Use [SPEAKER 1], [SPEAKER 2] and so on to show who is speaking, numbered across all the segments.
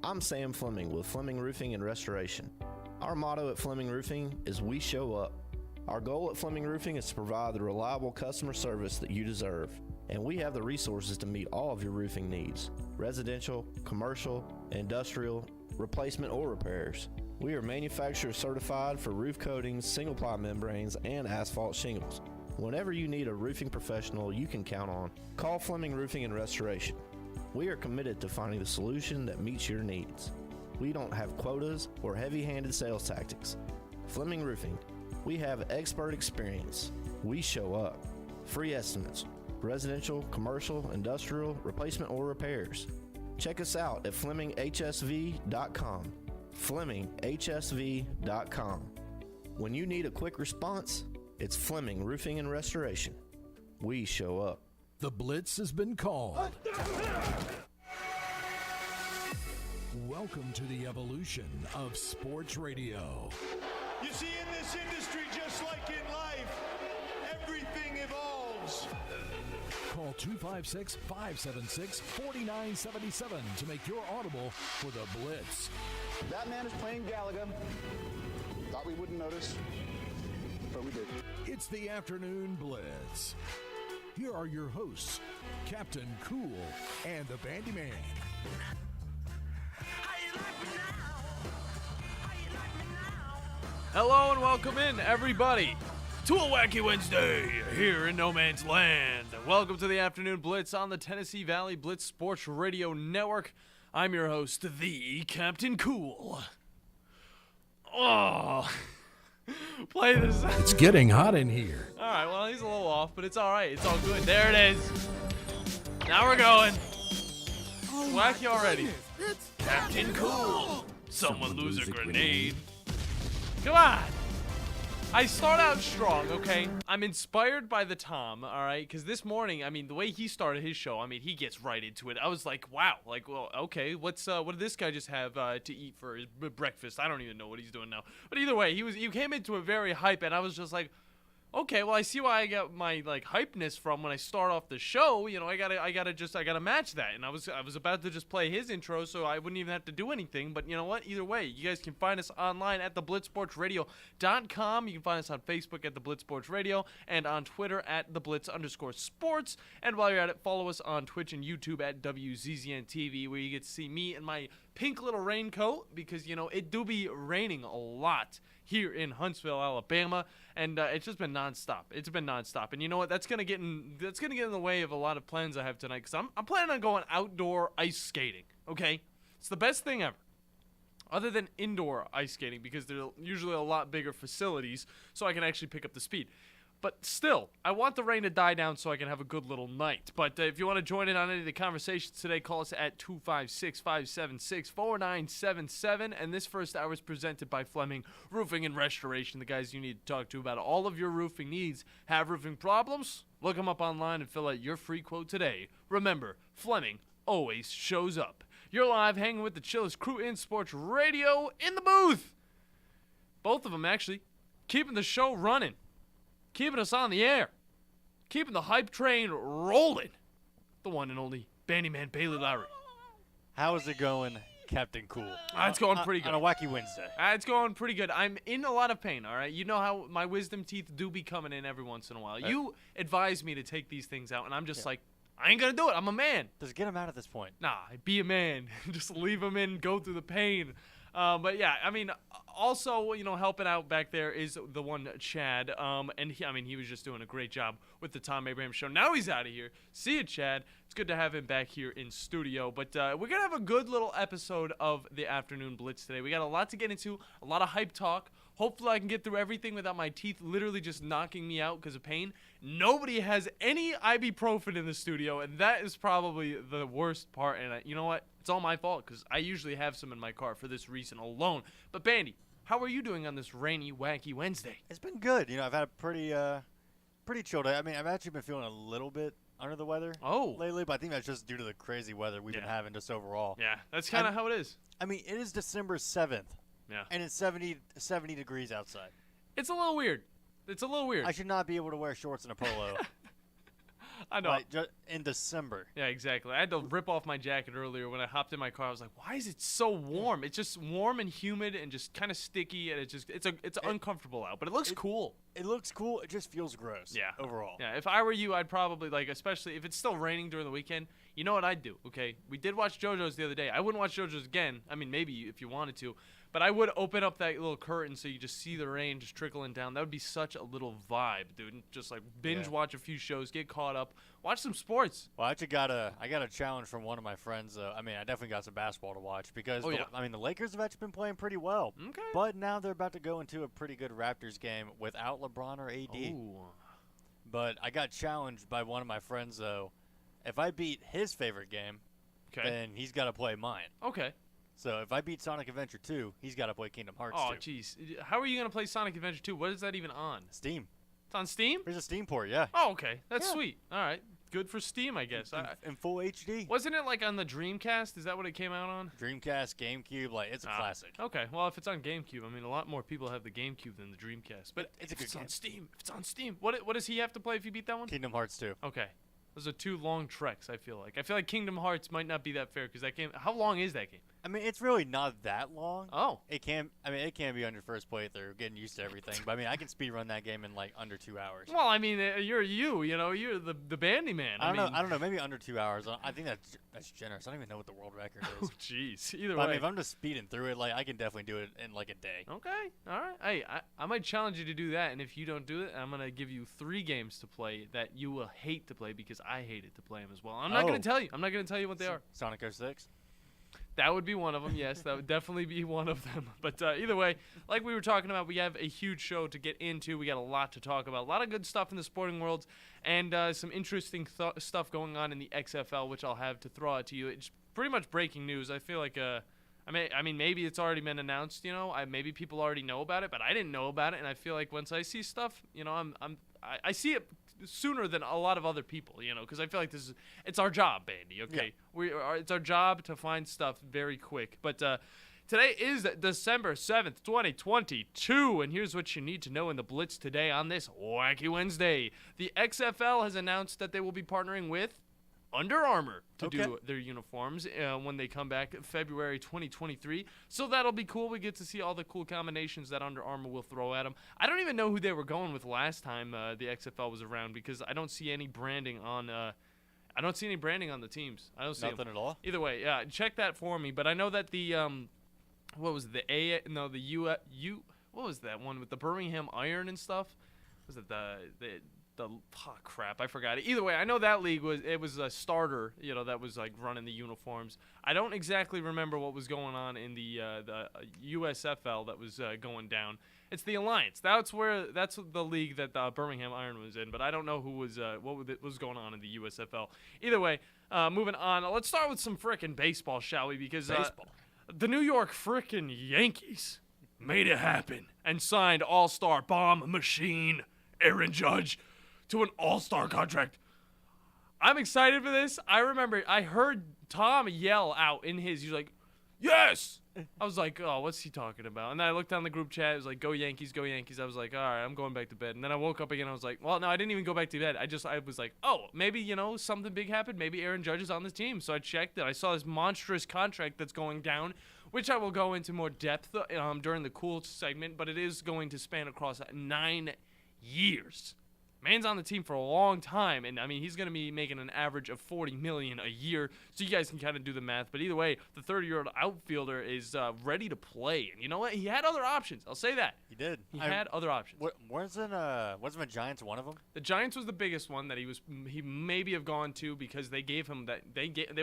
[SPEAKER 1] I'm Sam Fleming with Fleming Roofing and Restoration. Our motto at Fleming Roofing is we show up. Our goal at Fleming Roofing is to provide the reliable customer service that you deserve, and we have the resources to meet all of your roofing needs: residential, commercial, industrial, replacement or repairs. We are manufacturer certified for roof coatings, single-ply membranes, and asphalt shingles. Whenever you need a roofing professional you can count on, call Fleming Roofing and Restoration. We are committed to finding the solution that meets your needs. We don't have quotas or heavy-handed sales tactics. Fleming Roofing, we have expert experience. We show up. Free estimates, residential, commercial, industrial, replacement or repairs. Check us out at FlemingHSV.com. FlemingHSV.com. When you need a quick response, it's Fleming Roofing and Restoration. We show up.
[SPEAKER 2] The Blitz has been called. Welcome to the evolution of sports radio.
[SPEAKER 3] You see, in this industry, just like in life, everything evolves.
[SPEAKER 2] Call 256-576-4977 to make your audible for the Blitz.
[SPEAKER 4] Batman is playing Galaga. Thought we wouldn't notice, but we did.
[SPEAKER 2] It's the Afternoon Blitz. Here are your hosts, Captain Cool and the Bandi Man.
[SPEAKER 5] Hello and welcome in, everybody, to a Wacky Wednesday here in No Man's Land. Welcome to the Afternoon Blitz on the Tennessee Valley Blitz Sports Radio Network. I'm your host, the Captain Cool. Oh, play this.
[SPEAKER 2] It's getting hot in here.
[SPEAKER 5] All right, well, he's a little off, but it's all right. It's all good. There it is. Now we're going. Wacky already. Captain Cool. Someone lose a grenade. Come on. I start out strong, okay? I'm inspired by the Tom, all right? Because this morning, I mean, the way he started his show, I mean, he gets right into it. I was like, wow. Like, well, okay, what did this guy just have to eat for his breakfast? I don't even know what he's doing now. But either way, he came into it very hype, and I was just like, okay, well, I see why I got my like hypeness from when I start off the show. You know, I gotta match that. And I was about to just play his intro, so I wouldn't even have to do anything. But you know what? Either way, you guys can find us online at theblitzsportsradio.com. You can find us on Facebook at The Blitz Sports Radio and on Twitter at @TheBlitz_sports. And while you're at it, follow us on Twitch and YouTube at WZZN TV, where you get to see me in my pink little raincoat, because you know it do be raining a lot here in Huntsville, Alabama, and it's just been nonstop. It's been nonstop, and you know what? That's gonna get in the way of a lot of plans I have tonight, because I'm planning on going outdoor ice skating. Okay, it's the best thing ever, other than indoor ice skating, because they're usually a lot bigger facilities, so I can actually pick up the speed. But still, I want the rain to die down so I can have a good little night. But if you want to join in on any of the conversations today, call us at 256-576-4977. And this first hour is presented by Fleming Roofing and Restoration, the guys you need to talk to about all of your roofing needs. Have roofing problems? Look them up online and fill out your free quote today. Remember, Fleming always shows up. You're live hanging with the chillest crew in sports radio in the booth. Both of them, actually, keeping the show running. Keeping us on the air. Keeping the hype train rolling. The one and only Bandi Man Bailey Lowry.
[SPEAKER 6] How is it going, Captain Cool?
[SPEAKER 5] It's going pretty good.
[SPEAKER 6] On a Wacky Wednesday.
[SPEAKER 5] It's going pretty good. I'm in a lot of pain, all right? You know how my wisdom teeth do be coming in every once in a while. You advise me to take these things out, and I'm just like, I ain't going to do it. I'm a man.
[SPEAKER 6] Just get them out at this point.
[SPEAKER 5] Nah, be a man. Just leave them in, go through the pain. But yeah, I mean, also, you know, helping out back there is the one Chad. And he was just doing a great job with the Tom Abraham show. Now he's out of here. See you, Chad. It's good to have him back here in studio. But we're going to have a good little episode of the Afternoon Blitz today. We got a lot to get into, a lot of hype talk. Hopefully I can get through everything without my teeth literally just knocking me out because of pain. Nobody has any ibuprofen in the studio, and that is probably the worst part. And you know what? It's all my fault because I usually have some in my car for this reason alone. But Bandi, how are you doing on this rainy, wacky Wednesday?
[SPEAKER 6] It's been good. You know, I've had a pretty chill day. I mean, I've actually been feeling a little bit under the weather lately, but I think that's just due to the crazy weather we've been having just overall.
[SPEAKER 5] Yeah, that's kind of how it is.
[SPEAKER 6] I mean, it is December 7th.
[SPEAKER 5] Yeah.
[SPEAKER 6] And it's 70 degrees outside.
[SPEAKER 5] It's a little weird. I
[SPEAKER 6] I should not be able to wear shorts and a polo.
[SPEAKER 5] I know.
[SPEAKER 6] Like, just in December.
[SPEAKER 5] Yeah, exactly. I had to rip off my jacket earlier when I hopped in my car. I was like, why is it so warm? It's just warm and humid and just kind of sticky, and it's uncomfortable out, but it looks cool.
[SPEAKER 6] It looks cool. It just feels gross.
[SPEAKER 5] Yeah.
[SPEAKER 6] Overall.
[SPEAKER 5] Yeah. If I were you, I'd probably, like, especially if it's still raining during the weekend, you know what I'd do, okay? We did watch JoJo's the other day. I wouldn't watch JoJo's again. I mean, maybe if you wanted to. But I would open up that little curtain so you just see the rain just trickling down. That would be such a little vibe, dude. Just like binge watch a few shows, get caught up, watch some sports.
[SPEAKER 6] Well, I actually got a challenge from one of my friends. I mean, I definitely got some basketball to watch because the Lakers have actually been playing pretty well.
[SPEAKER 5] Okay.
[SPEAKER 6] But now they're about to go into a pretty good Raptors game without LeBron or AD.
[SPEAKER 5] Ooh.
[SPEAKER 6] But I got challenged by one of my friends though. If I beat his favorite game, then he's got to play mine.
[SPEAKER 5] Okay.
[SPEAKER 6] So if I beat Sonic Adventure 2, he's got to play Kingdom Hearts 2.
[SPEAKER 5] Oh, jeez. How are you going to play Sonic Adventure 2? What is that even on?
[SPEAKER 6] Steam.
[SPEAKER 5] It's on Steam?
[SPEAKER 6] There's a Steam port, yeah.
[SPEAKER 5] Oh, okay. That's sweet. All right. Good for Steam, I guess.
[SPEAKER 6] In full HD.
[SPEAKER 5] Wasn't it like on the Dreamcast? Is that what it came out on?
[SPEAKER 6] Dreamcast, GameCube, like it's a classic.
[SPEAKER 5] Okay. Well, if it's on GameCube, I mean, a lot more people have the GameCube than the Dreamcast. But
[SPEAKER 6] it's a good game.
[SPEAKER 5] On Steam. If it's on Steam. What does he have to play if you beat that one?
[SPEAKER 6] Kingdom Hearts 2.
[SPEAKER 5] Okay. Those are two long treks, I feel like. I feel like Kingdom Hearts might not be that fair because that game. How long is that game?
[SPEAKER 6] I mean, it's really not that long.
[SPEAKER 5] Oh.
[SPEAKER 6] It can be on your first playthrough, getting used to everything. But I mean, I can speedrun that game in like under 2 hours.
[SPEAKER 5] Well, I mean, you're the Bandi man.
[SPEAKER 6] I don't know, maybe under 2 hours. I think that's generous. I don't even know what the world record is.
[SPEAKER 5] Oh, jeez. Either
[SPEAKER 6] way.
[SPEAKER 5] I
[SPEAKER 6] mean, if I'm just speeding through it, like I can definitely do it in like a day.
[SPEAKER 5] Okay. All right. Hey, I might challenge you to do that, and if you don't do it, I'm gonna give you 3 games to play that you will hate to play because I hated to play them as well. I'm not gonna tell you. I'm not gonna tell you what they are.
[SPEAKER 6] Sonic 06.
[SPEAKER 5] That would be one of them, yes. That would definitely be one of them. But either way, like we were talking about, we have a huge show to get into. We got a lot to talk about. A lot of good stuff in the sporting world and some interesting stuff going on in the XFL, which I'll have to throw out to you. It's pretty much breaking news. I feel like I mean, maybe it's already been announced, you know. Maybe people already know about it, but I didn't know about it. And I feel like once I see stuff, you know, I see it sooner than a lot of other people, you know, because I feel like it's our job, Bandi. Okay, it's our job to find stuff very quick. But today is December 7th, 2022, and here's what you need to know in the Blitz today on this Wacky Wednesday. The XFL has announced that they will be partnering with Under Armour to do their uniforms when they come back February 2023. So that'll be cool. We get to see all the cool combinations that Under Armour will throw at them. I don't even know who they were going with last time the XFL was around because I don't see any branding on the teams. I don't see
[SPEAKER 6] nothing at all.
[SPEAKER 5] Either way, yeah, check that for me. But I know that the what was it? What was that one with the Birmingham Iron and stuff? Was it crap, I forgot it. Either way, I know that league was a starter, you know, that was like running the uniforms. I don't exactly remember what was going on in the USFL that was going down. It's the Alliance. That's the league that Birmingham Iron was in, but I don't know who was what was going on in the USFL. Either way, moving on. Let's start with some frickin' baseball, shall we? Because the New York frickin' Yankees made it happen and signed all-star bomb machine Aaron Judge to an all-star contract. I'm excited for this. I remember I heard Tom yell out in his, he was like, yes! I was like, oh, what's he talking about? And then I looked down the group chat. It was like, go Yankees, go Yankees. I was like, all right, I'm going back to bed. And then I woke up again. I was like, well, no, I didn't even go back to bed. I was like, oh, maybe, you know, something big happened. Maybe Aaron Judge is on this team. So I checked it. I saw this monstrous contract that's going down, which I will go into more depth during the cool segment. But it is going to span across 9 years. Man's on the team for a long time, and I mean he's going to be making an average of $40 million a year, so you guys can kind of do the math. But either way, the 30-year-old outfielder is ready to play, and you know what? He had other options. I'll say that.
[SPEAKER 6] He did.
[SPEAKER 5] He had other options.
[SPEAKER 6] Wasn't the Giants one of them?
[SPEAKER 5] The Giants was the biggest one that he maybe have gone to because they gave him that they gave him the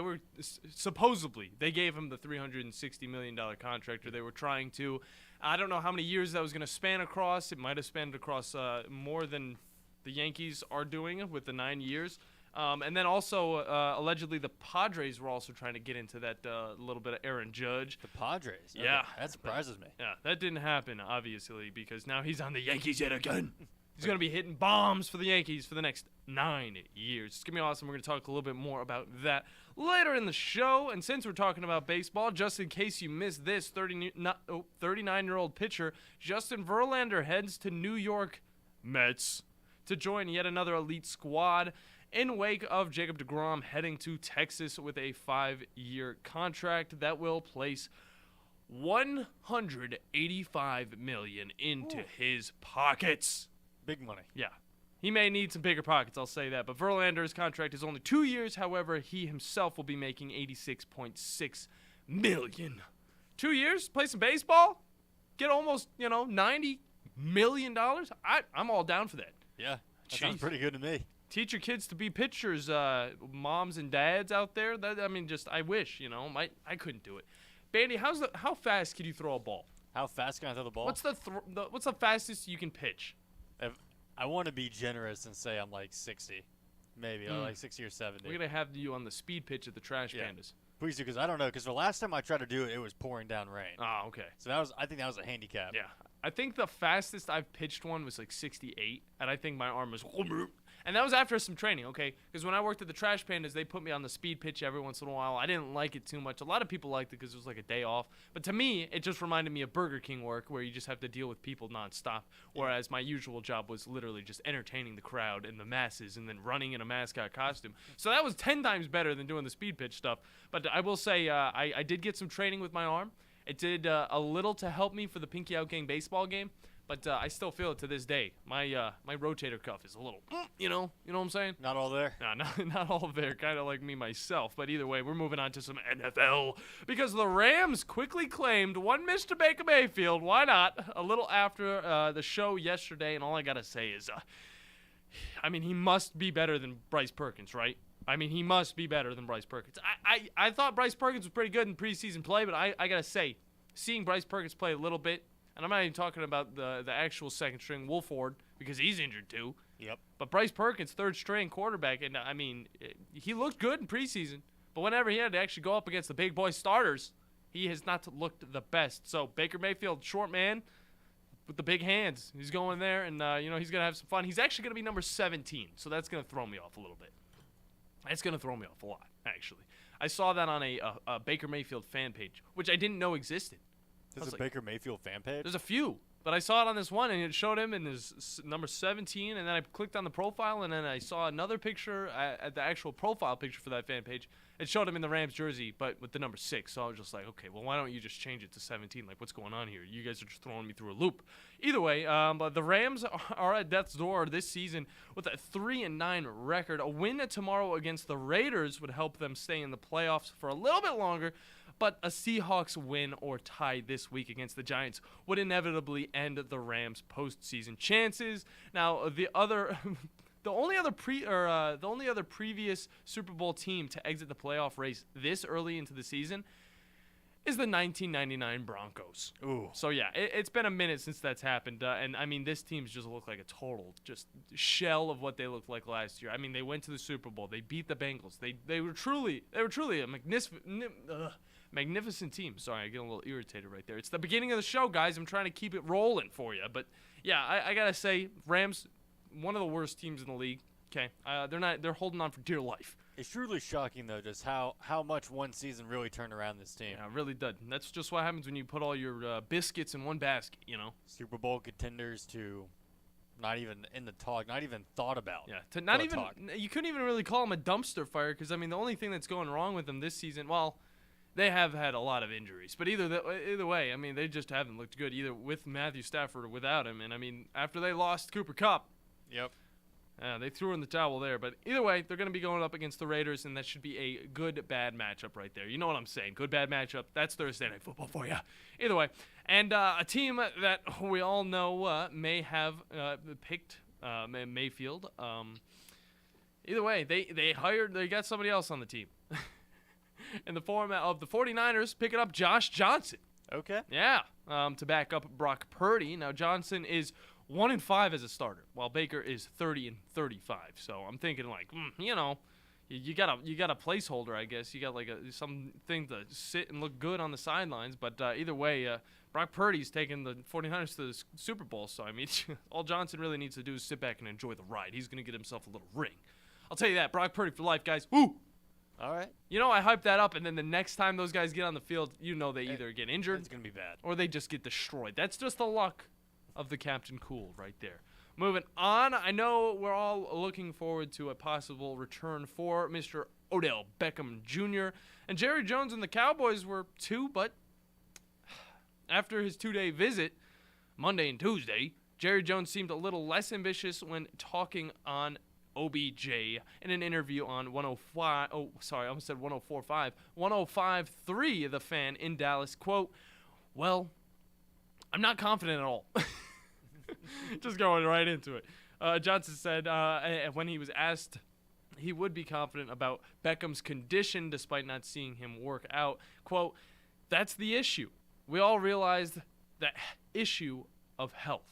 [SPEAKER 5] $360 million contract, or they were trying to. I don't know how many years that was going to span across. It might have spanned across more than the Yankees are doing with the 9 years. And then also, allegedly, the Padres were also trying to get into that little bit of Aaron Judge.
[SPEAKER 6] The Padres? Okay.
[SPEAKER 5] Yeah.
[SPEAKER 6] That surprises me.
[SPEAKER 5] Yeah, that didn't happen, obviously, because now he's on the Yankees yet again. He's going to be hitting bombs for the Yankees for the next 9 years. It's going to be awesome. We're going to talk a little bit more about that later in the show. And since we're talking about baseball, just in case you missed this, 39-year-old pitcher Justin Verlander heads to New York Mets to join yet another elite squad in wake of Jacob deGrom heading to Texas with a 5-year contract that will place $185 million into his pockets.
[SPEAKER 6] Big money.
[SPEAKER 5] Yeah. He may need some bigger pockets, I'll say that. But Verlander's contract is only 2 years. However, he himself will be making $86.6 million. 2 years? Play some baseball? Get almost, $90 million? I'm all down for that.
[SPEAKER 6] Yeah. That sounds pretty good to me.
[SPEAKER 5] Teach your kids to be pitchers, moms and dads out there. I wish, I couldn't do it. Bandi, how fast can you throw a ball?
[SPEAKER 6] How fast can I throw the ball?
[SPEAKER 5] What's the fastest you can pitch?
[SPEAKER 6] I want to be generous and say I'm like 60, maybe, or like 60 or 70.
[SPEAKER 5] We're going to have you on the speed pitch at the Trash Pandas.
[SPEAKER 6] Please do, because I don't know. Because the last time I tried to do it, it was pouring down rain.
[SPEAKER 5] Oh, okay.
[SPEAKER 6] So I think that was a handicap.
[SPEAKER 5] Yeah. I think the fastest I've pitched one was like 68, and I think my arm was... And that was after some training, okay? Because when I worked at the Trash Pandas, they put me on the speed pitch every once in a while. I didn't like it too much. A lot of people liked it because it was like a day off. But to me, it just reminded me of Burger King work where you just have to deal with people nonstop. Whereas my usual job was literally just entertaining the crowd and the masses and then running in a mascot costume. So that was 10 times better than doing the speed pitch stuff. But I will say I did get some training with my arm. It did a little to help me for the Pinky Out Gang baseball game. But I still feel it to this day. My rotator cuff is a little, you know what I'm saying?
[SPEAKER 6] Not all there?
[SPEAKER 5] No, not all there. Kind of like me myself. But either way, we're moving on to some NFL. Because the Rams quickly claimed one Mr. Baker Mayfield. Why not? A little after the show yesterday. And all I got to say is, he must be better than Bryce Perkins, right? He must be better than Bryce Perkins. I thought Bryce Perkins was pretty good in preseason play. But I got to say, seeing Bryce Perkins play a little bit, and I'm not even talking about the actual second string Wolford because he's injured too.
[SPEAKER 6] Yep.
[SPEAKER 5] But Bryce Perkins, third string quarterback, and he looked good in preseason. But whenever he had to actually go up against the big boy starters, he has not looked the best. So Baker Mayfield, short man with the big hands, he's going there, and he's gonna have some fun. He's actually gonna be number 17, so that's gonna throw me off a little bit. That's gonna throw me off a lot, actually. I saw that on a Baker Mayfield fan page, which I didn't know existed.
[SPEAKER 6] There's a Baker Mayfield fan page?
[SPEAKER 5] There's a few, but I saw it on this one, and it showed him in his number 17, and then I clicked on the profile, and then I saw another picture, at the actual profile picture for that fan page. It showed him in the Rams jersey, but with the number 6, so I was just like, okay, well, why don't you just change it to 17? Like, what's going on here? You guys are just throwing me through a loop. Either way, but the Rams are at death's door this season with a 3-9 record. A win tomorrow against the Raiders would help them stay in the playoffs for a little bit longer, but a Seahawks win or tie this week against the Giants would inevitably end the Rams' postseason chances. Now, the only other previous Super Bowl team to exit the playoff race this early into the season is the 1999 Broncos.
[SPEAKER 6] Ooh.
[SPEAKER 5] So yeah, it's been a minute since that's happened, and this team's just looked like a total just shell of what they looked like last year. They went to the Super Bowl, they beat the Bengals, they were truly a magnificent team. Sorry, I get a little irritated right there. It's the beginning of the show, guys. I'm trying to keep it rolling for you, but yeah, I gotta say, Rams, one of the worst teams in the league. Okay, they're holding on for dear life.
[SPEAKER 6] It's truly shocking, though, just how much one season really turned around this team.
[SPEAKER 5] Yeah, it really did. And that's just what happens when you put all your biscuits in one basket,
[SPEAKER 6] Super Bowl contenders to not even in the talk, not even thought about.
[SPEAKER 5] Yeah, to not even talk. You couldn't even really call them a dumpster fire because, the only thing that's going wrong with them this season, well, they have had a lot of injuries. But either way, they just haven't looked good, either with Matthew Stafford or without him. And, after they lost Cooper Kupp.
[SPEAKER 6] Yep.
[SPEAKER 5] They threw in the towel there, but either way, they're going to be going up against the Raiders, and that should be a good-bad matchup right there. You know what I'm saying? Good-bad matchup. That's Thursday Night Football for you. Either way, and a team that we all know may have picked Mayfield. Either way, they got somebody else on the team. In the form of the 49ers picking up Josh Johnson.
[SPEAKER 6] Okay.
[SPEAKER 5] Yeah, to back up Brock Purdy. Now, Johnson is 1-5 as a starter, while Baker is 30-35. So I'm thinking you got a placeholder, I guess. You got something to sit and look good on the sidelines. But either way, Brock Purdy's taking the 49ers to the Super Bowl. So all Johnson really needs to do is sit back and enjoy the ride. He's gonna get himself a little ring. I'll tell you that. Brock Purdy for life, guys. Woo!
[SPEAKER 6] All right.
[SPEAKER 5] I hype that up, and then the next time those guys get on the field, they either get injured.
[SPEAKER 6] It's gonna be bad.
[SPEAKER 5] Or they just get destroyed. That's just the luck of the Captain Cool right there. moving on. I know we're all looking forward to a possible return for Mr. Odell Beckham Jr. And Jerry Jones and the Cowboys were too, but after his 2-day visit, Monday and Tuesday, Jerry Jones seemed a little less ambitious when talking on OBJ in an interview on 105. Oh, sorry, I almost said 104.5. 105.3, The Fan in Dallas. Quote, "Well, I'm not confident at all." Just going right into it. Johnson said when he was asked he would be confident about Beckham's condition despite not seeing him work out, quote, "That's the issue. We all realized that issue of health.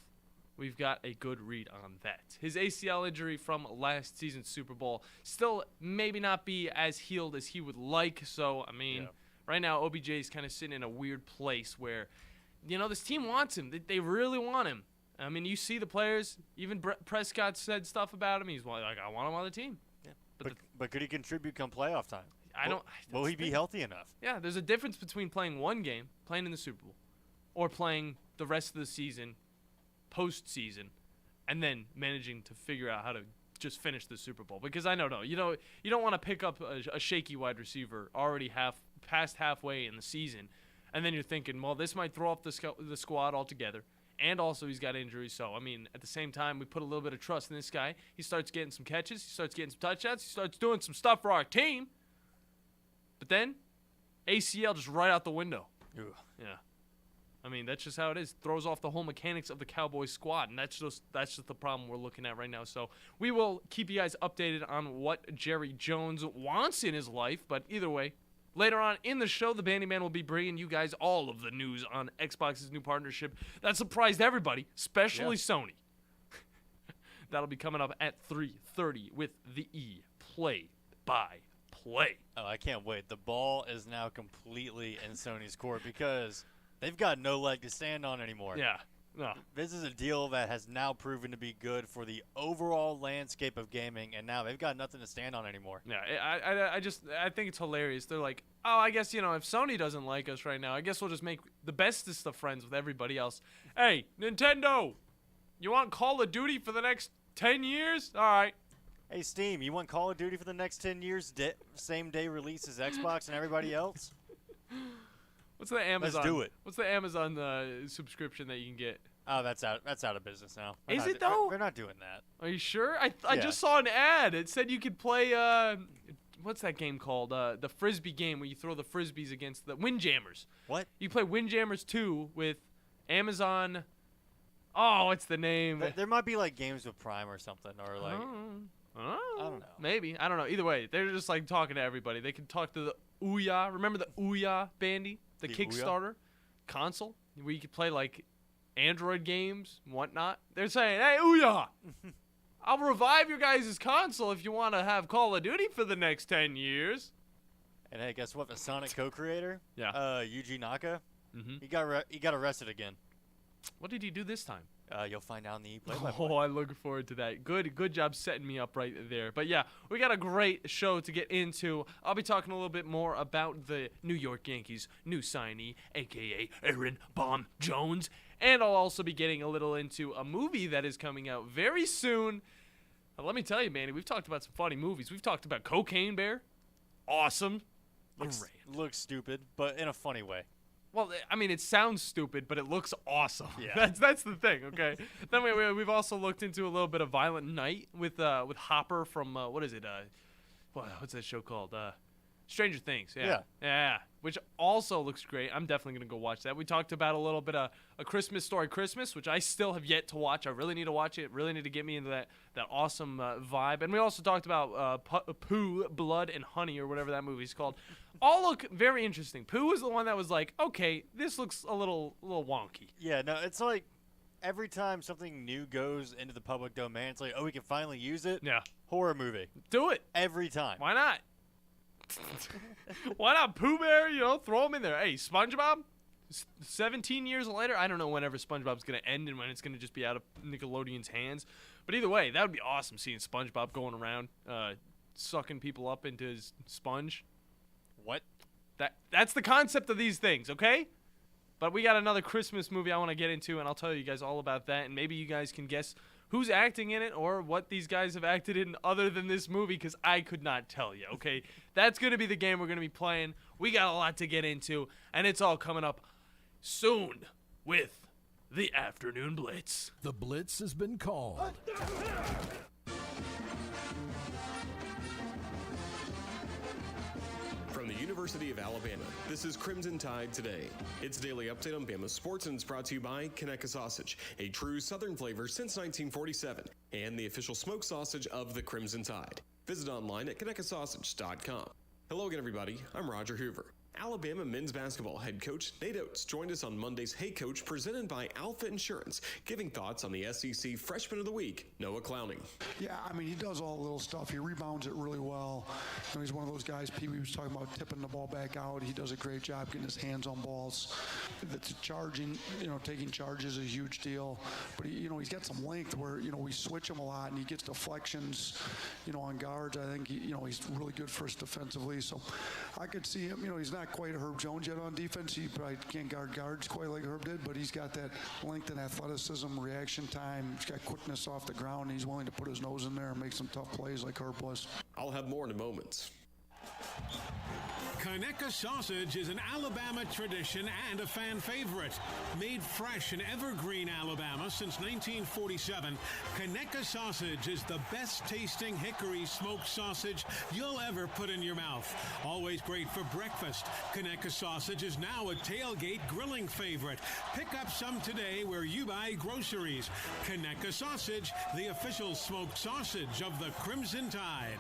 [SPEAKER 5] We've got a good read on that. His ACL injury from last season's Super Bowl still maybe not be as healed as he would like. So, I mean, right now OBJ is kind of sitting in a weird place where, you know, this team wants him. They really want him. I mean, you see the players. Even Prescott said stuff about him. He's like, I want him on the team.
[SPEAKER 6] Yeah. But could he contribute come playoff time? Will he be
[SPEAKER 5] thing.
[SPEAKER 6] Healthy enough?
[SPEAKER 5] Yeah, there's a difference between playing one game, playing in the Super Bowl, or playing the rest of the season, postseason, and then managing to figure out how to just finish the Super Bowl. Because I know, you don't want to pick up a shaky wide receiver already past halfway in the season, and then you're thinking, well, this might throw off the squad altogether. And also he's got injuries. So, I mean, at the same time, we put a little bit of trust in this guy. He starts getting some catches. He starts getting some touchdowns. He starts doing some stuff for our team. But then, ACL just right out the window.
[SPEAKER 6] Ugh.
[SPEAKER 5] Yeah. I mean, that's just how it is. Throws off the whole mechanics of the Cowboys squad. And that's just the problem we're looking at right now. So, we will keep you guys updated on what Jerry Jones wants in his life. But either way, later on in the show, the Bandi Man will be bringing you guys all of the news on Xbox's new partnership that surprised everybody, especially Sony. That'll be coming up at 3:30 with the play-by-play.
[SPEAKER 6] Oh, I can't wait. The ball is now completely in Sony's court because they've got no leg to stand on anymore.
[SPEAKER 5] Yeah. No.
[SPEAKER 6] This is a deal that has now proven to be good for the overall landscape of gaming, and now they've got nothing to stand on anymore.
[SPEAKER 5] Yeah, I think it's hilarious. They're like, oh, I guess, if Sony doesn't like us right now, I guess we'll just make the bestest of friends with everybody else. Hey, Nintendo, you want Call of Duty for the next 10 years? All right.
[SPEAKER 6] Hey, Steam, you want Call of Duty for the next 10 years, same day release as Xbox and everybody else?
[SPEAKER 5] What's the Amazon?
[SPEAKER 6] Let's do it.
[SPEAKER 5] What's the Amazon subscription that you can get?
[SPEAKER 6] Oh, that's out of business now.
[SPEAKER 5] Is it though?
[SPEAKER 6] They're not doing that.
[SPEAKER 5] Are you sure? I just saw an ad. It said you could play what's that game called? The Frisbee game where you throw the Frisbees against the Windjammers.
[SPEAKER 6] What?
[SPEAKER 5] You play Windjammers 2 with Amazon. Oh, what's the name?
[SPEAKER 6] There might be like games with Prime or something, or like
[SPEAKER 5] I
[SPEAKER 6] don't know.
[SPEAKER 5] Maybe. I don't know. Either way, they're just like talking to everybody. They can talk to the Ouya. Remember the Ouya, Bandi? The Kickstarter console where you could play like Android games and whatnot. They're saying, hey, Ouya, I'll revive your guys' console if you want to have Call of Duty for the next 10 years.
[SPEAKER 6] And hey, guess what? The Sonic co-creator, Yuji Naka, he got arrested again.
[SPEAKER 5] What did he do this time?
[SPEAKER 6] You'll find out in the play-by-play.
[SPEAKER 5] Oh, I look forward to that. Good job setting me up right there. But yeah, we got a great show to get into. I'll be talking a little bit more about the New York Yankees' new signee, a.k.a. Aaron Bomb Jones. And I'll also be getting a little into a movie that is coming out very soon. Now, let me tell you, Manny, we've talked about some funny movies. We've talked about Cocaine Bear. Awesome.
[SPEAKER 6] Looks stupid, but in a funny way.
[SPEAKER 5] Well, I mean, it sounds stupid, but it looks awesome.
[SPEAKER 6] Yeah.
[SPEAKER 5] That's the thing, okay? Then we've also looked into a little bit of Violent Night with Hopper from, what is it? What's that show called? Stranger Things. Yeah. Which also looks great. I'm definitely going to go watch that. We talked about a little bit of A Christmas Story Christmas, which I still have yet to watch. I really need to watch it. Really need to get me into that awesome vibe. And we also talked about Pooh, Blood, and Honey, or whatever that movie's called. All look very interesting. Pooh was the one that was like, okay, this looks a little wonky.
[SPEAKER 6] Yeah, no, it's like every time something new goes into the public domain, it's like, oh, we can finally use it.
[SPEAKER 5] Yeah.
[SPEAKER 6] Horror movie.
[SPEAKER 5] Do it.
[SPEAKER 6] Every time.
[SPEAKER 5] Why not? Why not Pooh Bear? Throw him in there. Hey, SpongeBob? 17 years later, I don't know whenever SpongeBob's going to end and when it's going to just be out of Nickelodeon's hands. But either way, that would be awesome seeing SpongeBob going around sucking people up into his sponge.
[SPEAKER 6] What?
[SPEAKER 5] That's the concept of these things, okay? But we got another Christmas movie I want to get into, and I'll tell you guys all about that. And maybe you guys can guess who's acting in it or what these guys have acted in other than this movie, because I could not tell you, okay? That's going to be the game we're going to be playing. We got a lot to get into, and it's all coming up soon with the Afternoon Blitz.
[SPEAKER 2] The Blitz has been called.
[SPEAKER 7] From the University of Alabama, this is Crimson Tide Today. It's a daily update on Bama sports, and it's brought to you by Conecuh Sausage, a true Southern flavor since 1947, and the official smoked sausage of the Crimson Tide. Visit online at ConecuhSausage.com. Hello again, everybody. I'm Roger Hoover. Alabama men's basketball head coach Nate Oates joined us on Monday's Hey Coach, presented by Alpha Insurance, giving thoughts on the SEC Freshman of the Week, Noah Clowning.
[SPEAKER 8] Yeah, I mean, he does all the little stuff. He rebounds it really well. You know, he's one of those guys, Pee Wee was talking about tipping the ball back out. He does a great job getting his hands on balls. That's charging, taking charges is a huge deal. But, he's got some length where, we switch him a lot, and he gets deflections, on guards. I think, he's really good for us defensively. So I could see him, he's not quite a Herb Jones yet on defense. He probably can't guard guards quite like Herb did, but he's got that length and athleticism, reaction time. He's got quickness off the ground. And he's willing to put his nose in there and make some tough plays like Herb was.
[SPEAKER 7] I'll have more in a moment.
[SPEAKER 9] Conecuh Sausage is an Alabama tradition and a fan favorite. Made fresh in Evergreen, Alabama since 1947, Conecuh Sausage is the best tasting hickory smoked sausage you'll ever put in your mouth. Always great for breakfast, Conecuh Sausage is now a tailgate grilling favorite. Pick up some today where you buy groceries. Conecuh Sausage, the official smoked sausage of the Crimson Tide.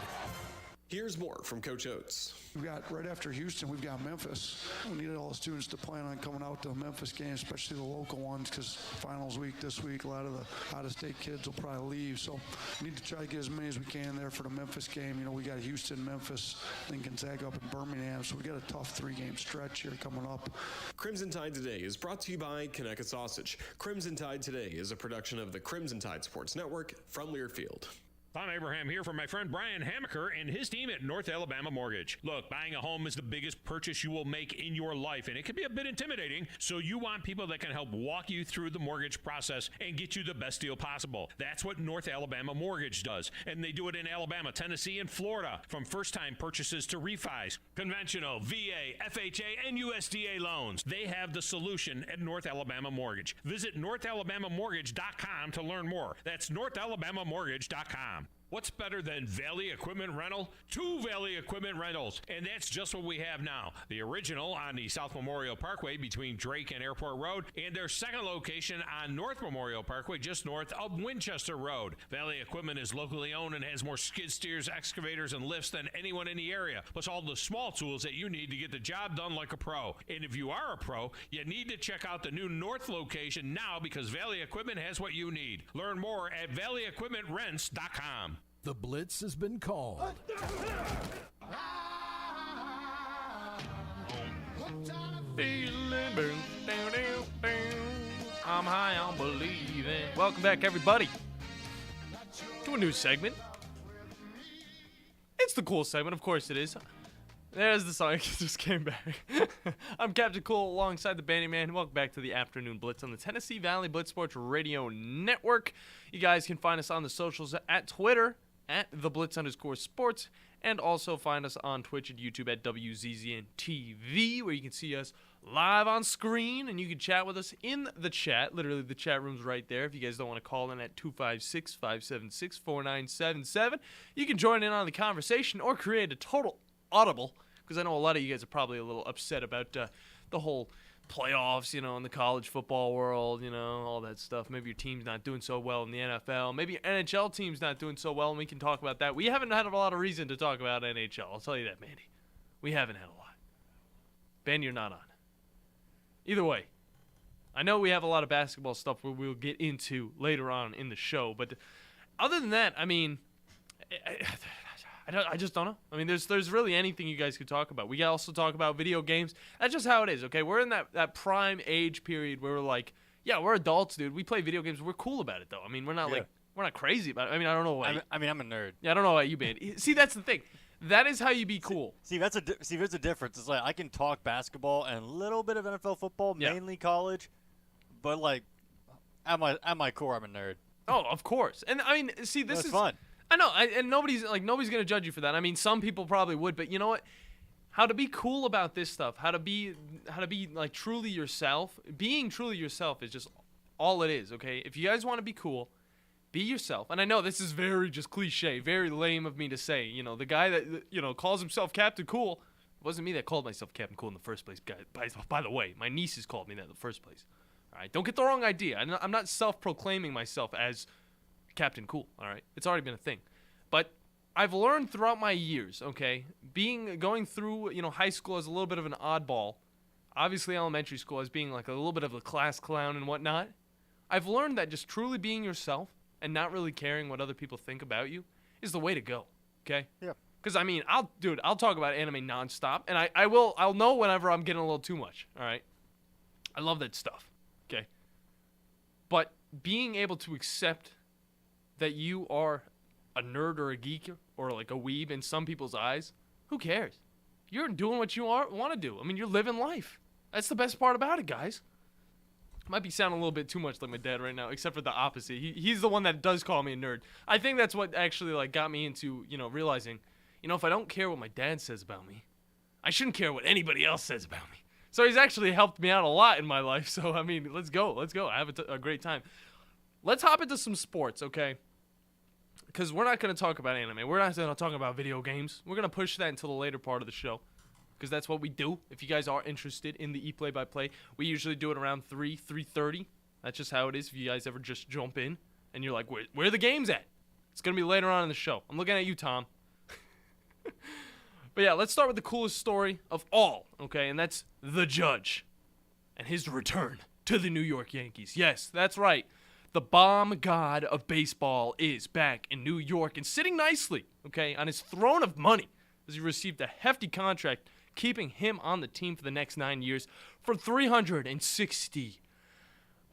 [SPEAKER 7] Here's more from Coach Oates.
[SPEAKER 8] We've got, right after Houston, we've got Memphis. We needed all the students to plan on coming out to the Memphis game, especially the local ones, because finals week this week, a lot of the out-of-state kids will probably leave. So we need to try to get as many as we can there for the Memphis game. We got Houston, Memphis, then Gonzaga up in Birmingham. So we got a tough three-game stretch here coming up.
[SPEAKER 7] Crimson Tide Today is brought to you by Conecuh Sausage. Crimson Tide Today is a production of the Crimson Tide Sports Network from Learfield.
[SPEAKER 10] I'm Abraham here for my friend Brian Hamaker and his team at North Alabama Mortgage. Look, buying a home is the biggest purchase you will make in your life, and it can be a bit intimidating, so you want people that can help walk you through the mortgage process and get you the best deal possible. That's what North Alabama Mortgage does, and they do it in Alabama, Tennessee, and Florida, from first-time purchases to refis, conventional, VA, FHA, and USDA loans. They have the solution at North Alabama Mortgage. Visit NorthAlabamaMortgage.com to learn more. That's NorthAlabamaMortgage.com. What's better than Valley Equipment Rental? 2 Valley Equipment Rentals, and that's just what we have now. The original on the South Memorial Parkway between Drake and Airport Road, and their second location on North Memorial Parkway just north of Winchester Road. Valley Equipment is locally owned and has more skid steers, excavators, and lifts than anyone in the area, plus all the small tools that you need to get the job done like a pro. And if you are a pro, you need to check out the new North location now, because Valley Equipment has what you need. Learn more at valleyequipmentrents.com.
[SPEAKER 2] The Blitz has been called.
[SPEAKER 5] I'm high on believing. Welcome back, everybody, to a new segment. It's the cool segment, of course it is. There's the song. It just came back. I'm Captain Cool alongside the Bandi Man. Welcome back to the Afternoon Blitz on the Tennessee Valley Blitz Sports Radio Network. You guys can find us on the socials at Twitter at @TheBlitz_sports, and also find us on Twitch and YouTube at WZZN-TV, where you can see us live on screen, and you can chat with us in the chat. Literally, the chat room's right there. If you guys don't want to call in at 256-576-4977, you can join in on the conversation or create a total audible, because I know a lot of you guys are probably a little upset about the whole playoffs, in the college football world, all that stuff. Maybe your team's not doing so well in the NFL. Maybe your NHL team's not doing so well, and we can talk about that. We haven't had a lot of reason to talk about NHL. I'll tell you that, Mandy. We haven't had a lot. Ben, you're not on. Either way, I know we have a lot of basketball stuff where we'll get into later on in the show, but other than that, I mean, I just don't know. I mean, there's really anything you guys could talk about. We can also talk about video games. That's just how it is, okay? We're in that prime age period where we're like, yeah, we're adults, dude. We play video games. We're cool about it, though. I mean, we're not we're not crazy about it. I mean, I don't know why.
[SPEAKER 6] I'm a nerd.
[SPEAKER 5] Yeah, I don't know why you been. See, that's the thing. That is how you be cool.
[SPEAKER 6] See, there's a difference. It's like I can talk basketball and a little bit of NFL football, mainly college, but like at my core, I'm a nerd.
[SPEAKER 5] Oh, of course. And I mean, see, this is
[SPEAKER 6] fun.
[SPEAKER 5] I know, and nobody's gonna judge you for that. I mean, some people probably would, but you know what? How to be cool about this stuff, how to be like truly yourself. Being truly yourself is just all it is, okay? If you guys want to be cool, be yourself. And I know this is very just cliche, very lame of me to say. You know, the guy that, you know, calls himself Captain Cool, it wasn't me that called myself Captain Cool in the first place, guys. By the way, my nieces called me that in the first place. All right, don't get the wrong idea. I'm not self-proclaiming myself as Captain Cool, all right? It's already been a thing. But I've learned throughout my years, okay, going through, you know, high school as a little bit of an oddball, obviously elementary school as being like a little bit of a class clown and whatnot, I've learned that just truly being yourself and not really caring what other people think about you is the way to go, okay?
[SPEAKER 6] Yeah.
[SPEAKER 5] Because, I mean, I'll talk about anime nonstop, and I'll know whenever I'm getting a little too much, all right? I love that stuff, okay? But being able to accept that you are a nerd or a geek or like a weeb in some people's eyes, who cares? You're doing what you want to do. I mean, you're living life. That's the best part about it, guys. Might be sounding a little bit too much like my dad right now, except for the opposite. He's the one that does call me a nerd. I think that's what actually like got me into, you know, realizing, you know, if I don't care what my dad says about me, I shouldn't care what anybody else says about me. So he's actually helped me out a lot in my life. So, I mean, let's go. I have a great time. Let's hop into some sports, okay? Because we're not going to talk about anime. We're not going to talk about video games. We're going to push that until the later part of the show. Because that's what we do. If you guys are interested in the e-play-by-play, we usually do it around 3:30. That's just how it is. If you guys ever just jump in and you're like, where are the games at? It's going to be later on in the show. I'm looking at you, Tom. But yeah, let's start with the coolest story of all, okay? And that's the Judge and his return to the New York Yankees. Yes, that's right. The bomb god of baseball is back in New York and sitting nicely, okay, on his throne of money as he received a hefty contract keeping him on the team for the next 9 years for $360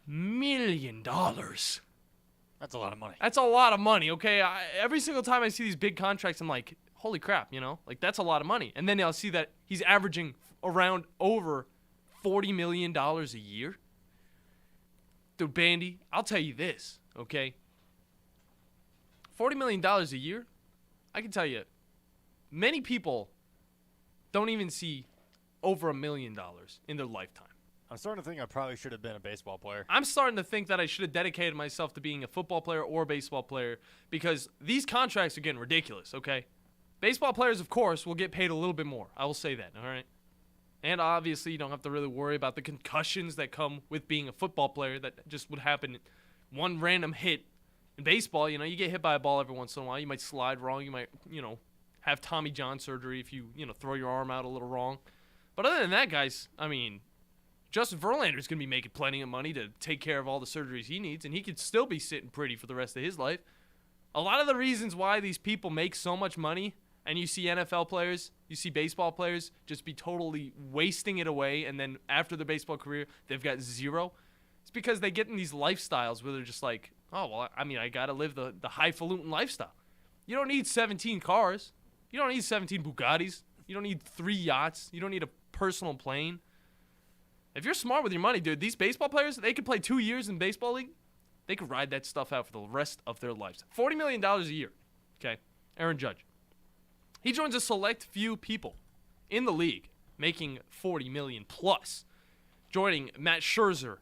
[SPEAKER 5] million.
[SPEAKER 6] That's a lot of money.
[SPEAKER 5] That's a lot of money, okay? Every single time I see these big contracts, I'm like, holy crap, you know? Like, that's a lot of money. And then I'll see that he's averaging around over $40 million a year. Dude, Bandi, I'll tell you this, okay? $40 million a year, I can tell you, many people don't even see over $1 million in their lifetime.
[SPEAKER 6] I'm starting to think I probably should have been a baseball player.
[SPEAKER 5] I'm starting to think that I should have dedicated myself to being a football player or a baseball player because these contracts are getting ridiculous, okay? Baseball players, of course, will get paid a little bit more. I will say that, all right? And obviously, you don't have to really worry about the concussions that come with being a football player that just would happen. One random hit. In baseball, you know, you get hit by a ball every once in a while. You might slide wrong. You might, you know, have Tommy John surgery if you throw your arm out a little wrong. But other than that, guys, I mean, Justin Verlander's going to be making plenty of money to take care of all the surgeries he needs, and he could still be sitting pretty for the rest of his life. A lot of the reasons why these people make so much money, and you see NFL players, you see baseball players just be totally wasting it away, and then after their baseball career, they've got zero. It's because they get in these lifestyles where they're just like, oh, well, I mean, I got to live the highfalutin lifestyle. You don't need 17 cars. You don't need 17 Bugattis. You don't need 3 yachts. You don't need a personal plane. If you're smart with your money, dude, these baseball players, they could play 2 years in baseball league. They could ride that stuff out for the rest of their lives. $40 million a year. Okay, Aaron Judge. He joins a select few people in the league making $40 million plus, joining Matt Scherzer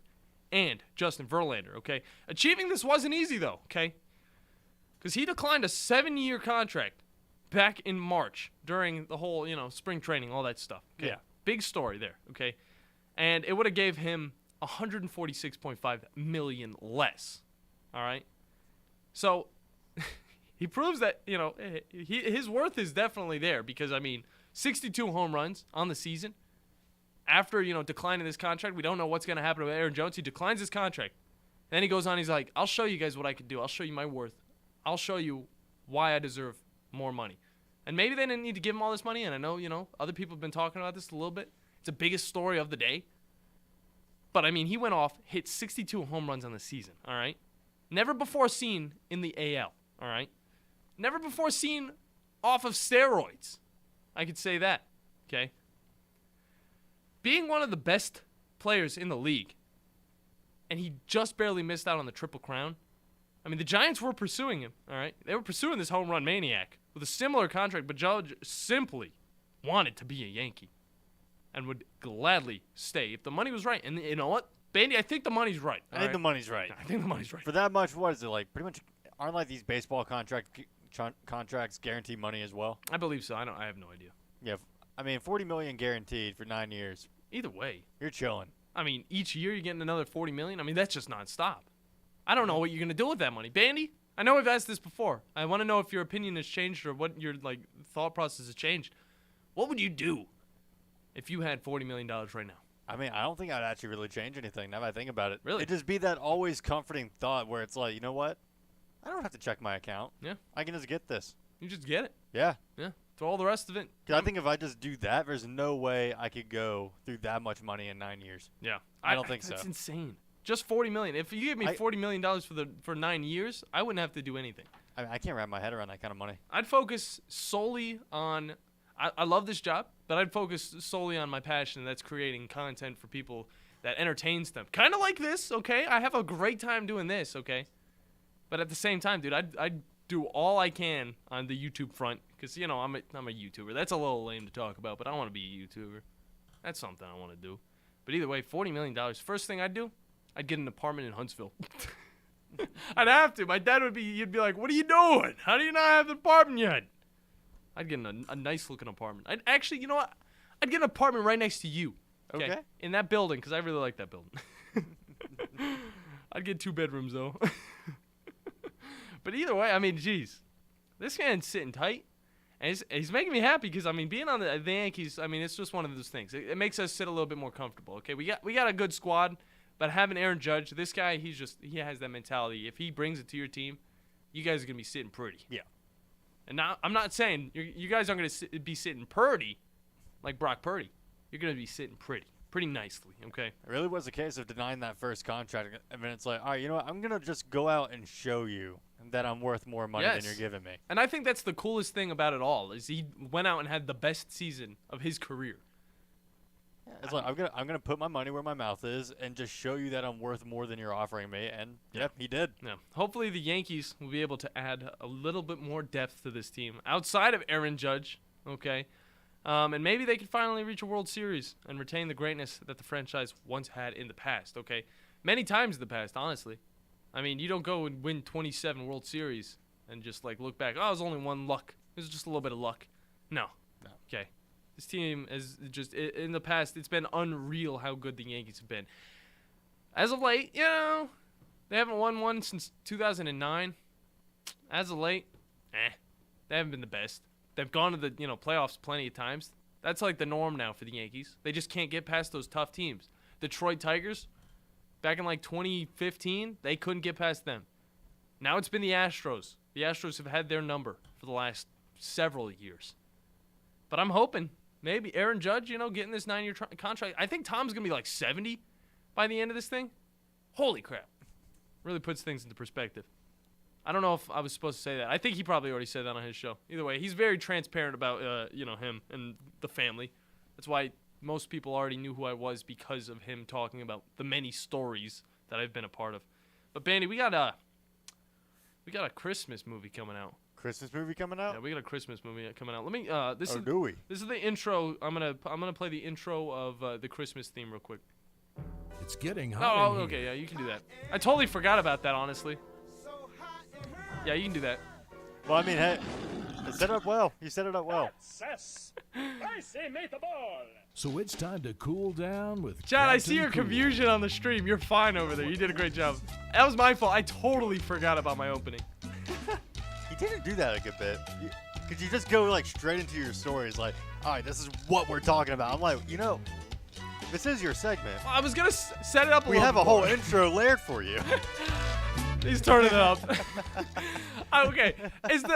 [SPEAKER 5] and Justin Verlander, okay? Achieving this wasn't easy, though, okay? Because he declined a 7-year contract back in March during the whole, spring training, all that stuff. Okay?
[SPEAKER 6] Yeah.
[SPEAKER 5] Big story there, okay? And it would have gave him $146.5 million less, all right? So he proves that, his worth is definitely there because, 62 home runs on the season. After, declining this contract, we don't know what's going to happen with Aaron Jones. He declines his contract. Then he goes on, he's like, I'll show you guys what I can do. I'll show you my worth. I'll show you why I deserve more money. And maybe they didn't need to give him all this money, and I know, other people have been talking about this a little bit. It's the biggest story of the day. But, he went off, hit 62 home runs on the season, all right? Never before seen in the AL, all right? Never before seen off of steroids. I could say that, okay? Being one of the best players in the league, and he just barely missed out on the Triple Crown, I mean, the Giants were pursuing him, all right? They were pursuing this home run maniac with a similar contract, but Judge simply wanted to be a Yankee and would gladly stay if the money was right. And you know what, Bandy, I think the money's right.
[SPEAKER 6] I think the money's right.
[SPEAKER 5] I think the money's right.
[SPEAKER 6] For that much, what is it like? Pretty much, aren't like these baseball contracts guaranteed money as well?
[SPEAKER 5] I believe so. I have no idea.
[SPEAKER 6] Yeah, I mean, $40 million guaranteed for 9 years.
[SPEAKER 5] Either way,
[SPEAKER 6] you're chilling.
[SPEAKER 5] I mean, each year you're getting another $40 million. I mean, that's just nonstop. I don't know what you're gonna do with that money, Bandy. I know I've asked this before. I want to know if your opinion has changed or what your thought process has changed. What would you do if you had $40 million right now?
[SPEAKER 6] I mean, I don't think I'd actually really change anything now that I think about it.
[SPEAKER 5] Really?
[SPEAKER 6] It'd just be that always comforting thought where it's like, you know what? I don't have to check my account.
[SPEAKER 5] Yeah.
[SPEAKER 6] I can just get this.
[SPEAKER 5] You just get it.
[SPEAKER 6] Yeah.
[SPEAKER 5] Yeah. Throw all the rest of it.
[SPEAKER 6] 'Cause I think if I just do that, there's no way I could go through that much money in 9 years.
[SPEAKER 5] Yeah.
[SPEAKER 6] I don't think so.
[SPEAKER 5] That's insane. Just $40 million. If you gave me $40 million for 9 years, I wouldn't have to do anything.
[SPEAKER 6] I mean, I can't wrap my head around that kind of money.
[SPEAKER 5] I'd focus solely on I love this job, but I'd focus solely on my passion, and that's creating content for people that entertains them. Kind of like this, okay? I have a great time doing this, okay? But at the same time, dude, I'd do all I can on the YouTube front because, you know, I'm a YouTuber. That's a little lame to talk about, but I want to be a YouTuber. That's something I want to do. But either way, $40 million. First thing I'd do, I'd get an apartment in Huntsville. I'd have to. My dad he'd be like, what are you doing? How do you not have an apartment yet? I'd get a nice-looking apartment. I'd actually, you know what? I'd get an apartment right next to you.
[SPEAKER 6] Okay.
[SPEAKER 5] In that building, because I really like that building. I'd get 2 bedrooms, though. But either way, I mean, geez. This man's sitting tight. And he's making me happy because, I mean, being on the Yankees, I mean, it's just one of those things. It makes us sit a little bit more comfortable, okay? We got a good squad, but having Aaron Judge, this guy, he has that mentality. If he brings it to your team, you guys are going to be sitting pretty.
[SPEAKER 6] Yeah.
[SPEAKER 5] And now, I'm not saying you guys aren't going to be sitting purdy like Brock Purdy. You're going to be sitting pretty nicely, okay?
[SPEAKER 6] It really was a case of denying that first contract. And then it's like, all right, you know what? I'm going to just go out and show you that I'm worth more money than you're giving me.
[SPEAKER 5] And I think that's the coolest thing about it all is he went out and had the best season of his career.
[SPEAKER 6] Yeah, it's like I'm gonna put my money where my mouth is and just show you that I'm worth more than you're offering me. And yep, he did.
[SPEAKER 5] Yeah. Hopefully the Yankees will be able to add a little bit more depth to this team outside of Aaron Judge, okay? And maybe they can finally reach a World Series and retain the greatness that the franchise once had in the past, okay? Many times in the past, honestly. I mean, you don't go and win 27 World Series and just, look back. Oh, it was only one luck. It was just a little bit of luck. No. Okay. This team is just, in the past, it's been unreal how good the Yankees have been. As of late, you know, they haven't won one since 2009. As of late, they haven't been the best. They've gone to the, playoffs plenty of times. That's like the norm now for the Yankees. They just can't get past those tough teams. Detroit Tigers, back in 2015, they couldn't get past them. Now it's been the Astros. The Astros have had their number for the last several years. But I'm hoping maybe Aaron Judge, getting this 9-year contract. I think Tom's going to be 70 by the end of this thing. Holy crap. Really puts things into perspective. I don't know if I was supposed to say that. I think he probably already said that on his show. Either way, he's very transparent about, him and the family. That's why most people already knew who I was because of him talking about the many stories that I've been a part of. But Bandy, we got a Christmas movie coming out.
[SPEAKER 6] Christmas movie coming out?
[SPEAKER 5] Yeah, we got a Christmas movie coming out. Let me. This is the intro. I'm gonna play the intro of the Christmas theme real quick.
[SPEAKER 2] It's getting hot.
[SPEAKER 5] Oh, okay, yeah, you can do that. I totally forgot about that, honestly. Yeah, you can do that.
[SPEAKER 6] Well, I mean, hey, you set it up well. You set it up well.
[SPEAKER 2] So it's time to cool down with
[SPEAKER 5] Chad, I see
[SPEAKER 2] Captain
[SPEAKER 5] your
[SPEAKER 2] Cool.
[SPEAKER 5] confusion on the stream. You're fine over there. You did a great job. That was my fault. I totally forgot about my opening.
[SPEAKER 6] You didn't do that a good bit. Could you just go straight into your stories all right, this is what we're talking about. I'm like, this is your segment.
[SPEAKER 5] Well, I was going to set it up a
[SPEAKER 6] We
[SPEAKER 5] little
[SPEAKER 6] have a
[SPEAKER 5] more.
[SPEAKER 6] whole intro layered for you.
[SPEAKER 5] He's turning it up. Okay,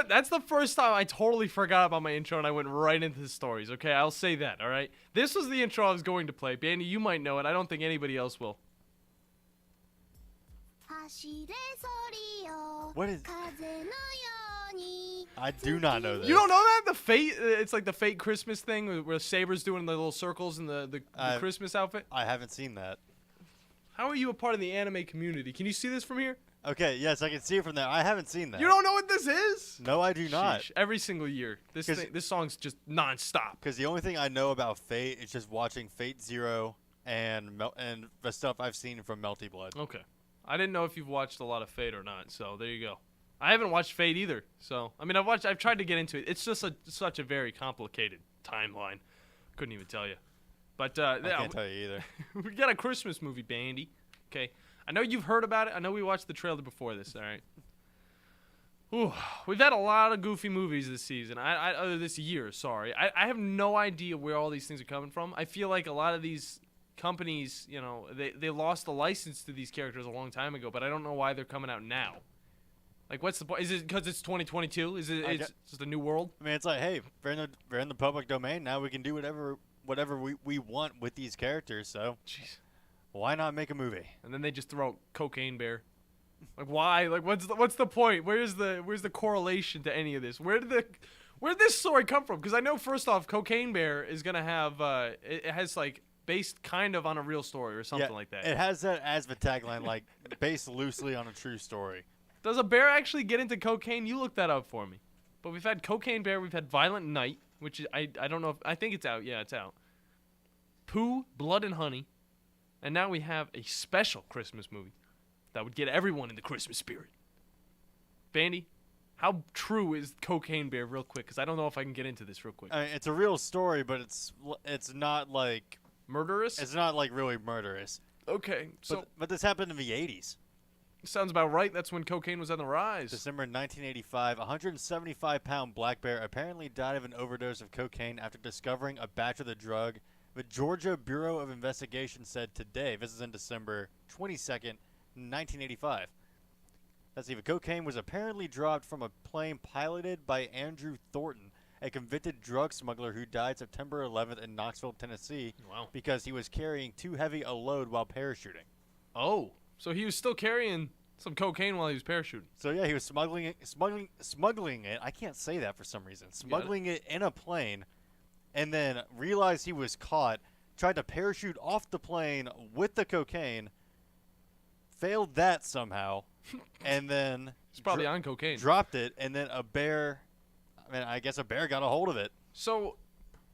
[SPEAKER 5] that's the first time I totally forgot about my intro and I went right into the stories. Okay, I'll say that, all right? This was the intro I was going to play. Bandy, you might know it. I don't think anybody else will.
[SPEAKER 6] What is... I do not know this.
[SPEAKER 5] You don't know that? The fate, it's like the fake Christmas thing where Saber's doing the little circles in the Christmas outfit.
[SPEAKER 6] I haven't seen that.
[SPEAKER 5] How are you a part of the anime community? Can you see this from here?
[SPEAKER 6] Okay, yes, I can see it from there. I haven't seen that.
[SPEAKER 5] You don't know what this is?
[SPEAKER 6] No, I do not.
[SPEAKER 5] Sheesh. Every single year, this song's just nonstop.
[SPEAKER 6] Because the only thing I know about Fate is just watching Fate Zero and the stuff I've seen from Melty Blood.
[SPEAKER 5] Okay. I didn't know if you've watched a lot of Fate or not, so there you go. I haven't watched Fate either, so I mean, I've tried to get into it. It's just such a very complicated timeline. Couldn't even tell you. But
[SPEAKER 6] I can't tell you either.
[SPEAKER 5] We got a Christmas movie, Bandi. Okay. I know you've heard about it. I know we watched the trailer before this, all right? Ooh, we've had a lot of goofy movies this season. This year, sorry. I have no idea where all these things are coming from. I feel like a lot of these companies, you know, they lost the license to these characters a long time ago, but I don't know why they're coming out now. Like, what's the point? Is it because it's 2022? Is it just a new world?
[SPEAKER 6] I mean, it's like, hey, we're in the public domain now. We can do whatever we want with these characters. So,
[SPEAKER 5] jeez,
[SPEAKER 6] why not make a movie?
[SPEAKER 5] And then they just throw out Cocaine Bear. Like, why? Like, what's the point? Where's the correlation to any of this? Where did this story come from? Because I know, first off, Cocaine Bear is gonna have it has like based kind of on a real story or something like that.
[SPEAKER 6] It has that as the tagline, like based loosely on a true story.
[SPEAKER 5] Does a bear actually get into cocaine? You look that up for me. But we've had Cocaine Bear, we've had Violent Night, which is, I don't know if, I think it's out. Yeah, it's out. Pooh, Blood and Honey, and now we have a special Christmas movie that would get everyone in the Christmas spirit. Bandi, how true is Cocaine Bear, real quick? Because I don't know if I can get into this real quick.
[SPEAKER 6] I mean, it's a real story, but it's not like
[SPEAKER 5] murderous.
[SPEAKER 6] It's not like really murderous.
[SPEAKER 5] Okay, so
[SPEAKER 6] but this happened in the 80s.
[SPEAKER 5] Sounds about right. That's when cocaine was on the rise.
[SPEAKER 6] December 1985, a 175-pound black bear apparently died of an overdose of cocaine after discovering a batch of the drug. The Georgia Bureau of Investigation said today, this is in December 22nd, 1985. Let's see, the cocaine was apparently dropped from a plane piloted by Andrew Thornton, a convicted drug smuggler who died September 11th in Knoxville, Tennessee, because he was carrying too heavy a load while parachuting.
[SPEAKER 5] Oh. So he was still carrying some cocaine while he was parachuting.
[SPEAKER 6] So yeah, he was smuggling it. I can't say that for some reason. Smuggling it in a plane, and then realized he was caught. Tried to parachute off the plane with the cocaine. Failed that somehow, and then
[SPEAKER 5] he's probably on cocaine.
[SPEAKER 6] Dropped it, and then a bear. I mean, I guess a bear got a hold of it.
[SPEAKER 5] So,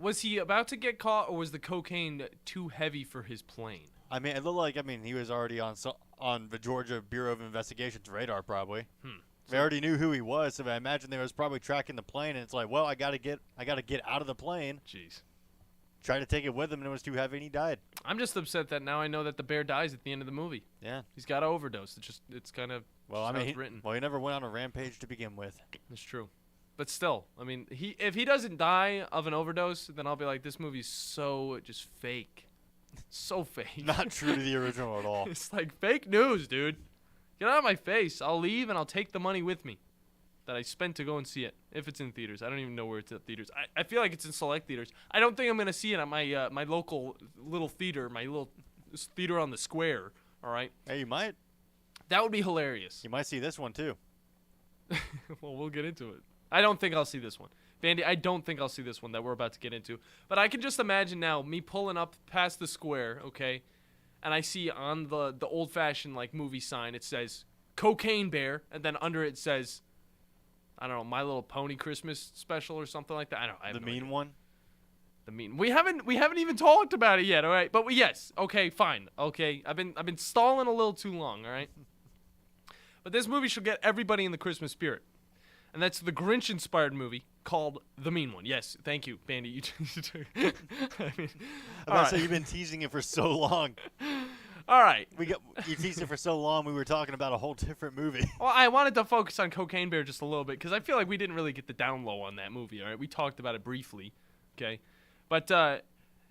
[SPEAKER 5] was he about to get caught, or was the cocaine too heavy for his plane?
[SPEAKER 6] I mean, it looked like he was already on the Georgia Bureau of Investigation's radar, probably. They already knew who he was, so I imagine they was probably tracking the plane, and it's like, well, I gotta get out of the plane.
[SPEAKER 5] Jeez.
[SPEAKER 6] Tried to take it with him, and it was too heavy, and he died.
[SPEAKER 5] I'm just upset that now I know that the bear dies at the end of the movie.
[SPEAKER 6] Yeah.
[SPEAKER 5] He's got to overdose. It's kind of written.
[SPEAKER 6] Well, he never went on a rampage to begin with.
[SPEAKER 5] It's true. But still, I mean, if he doesn't die of an overdose, then I'll be like, this movie's so just fake. So fake.
[SPEAKER 6] Not true to the original at all.
[SPEAKER 5] It's like fake news, dude. Get out of my face. I'll leave and I'll take the money with me that I spent to go and see it. If it's in theaters. I don't even know where it's at theaters. I feel like it's in select theaters. I don't think I'm going to see it at my my local little theater, my little theater on the square. All right?
[SPEAKER 6] Hey, you might.
[SPEAKER 5] That would be hilarious.
[SPEAKER 6] You might see this one, too.
[SPEAKER 5] Well, we'll get into it. I don't think I'll see this one. Bandi, I don't think I'll see this one that we're about to get into. But I can just imagine now me pulling up past the square, okay, and I see on the old-fashioned, like, movie sign, it says Cocaine Bear, and then under it says, I don't know, My Little Pony Christmas Special or something like that. I have no idea.
[SPEAKER 6] One?
[SPEAKER 5] The mean. We haven't even talked about it yet, all right? But yes, okay, fine. Okay, I've been stalling a little too long, all right? But this movie should get everybody in the Christmas spirit. And that's the Grinch-inspired movie called The Mean One. Yes, thank you, Bandi.
[SPEAKER 6] You've been teasing it for so long.
[SPEAKER 5] All right.
[SPEAKER 6] You teased it for so long, we were talking about a whole different movie.
[SPEAKER 5] Well, I wanted to focus on Cocaine Bear just a little bit because I feel like we didn't really get the down low on that movie, all right? We talked about it briefly, okay? But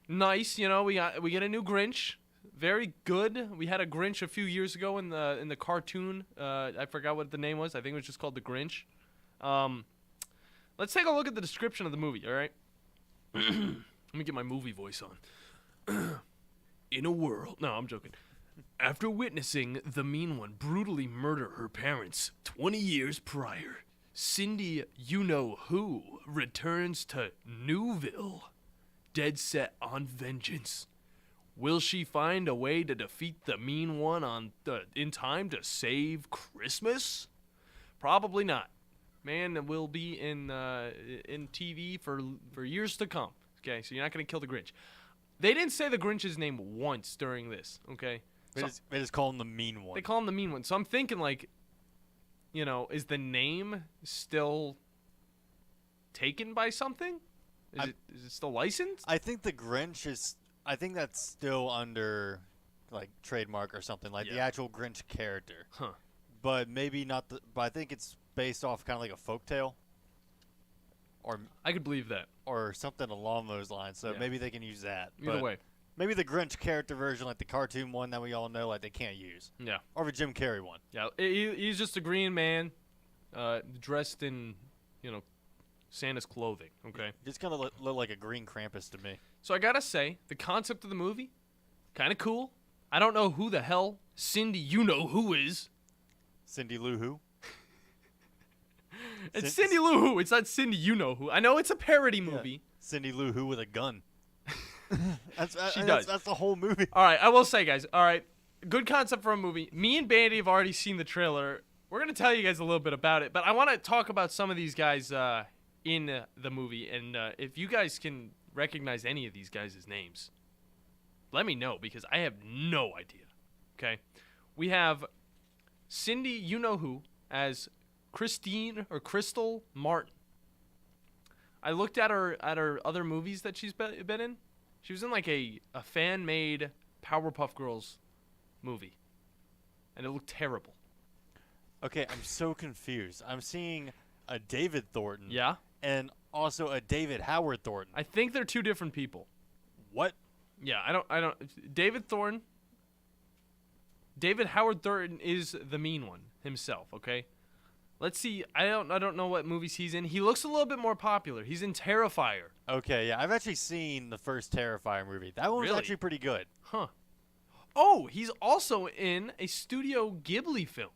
[SPEAKER 5] nice, you know, we get a new Grinch. Very good. We had a Grinch a few years ago in the cartoon. I forgot what the name was. I think it was just called The Grinch. Let's take a look at the description of the movie, all right? Let me get my movie voice on. In a world... No, I'm joking. After witnessing the Mean One brutally murder her parents 20 years prior, Cindy You-Know-Who returns to Newville, dead set on vengeance. Will she find a way to defeat the mean one in time to save Christmas? Probably not. Man will be in TV for years to come. Okay, so you're not going to kill the Grinch. They didn't say the Grinch's name once during this, okay?
[SPEAKER 6] They just call him the mean one.
[SPEAKER 5] They call him the mean one. So I'm thinking, like, is the name still taken by something? Is it still licensed?
[SPEAKER 6] I think the Grinch is... I think that's still under, like, trademark or something, like the actual Grinch character.
[SPEAKER 5] Huh.
[SPEAKER 6] But maybe not the... But I think it's based off kind of like a folktale. Or
[SPEAKER 5] I could believe that.
[SPEAKER 6] Or something along those lines, so maybe they can use that.
[SPEAKER 5] Either way.
[SPEAKER 6] Maybe the Grinch character version, like the cartoon one that we all know, like they can't use.
[SPEAKER 5] Yeah.
[SPEAKER 6] Or the Jim Carrey one.
[SPEAKER 5] Yeah, he's just a green man dressed in, Santa's clothing, okay?
[SPEAKER 6] Just kind of look like a green Krampus to me.
[SPEAKER 5] So I gotta say, the concept of the movie, kind of cool. I don't know who the hell Cindy you-know-who is.
[SPEAKER 6] Cindy Lou Who?
[SPEAKER 5] It's Cindy Lou Who. It's not Cindy you-know-who. I know it's a parody movie.
[SPEAKER 6] Yeah. Cindy Lou Who with a gun.
[SPEAKER 5] She does.
[SPEAKER 6] That's the whole movie.
[SPEAKER 5] All right, I will say, guys. All right, good concept for a movie. Me and Bandi have already seen the trailer. We're gonna tell you guys a little bit about it, but I want to talk about some of these guys in the movie, and if you guys can recognize any of these guys' names, let me know, because I have no idea. Okay, we have Cindy you-know-who as Christine or Crystal Martin. I looked at her other movies that she's been in. She was in like a fan-made Powerpuff Girls movie, and it looked terrible.
[SPEAKER 6] Okay, I'm so confused. I'm seeing a David Thornton.
[SPEAKER 5] Yeah.
[SPEAKER 6] And also a David Howard Thornton.
[SPEAKER 5] I think they're two different people.
[SPEAKER 6] What?
[SPEAKER 5] Yeah, I don't. David Thornton. David Howard Thornton is the mean one himself. Okay. Let's see. I don't know what movies he's in. He looks a little bit more popular. He's in Terrifier.
[SPEAKER 6] Okay, yeah, I've actually seen the first Terrifier movie. That one was actually pretty good.
[SPEAKER 5] Huh. Oh, he's also in a Studio Ghibli film.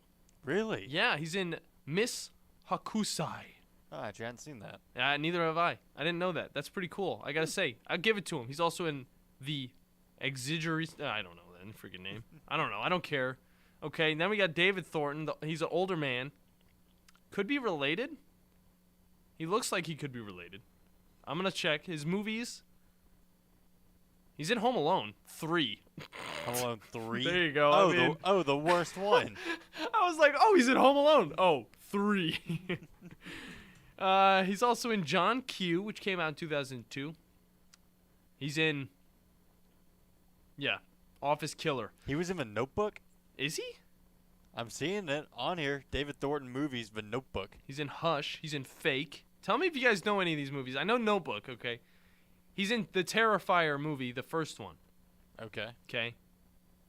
[SPEAKER 6] Really?
[SPEAKER 5] Yeah, he's in Miss Hakusai.
[SPEAKER 6] Oh, actually, I hadn't seen that.
[SPEAKER 5] Neither have I. I didn't know that. That's pretty cool. I gotta say, I'll give it to him. He's also in the Exiggeries. I don't know that freaking name. I don't know. I don't care. Okay, then we got David Thornton. He's an older man. Could be related. He looks like he could be related. I'm gonna check his movies. He's in Home Alone 3.
[SPEAKER 6] Home Alone 3?
[SPEAKER 5] There you go.
[SPEAKER 6] Oh, the worst one.
[SPEAKER 5] I was like, oh, he's in Home Alone. Oh, 3. He's also in John Q, which came out in 2002. He's in, Office Killer.
[SPEAKER 6] He was in The Notebook?
[SPEAKER 5] Is he?
[SPEAKER 6] I'm seeing it on here. David Thornton movies, The Notebook.
[SPEAKER 5] He's in Hush. He's in Fake. Tell me if you guys know any of these movies. I know Notebook, okay? He's in the Terrifier movie, the first one.
[SPEAKER 6] Okay.
[SPEAKER 5] Okay.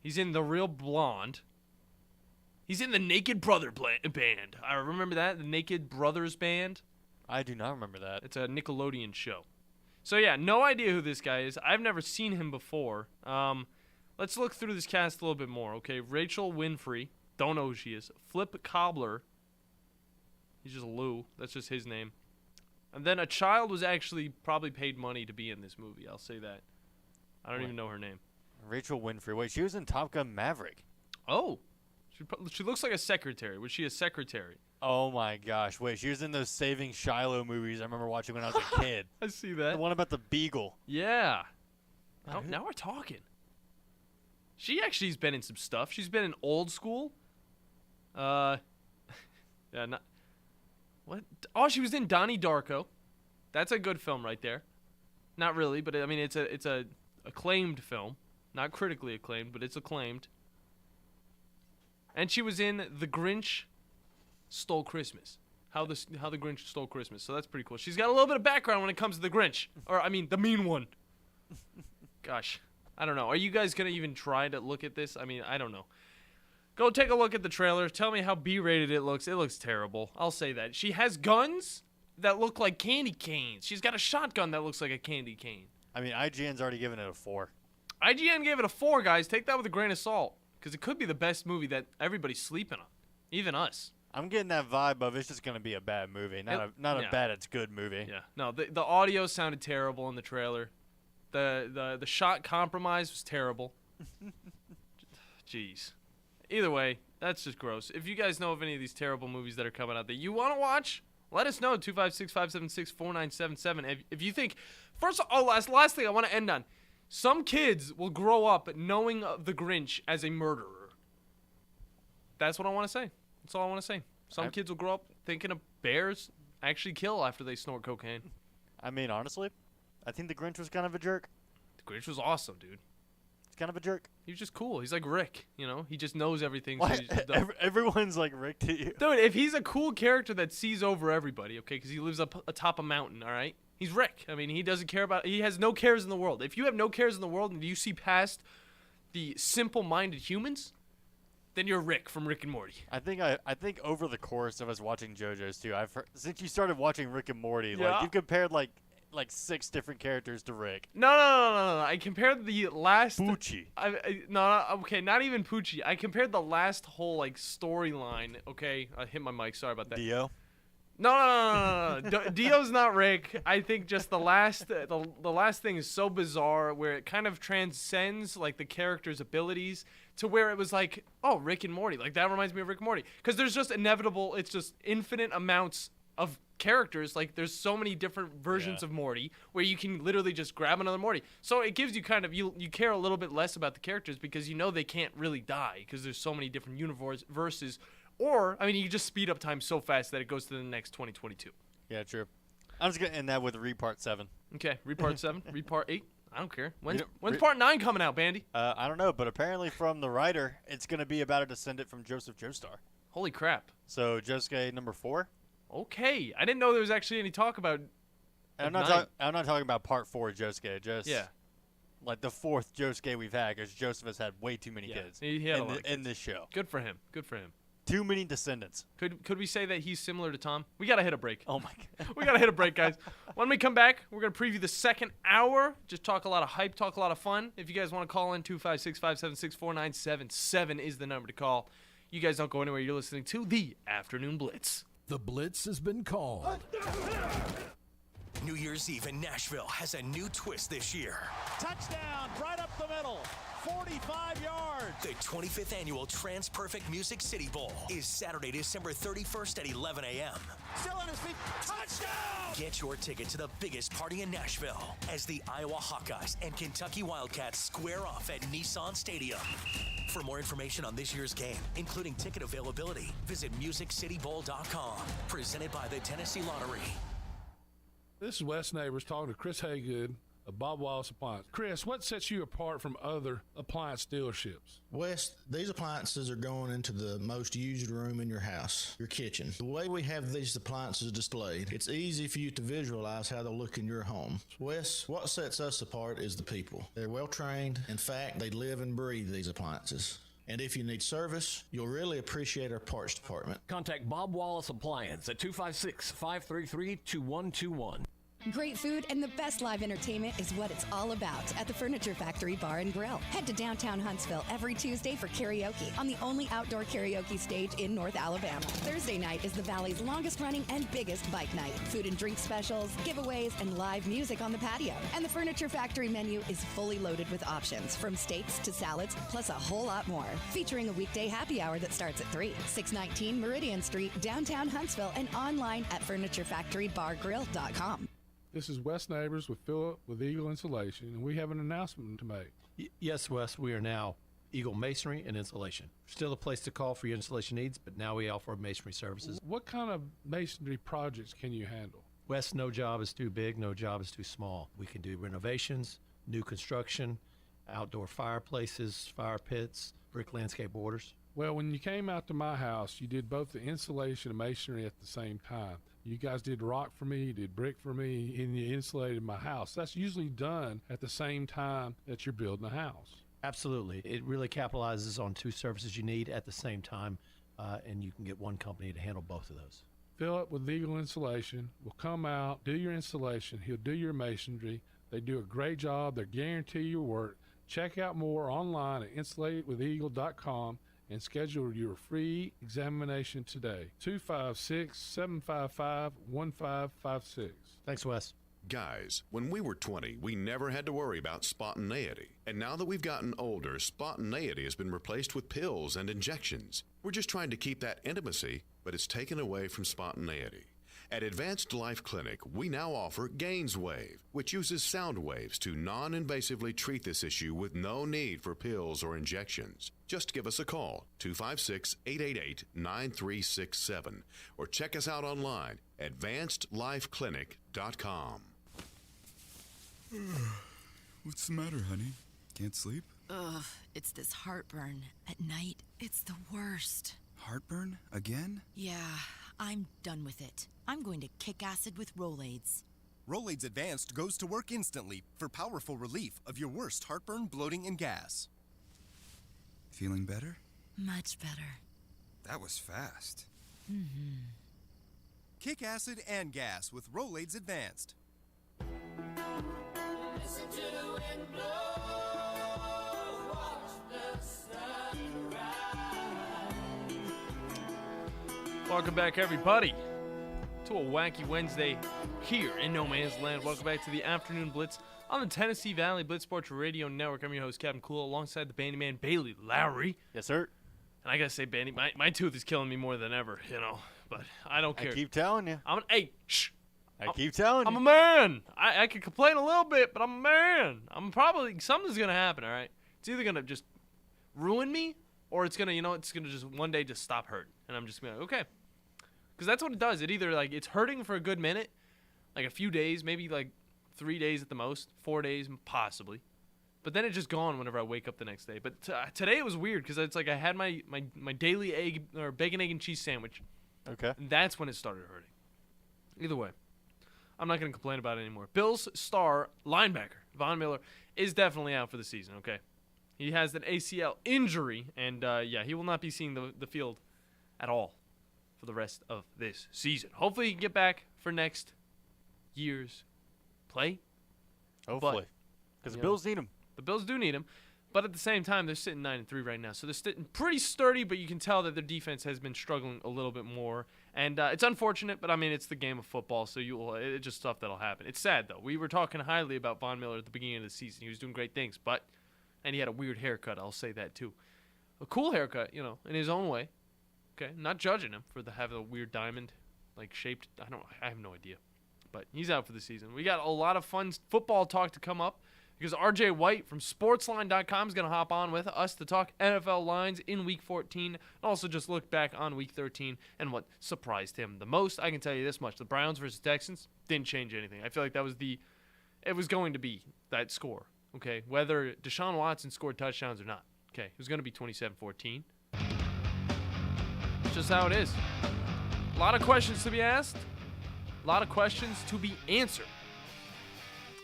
[SPEAKER 5] He's in The Real Blonde. He's in the Naked Brother Band. I remember that, the Naked Brothers Band.
[SPEAKER 6] I do not remember that.
[SPEAKER 5] It's a Nickelodeon show. So, yeah, no idea who this guy is. I've never seen him before. Let's look through this cast a little bit more, okay? Rachel Winfrey. Don't know who she is. Flip Cobbler. He's just Lou. That's just his name. And then a child was actually probably paid money to be in this movie. I'll say that. I don't even know her name.
[SPEAKER 6] Rachel Winfrey. Wait, she was in Top Gun Maverick.
[SPEAKER 5] Oh. She looks like a secretary. Was she a secretary?
[SPEAKER 6] Oh, my gosh. Wait, she was in those Saving Shiloh movies I remember watching when I was a kid.
[SPEAKER 5] I see that.
[SPEAKER 6] The one about the beagle.
[SPEAKER 5] Yeah. Now we're talking. She actually's been in some stuff. She's been in Old School. What? Oh, she was in Donnie Darko. That's a good film right there. Not really, but I mean it's a acclaimed film. Not critically acclaimed, but it's acclaimed. And she was in The Grinch Stole Christmas. How the Grinch Stole Christmas. So that's pretty cool. She's got a little bit of background when it comes to the Grinch. Or I mean the mean one. Gosh. I don't know. Are you guys going to even try to look at this? I mean, I don't know. Go take a look at the trailer. Tell me how B-rated it looks. It looks terrible. I'll say that. She has guns that look like candy canes. She's got a shotgun that looks like a candy cane.
[SPEAKER 6] I mean, IGN's already given it a 4.
[SPEAKER 5] IGN gave it a 4, guys. Take that with a grain of salt. Because it could be the best movie that everybody's sleeping on. Even us.
[SPEAKER 6] I'm getting that vibe of it's just going to be a bad movie. Not a bad, it's good movie.
[SPEAKER 5] Yeah. No, the audio sounded terrible in the trailer. The shot compromise was terrible. Jeez. Either way, that's just gross. If you guys know of any of these terrible movies that are coming out that you want to watch, let us know. 256-576-4977. If you think, last thing I want to end on. Some kids will grow up knowing the Grinch as a murderer. That's what I want to say. That's all I want to say. Some kids will grow up thinking of bears actually kill after they snort cocaine.
[SPEAKER 6] I mean, honestly, I think the Grinch was kind of a jerk.
[SPEAKER 5] The Grinch was awesome, dude.
[SPEAKER 6] He's kind of a jerk.
[SPEAKER 5] He was just cool. He's like Rick, you know? He just knows everything.
[SPEAKER 6] Why?
[SPEAKER 5] So he's just
[SPEAKER 6] Everyone's like Rick to you.
[SPEAKER 5] Dude, if he's a cool character that sees over everybody, okay, because he lives up atop a mountain, all right? He's Rick. I mean, he doesn't care about... He has no cares in the world. If you have no cares in the world and you see past the simple-minded humans, then you're Rick from Rick and Morty.
[SPEAKER 6] I think over the course of us watching JoJo's too, since you started watching Rick and Morty,
[SPEAKER 5] Yeah.
[SPEAKER 6] like you've compared like 6 different characters to Rick.
[SPEAKER 5] No. I compared the last...
[SPEAKER 6] Poochie.
[SPEAKER 5] No, okay, not even Poochie. I compared the last whole, like, storyline, okay? I hit my mic. Sorry about that.
[SPEAKER 6] Dio?
[SPEAKER 5] No. Dio's not Rick. I think just the last thing is so bizarre where it kind of transcends like the character's abilities to where it was like, oh, Rick and Morty. Like that reminds me of Rick and Morty because there's just it's just infinite amounts of characters. Like there's so many different versions of Morty where you can literally just grab another Morty. So it gives you kind of you care a little bit less about the characters because you know they can't really die because there's so many different universes. Or, I mean, you just speed up time so fast that it goes to the next 2022.
[SPEAKER 6] Yeah, true. I'm just going to end that with Repart 7.
[SPEAKER 5] Okay, Repart 7, Repart 8. I don't care. When's Part 9 coming out, Bandy?
[SPEAKER 6] I don't know, but apparently from the writer, it's going to be about a descendant from Joseph Joestar.
[SPEAKER 5] Holy crap.
[SPEAKER 6] So, Josuke number 4?
[SPEAKER 5] Okay. I didn't know there was actually any talk about
[SPEAKER 6] I'm not talking about Part 4 Josuke, just like the 4th Josuke we've had, because Joseph has had way too many kids
[SPEAKER 5] he had a lot of kids.
[SPEAKER 6] in this show.
[SPEAKER 5] Good for him. Good for him.
[SPEAKER 6] Too many descendants.
[SPEAKER 5] Could we say that he's similar to Tom? We got to hit a break.
[SPEAKER 6] Oh, my God.
[SPEAKER 5] We got to hit a break, guys. When we come back, we're going to preview the second hour. Just talk a lot of hype, talk a lot of fun. If you guys want to call in, 256-576-4977 is the number to call. You guys don't go anywhere. You're listening to the Afternoon Blitz.
[SPEAKER 2] The Blitz has been called.
[SPEAKER 11] New Year's Eve in Nashville has a new twist this year.
[SPEAKER 12] Touchdown, right up the middle, 45 yards.
[SPEAKER 11] The 25th annual Trans-Perfect Music City Bowl is Saturday, December 31st at 11 a.m.
[SPEAKER 12] Still on his feet, touchdown!
[SPEAKER 11] Get your ticket to the biggest party in Nashville as the Iowa Hawkeyes and Kentucky Wildcats square off at Nissan Stadium. For more information on this year's game, including ticket availability, visit MusicCityBowl.com. Presented by the Tennessee Lottery.
[SPEAKER 13] This is Wes Neighbors talking to Chris Haygood of Bob Wallace Appliance. Chris, what sets you apart from other appliance dealerships?
[SPEAKER 14] Wes, these appliances are going into the most used room in your house, your kitchen. The way we have these appliances displayed, it's easy for you to visualize how they'll look in your home. Wes, what sets us apart is the people. They're well trained. In fact, they live and breathe these appliances. And if you need service, you'll really appreciate our parts department.
[SPEAKER 15] Contact Bob Wallace Appliance at 256-533-2121.
[SPEAKER 16] Great food and the best live entertainment is what it's all about at the Furniture Factory Bar and Grill. Head to downtown Huntsville every Tuesday for karaoke on the only outdoor karaoke stage in North Alabama. Thursday night is the Valley's longest running and biggest bike night. Food and drink specials, giveaways, and live music on the patio. And the Furniture Factory menu is fully loaded with options from steaks to salads, plus a whole lot more. Featuring a weekday happy hour that starts at 3. 619 Meridian Street, downtown Huntsville, and online at FurnitureFactoryBarGrill.com.
[SPEAKER 13] This is Wes Neighbors with Philip with Eagle Insulation, and we have an announcement to make.
[SPEAKER 17] Yes, Wes, we are now Eagle Masonry and Insulation. Still a place to call for your installation needs, but now we offer masonry services.
[SPEAKER 13] What kind of masonry projects can you handle?
[SPEAKER 17] Wes, no job is too big, no job is too small. We can do renovations, new construction, outdoor fireplaces, fire pits, brick landscape borders.
[SPEAKER 13] Well, when you came out to my house, you did both the insulation and masonry at the same time. You guys did rock for me, you did brick for me, and you insulated my house. That's usually done at the same time that you're building a house.
[SPEAKER 17] Absolutely. It really capitalizes on 2 services you need at the same time, and you can get one company to handle both of those.
[SPEAKER 13] Philip with Eagle Insulation will come out, do your installation. He'll do your masonry. They do a great job. They guarantee your work. Check out more online at insulatedwitheagle.com. and schedule your free examination today. 256-755-1556.
[SPEAKER 17] Thanks, Wes.
[SPEAKER 18] Guys, when we were 20, we never had to worry about spontaneity. And now that we've gotten older, spontaneity has been replaced with pills and injections. We're just trying to keep that intimacy, but it's taken away from spontaneity. At Advanced Life Clinic, we now offer GainsWave, which uses sound waves to non-invasively treat this issue with no need for pills or injections. Just give us a call, 256-888-9367, or check us out online, advancedlifeclinic.com.
[SPEAKER 19] What's the matter, honey? Can't sleep?
[SPEAKER 20] Ugh, it's this heartburn. At night, it's the worst.
[SPEAKER 19] Heartburn? Again?
[SPEAKER 20] Yeah, I'm done with it. I'm going to kick acid with Rolaids.
[SPEAKER 21] Rolaids Advanced goes to work instantly for powerful relief of your worst heartburn, bloating, and gas.
[SPEAKER 19] Feeling better?
[SPEAKER 20] Much better.
[SPEAKER 19] That was fast.
[SPEAKER 20] Mm-hmm.
[SPEAKER 21] Kick acid and gas with Rolaids Advanced.
[SPEAKER 22] Listen to the wind blow, watch the sun rise.
[SPEAKER 5] Welcome back, everybody, to a wacky Wednesday here in No Man's Land. Welcome back to the Afternoon Blitz on the Tennessee Valley Blitz Sports Radio Network. I'm your host, Captain Cool, alongside the Bandi man, Bailey Lowry.
[SPEAKER 6] Yes, sir.
[SPEAKER 5] And I gotta say, Bandi, my tooth is killing me more than ever, but I don't care.
[SPEAKER 6] I keep telling you.
[SPEAKER 5] I
[SPEAKER 6] keep telling you.
[SPEAKER 5] I'm a man. I can complain a little bit, but I'm a man. Something's gonna happen, all right? It's either gonna just ruin me, or it's gonna, it's gonna just one day just stop hurting. And I'm just gonna, okay. Because that's what it does. It either, it's hurting for a good minute, like a few days, maybe 3 days at the most, 4 days possibly. But then it's just gone whenever I wake up the next day. But today it was weird because it's I had my daily bacon, egg, and cheese sandwich.
[SPEAKER 6] Okay.
[SPEAKER 5] And that's when it started hurting. Either way, I'm not going to complain about it anymore. Bills star linebacker Von Miller is definitely out for the season, okay? He has an ACL injury, and he will not be seeing the field at all for the rest of this season. Hopefully he can get back for next year's play.
[SPEAKER 6] Hopefully. Because the Bills need him.
[SPEAKER 5] The Bills do need him. But at the same time, they're sitting 9-3 right now. So they're sitting pretty sturdy, but you can tell that their defense has been struggling a little bit more. And it's unfortunate, but, it's the game of football, so it's just stuff that'll happen. It's sad, though. We were talking highly about Von Miller at the beginning of the season. He was doing great things, and he had a weird haircut. I'll say that, too. A cool haircut, in his own way. Okay, not judging him for having a weird diamond, shaped. I have no idea. But he's out for the season. We got a lot of fun football talk to come up because RJ White from Sportsline.com is going to hop on with us to talk NFL lines in Week 14 and also just look back on Week 13 and what surprised him the most. I can tell you this much. The Browns versus Texans didn't change anything. I feel like it was going to be that score, okay? Whether Deshaun Watson scored touchdowns or not, okay? It was going to be 27-14. It's just how it is. A lot of questions to be asked. A lot of questions to be answered.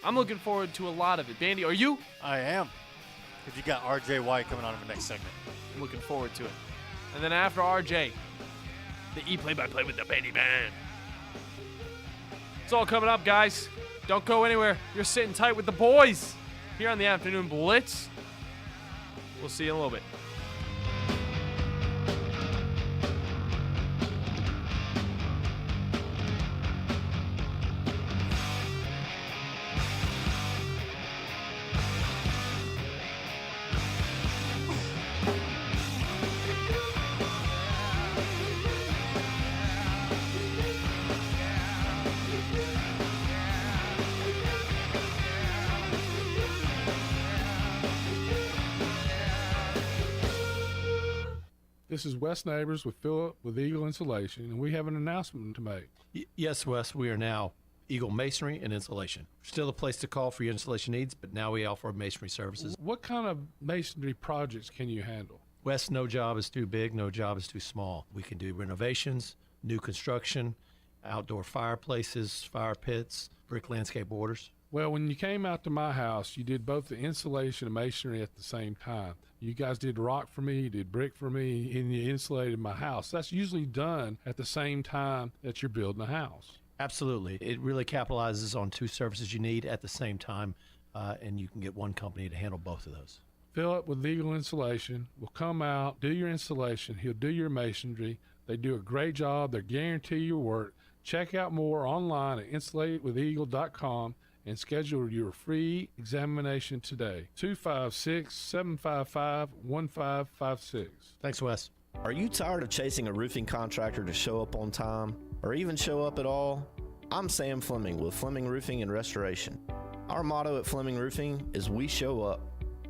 [SPEAKER 5] I'm looking forward to a lot of it. Bandi, are you?
[SPEAKER 6] I am. Because you got RJ White coming on in the next segment.
[SPEAKER 5] I'm looking forward to it. And then after RJ, the play-by-play with the Bandi Man. It's all coming up, guys. Don't go anywhere. You're sitting tight with the boys here on the Afternoon Blitz. We'll see you in a little bit.
[SPEAKER 13] This is Wes Neighbors with Philip with Eagle Insulation, and we have an announcement to make.
[SPEAKER 17] Yes, Wes, we are now Eagle Masonry and Insulation. Still a place to call for your installation needs, but now we offer masonry services.
[SPEAKER 13] What kind of masonry projects can you handle?
[SPEAKER 17] Wes, no job is too big, no job is too small. We can do renovations, new construction, outdoor fireplaces, fire pits, brick landscape borders.
[SPEAKER 13] Well, when you came out to my house, you did both the insulation and masonry at the same time. You guys did rock for me, you did brick for me, and you insulated my house. That's usually done at the same time that you're building a house.
[SPEAKER 17] Absolutely. It really capitalizes on two services you need at the same time, and you can get one company to handle both of those.
[SPEAKER 13] Philip with Eagle Insulation will come out, do your installation. He'll do your masonry. They do a great job. They guarantee your work. Check out more online at insulatedwitheagle.com and schedule your free examination today. 256-755-1556.
[SPEAKER 17] Thanks, Wes.
[SPEAKER 1] Are you tired of chasing a roofing contractor to show up on time or even show up at all? I'm Sam Fleming with Fleming Roofing and Restoration. Our motto at Fleming Roofing is we show up.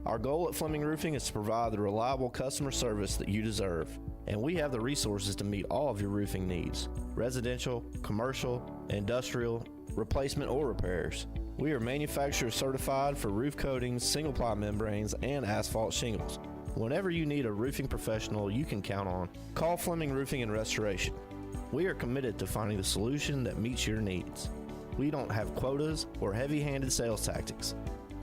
[SPEAKER 1] Our goal at Fleming Roofing is to provide the reliable customer service that you deserve, and we have the resources to meet all of your roofing needs: residential, commercial, industrial, replacement, or repairs. We are manufacturer certified for roof coatings, single-ply membranes, and asphalt shingles. Whenever you need a roofing professional you can count on, call Fleming Roofing and Restoration. We are committed to finding the solution that meets your needs. We don't have quotas or heavy-handed sales tactics.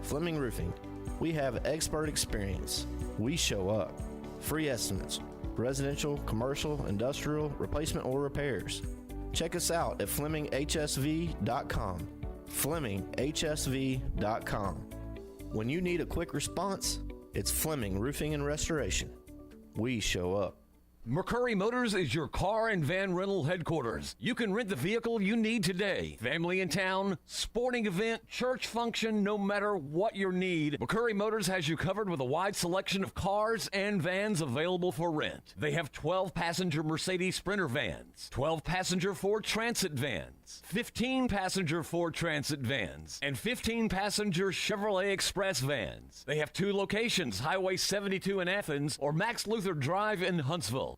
[SPEAKER 1] Fleming Roofing, we have expert experience. We show up. Free estimates, residential, commercial, industrial, replacement, or repairs. Check us out at FlemingHSV.com. FlemingHSV.com. When you need a quick response, it's Fleming Roofing and Restoration. We show up.
[SPEAKER 15] McCurry Motors is your car and van rental headquarters. You can rent the vehicle you need today. Family in town, sporting event, church function, no matter what your need, McCurry Motors has you covered with a wide selection of cars and vans available for rent. They have 12-passenger Mercedes Sprinter vans, 12-passenger Ford Transit vans, 15-passenger Ford Transit vans, and 15-passenger Chevrolet Express vans. They have 2 locations, Highway 72 in Athens or Max Luther Drive in Huntsville.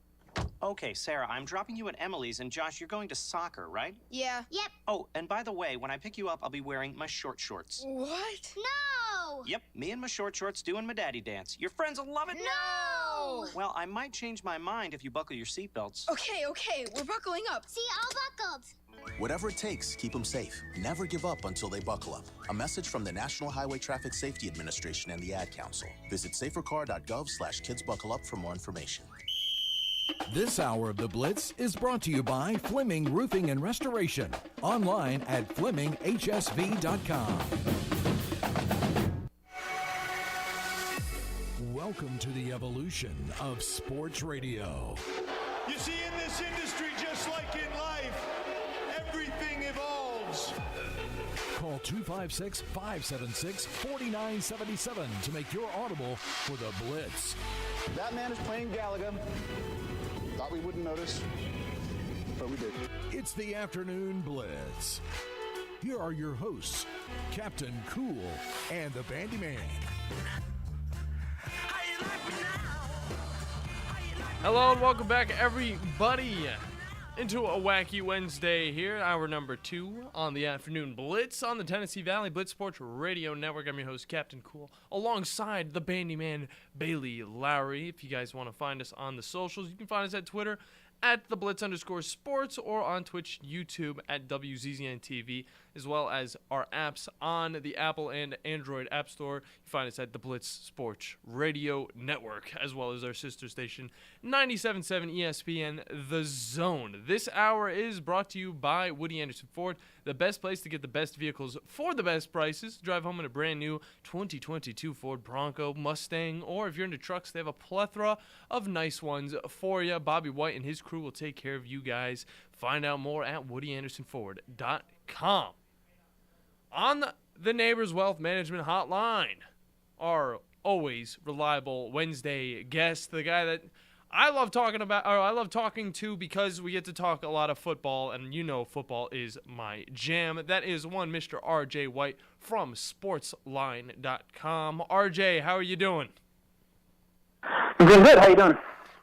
[SPEAKER 3] Okay, Sarah, I'm dropping you at Emily's, and Josh, you're going to soccer, right?
[SPEAKER 23] Yeah. Yep.
[SPEAKER 3] Oh, and by the way, when I pick you up, I'll be wearing my short shorts.
[SPEAKER 23] What? No!
[SPEAKER 3] Yep, me and my short shorts doing my daddy dance. Your friends will love it.
[SPEAKER 23] No!
[SPEAKER 3] Well, I might change my mind if you buckle your seatbelts.
[SPEAKER 23] Okay, we're buckling up. See, all buckled.
[SPEAKER 24] Whatever it takes, keep them safe. Never give up until they buckle up. A message from the National Highway Traffic Safety Administration and the Ad Council. Visit safercar.gov/kidsbuckleup for more information.
[SPEAKER 2] This hour of the Blitz is brought to you by Fleming Roofing and Restoration. Online at FlemingHSV.com. Welcome to the evolution of sports radio.
[SPEAKER 25] You see, in this industry, just like in life, everything evolves.
[SPEAKER 2] Call 256-576-4977 to make your audible for the Blitz.
[SPEAKER 4] That man is playing Galaga. Thought we wouldn't notice, but we did.
[SPEAKER 2] It's the Afternoon Blitz. Here are your hosts, Captain Cool and the Bandi Man.
[SPEAKER 5] Hello and welcome back, everybody, into a wacky Wednesday here, hour number 2 on the Afternoon Blitz on the Tennessee Valley Blitz Sports Radio Network. I'm your host, Captain Cool, alongside the Bandi Man, Bailey Lowry. If you guys want to find us on the socials, you can find us at Twitter at the Blitz_sports or on Twitch, YouTube at WZZN-TV, as well as our apps on the Apple and Android App Store. You find us at the Blitz Sports Radio Network, as well as our sister station, 97.7 ESPN, The Zone. This hour is brought to you by Woody Anderson Ford, the best place to get the best vehicles for the best prices. Drive home in a brand new 2022 Ford Bronco, Mustang, or if you're into trucks, they have a plethora of nice ones for you. Bobby White and his crew will take care of you guys. Find out more at WoodyAndersonFord.com. On the Neighbors Wealth Management Hotline, our always reliable Wednesday guest, the guy that I love talking to because we get to talk a lot of football, and you know football is my jam. That is one Mr. RJ White from Sportsline.com. RJ, how are you doing?
[SPEAKER 26] I'm doing good. How you doing?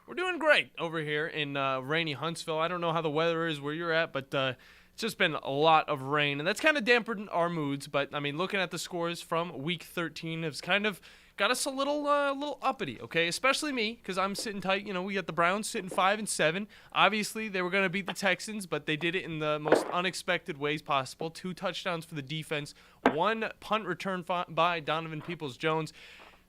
[SPEAKER 5] We're doing great over here in rainy Huntsville. I don't know how the weather is where you're at, but it's just been a lot of rain, and that's kind of dampened our moods. But, I mean, looking at the scores from Week 13 has kind of got us a little uppity, okay? Especially me, because I'm sitting tight. You know, we got the Browns sitting 5-7. Obviously, they were going to beat the Texans, but they did it in the most unexpected ways possible. 2 touchdowns for the defense, 1 punt return by Donovan Peoples-Jones.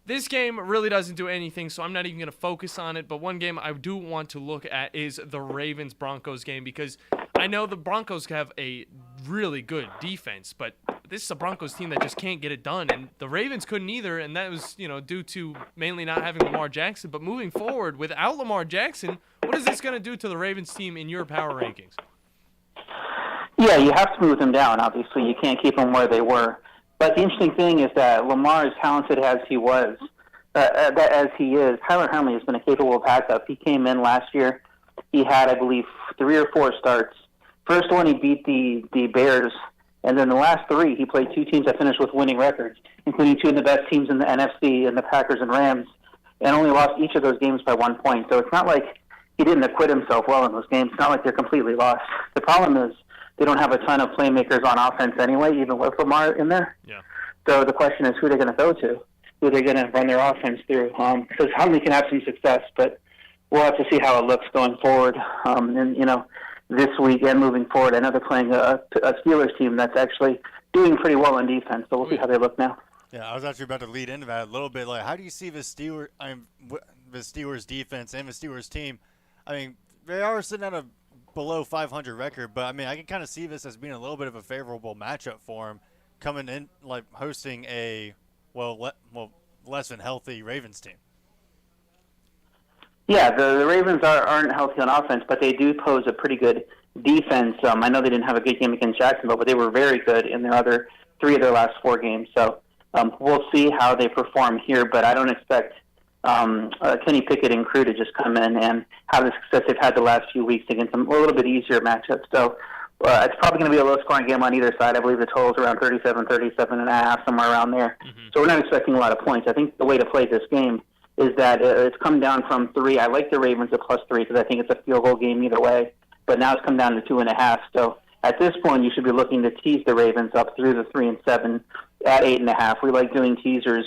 [SPEAKER 5] This game really doesn't do anything, so I'm not even going to focus on it. But one game I do want to look at is the Ravens-Broncos game, because I know the Broncos have a really good defense, but this is a Broncos team that just can't get it done. And the Ravens couldn't either, and that was, you know, due to mainly not having Lamar Jackson. But moving forward, without Lamar Jackson, what is this going to do to the Ravens team in your power rankings?
[SPEAKER 26] Yeah, you have to move them down. Obviously, you can't keep them where they were. But the interesting thing is that Lamar, as talented as he was, as he is, Tyler Huntley has been a capable backup. He came in last year. He had, I believe, 3 or 4 starts. First one, he beat the Bears, and then the last 3, he played 2 teams that finished with winning records, including 2 of the best teams in the NFC, and the Packers and Rams, and only lost each of those games by 1 point. So it's not like he didn't acquit himself well in those games. It's not like they're completely lost. The problem is they don't have a ton of playmakers on offense anyway, even with Lamar in there.
[SPEAKER 5] Yeah.
[SPEAKER 26] So the question is who they're going to go to, who they're going to run their offense through. Because Huntley can have some success, but we'll have to see how it looks going forward. And, this week and moving forward, I know they're playing a Steelers team that's actually doing pretty well in defense, so we'll see how they look now.
[SPEAKER 6] Yeah, I was actually about to lead into that a little bit. Like, how do you see the Steelers defense and the Steelers team? I mean, they are sitting at a below 500 record, but I mean, I can kind of see this as being a little bit of a favorable matchup for them, coming in like hosting a less than healthy Ravens team. Yeah, the Ravens aren't healthy on offense, but they do pose a pretty good defense. I know they didn't have a good game against Jacksonville, but they were very good in their other 3 of their last 4 games. So we'll see how they perform here, but I don't expect Kenny Pickett and crew to just come in and have the success they've had the last few weeks against some a little bit easier matchups. So it's probably going to be a low-scoring game on either side. I believe the total is around 37, 37.5, somewhere around there. So we're not expecting a lot of points. I think the way to play this game is that it's come down from 3. I like the Ravens at +3 because I think it's a field goal game either way. But now it's come down to 2.5. So at this point, you should be looking to tease the Ravens up through the 3 and 7 at 8.5. We like doing teasers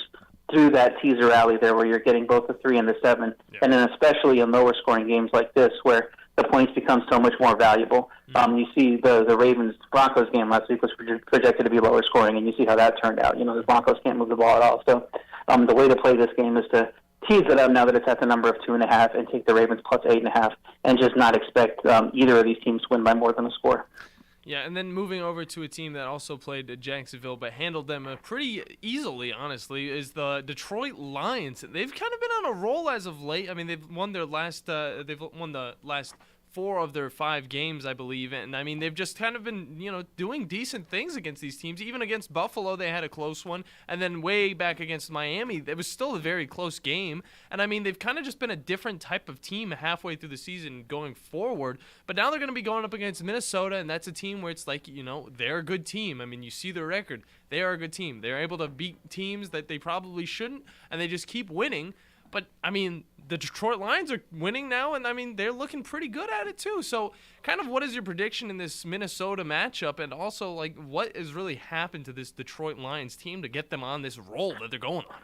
[SPEAKER 6] through that teaser alley there where you're getting both the 3 and the 7. Yeah. And then especially in lower scoring games like this where the points become so much more valuable. You see the Ravens-Broncos game last week was projected to be lower scoring, and you see how that turned out. The Broncos can't move the ball at all. So the way to play this game is to tease it up now that it's at the number of 2.5 and take the Ravens plus 8.5 and just not expect either of these teams to win by more than a score.
[SPEAKER 5] Yeah, and then moving over to a team that also played Jacksonville but handled them pretty easily, honestly, is the Detroit Lions. They've kind of been on a roll as of late. I mean, they've won the last 4 of their 5 games, I believe. And, I mean, they've just kind of been, doing decent things against these teams. Even against Buffalo, they had a close one. And then way back against Miami, it was still a very close game. And, I mean, they've kind of just been a different type of team halfway through the season going forward. But now they're going to be going up against Minnesota, and that's a team where it's like, they're a good team. I mean, you see their record. They are a good team. They're able to beat teams that they probably shouldn't, and they just keep winning. But, I mean, the Detroit Lions are winning now, and, I mean, they're looking pretty good at it, too. So, kind of what is your prediction in this Minnesota matchup? And also, like, what has really happened to this Detroit Lions team to get them on this roll that they're going on?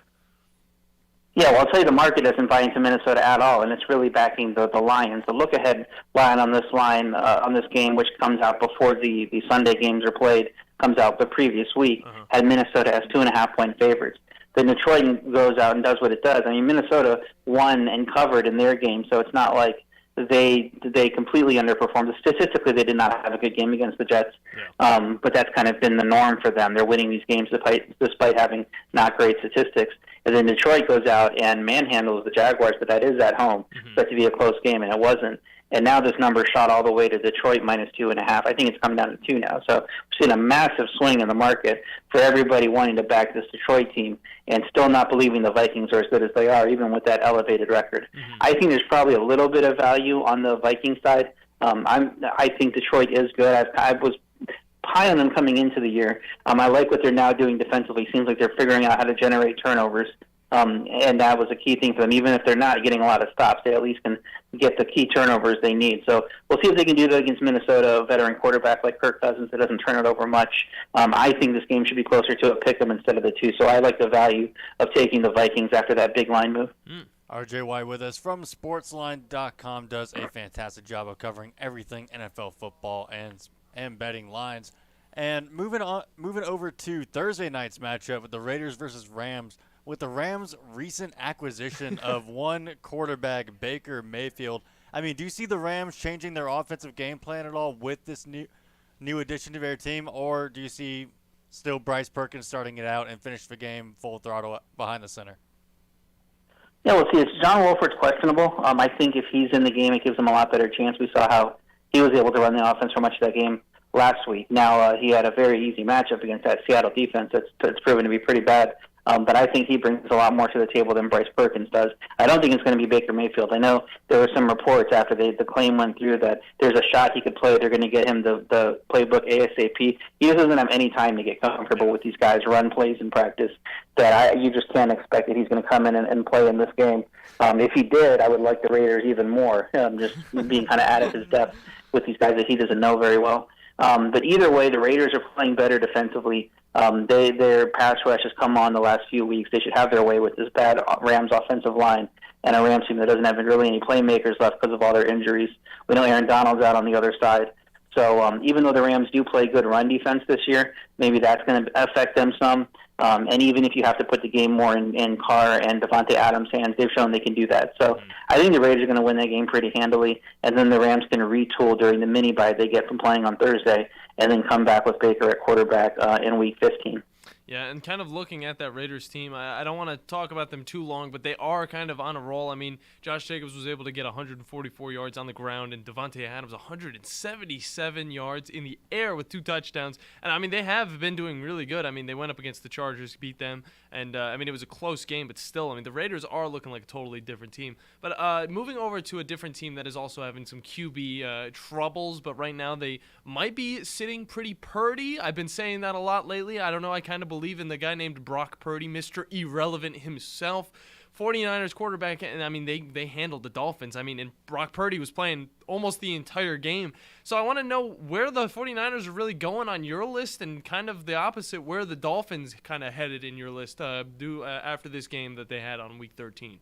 [SPEAKER 26] Yeah, well, I'll tell you, the market isn't buying into Minnesota at all, and it's really backing the Lions. The look-ahead line on this game, which comes out before the Sunday games are played, comes out the previous week, had Minnesota as 2.5-point favorites. Then Detroit goes out and does what it does. I mean, Minnesota won and covered in their game, so it's not like they completely underperformed. Statistically, they did not have a good game against the Jets, but that's kind of been the norm for them. They're winning these games despite having not great statistics. And then Detroit goes out and manhandles the Jaguars, but that is at home. But to be a close game, and it wasn't. And now this number shot all the way to Detroit -2.5. I think it's come down to 2 now. So we're seeing a massive swing in the market for everybody wanting to back this Detroit team and still not believing the Vikings are as good as they are, even with that elevated record. I think there's probably a little bit of value on the Viking side. I think Detroit is good. I was high on them coming into the year. I like what they're now doing defensively. Seems like they're figuring out how to generate turnovers. And that was a key thing for them. Even if they're not getting a lot of stops, they at least can get the key turnovers they need. So we'll see if they can do that against Minnesota, a veteran quarterback like Kirk Cousins that doesn't turn it over much. I think this game should be closer to a pick 'em instead of the 2. So I like the value of taking the Vikings after that big line move.
[SPEAKER 6] RJ White with us from Sportsline.com does a fantastic job of covering everything NFL football and betting lines. And moving over to Thursday night's matchup with the Raiders versus Rams. With the Rams' recent acquisition of one quarterback, Baker Mayfield, I mean, do you see the Rams changing their offensive game plan at all with this new addition to their team, or do you see still Bryce Perkins starting it out and finish the game full throttle behind the center?
[SPEAKER 26] Yeah, we'll see. It's John Wolford's questionable. I think if he's in the game, it gives him a lot better chance. We saw how he was able to run the offense for much of that game last week. Now, he had a very easy matchup against that Seattle defense that's proven to be pretty bad. But I think he brings a lot more to the table than Bryce Perkins does. I don't think it's going to be Baker Mayfield. I know there were some reports after the claim went through that there's a shot he could play. They're going to get him the playbook ASAP. He just doesn't have any time to get comfortable with these guys, run plays in practice. You just can't expect that he's going to come in and play in this game. If he did, I would like the Raiders even more, just being kind of out of his depth with these guys that he doesn't know very well. But either way, the Raiders are playing better defensively. Their pass rush has come on the last few weeks. They should have their way with this bad Rams offensive line and a Rams team that doesn't have really any playmakers left because of all their injuries. We know Aaron Donald's out on the other side. So even though the Rams do play good run defense this year, maybe that's going to affect them some. And even if you have to put the game more in Carr and Devontae Adams' hands, they've shown they can do that. So I think the Raiders are going to win that game pretty handily, and then the Rams can retool during the mini-bye they get from playing on Thursday, and then come back with Baker at quarterback in Week 15.
[SPEAKER 5] Yeah, and kind of looking at that Raiders team, I don't want to talk about them too long, but they are kind of on a roll. I mean, Josh Jacobs was able to get 144 yards on the ground, and Devontae Adams 177 yards in the air with 2 touchdowns. And, I mean, they have been doing really good. I mean, they went up against the Chargers, beat them, and, I mean, it was a close game, but still, I mean, the Raiders are looking like a totally different team. But moving over to a different team that is also having some QB troubles, but right now they might be sitting pretty Purdy. I've been saying that a lot lately. I don't know, I kind of believe in the guy named Brock Purdy, Mr. Irrelevant himself. 49ers quarterback, and I mean, they handled the Dolphins. I mean, and Brock Purdy was playing almost the entire game. So I want to know where the 49ers are really going on your list, and kind of the opposite, where the Dolphins kind of headed in your list after this game that they had on Week 13.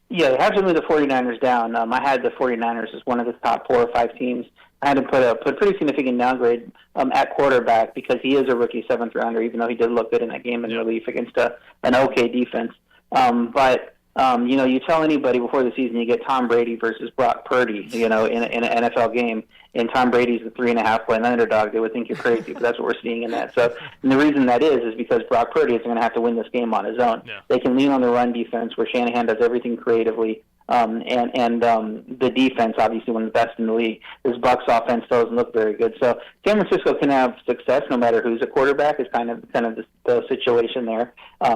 [SPEAKER 26] Yeah, they have to move the 49ers down. I had the 49ers as one of the top 4 or 5 teams. I had to put a pretty significant downgrade at quarterback because he is a rookie 7th rounder, even though he did look good in that game in relief against an okay defense. You tell anybody before the season you get Tom Brady versus Brock Purdy, in an NFL game, and Tom Brady's the 3.5-point underdog, they would think you're crazy, but that's what we're seeing in that. So, and the reason that is because Brock Purdy is going to have to win this game on his own. Yeah. They can lean on the run defense where Shanahan does everything creatively. The defense, obviously, one of the best in the league. This Bucs offense doesn't look very good. So San Francisco can have success no matter who's a quarterback. Is kind of the situation there.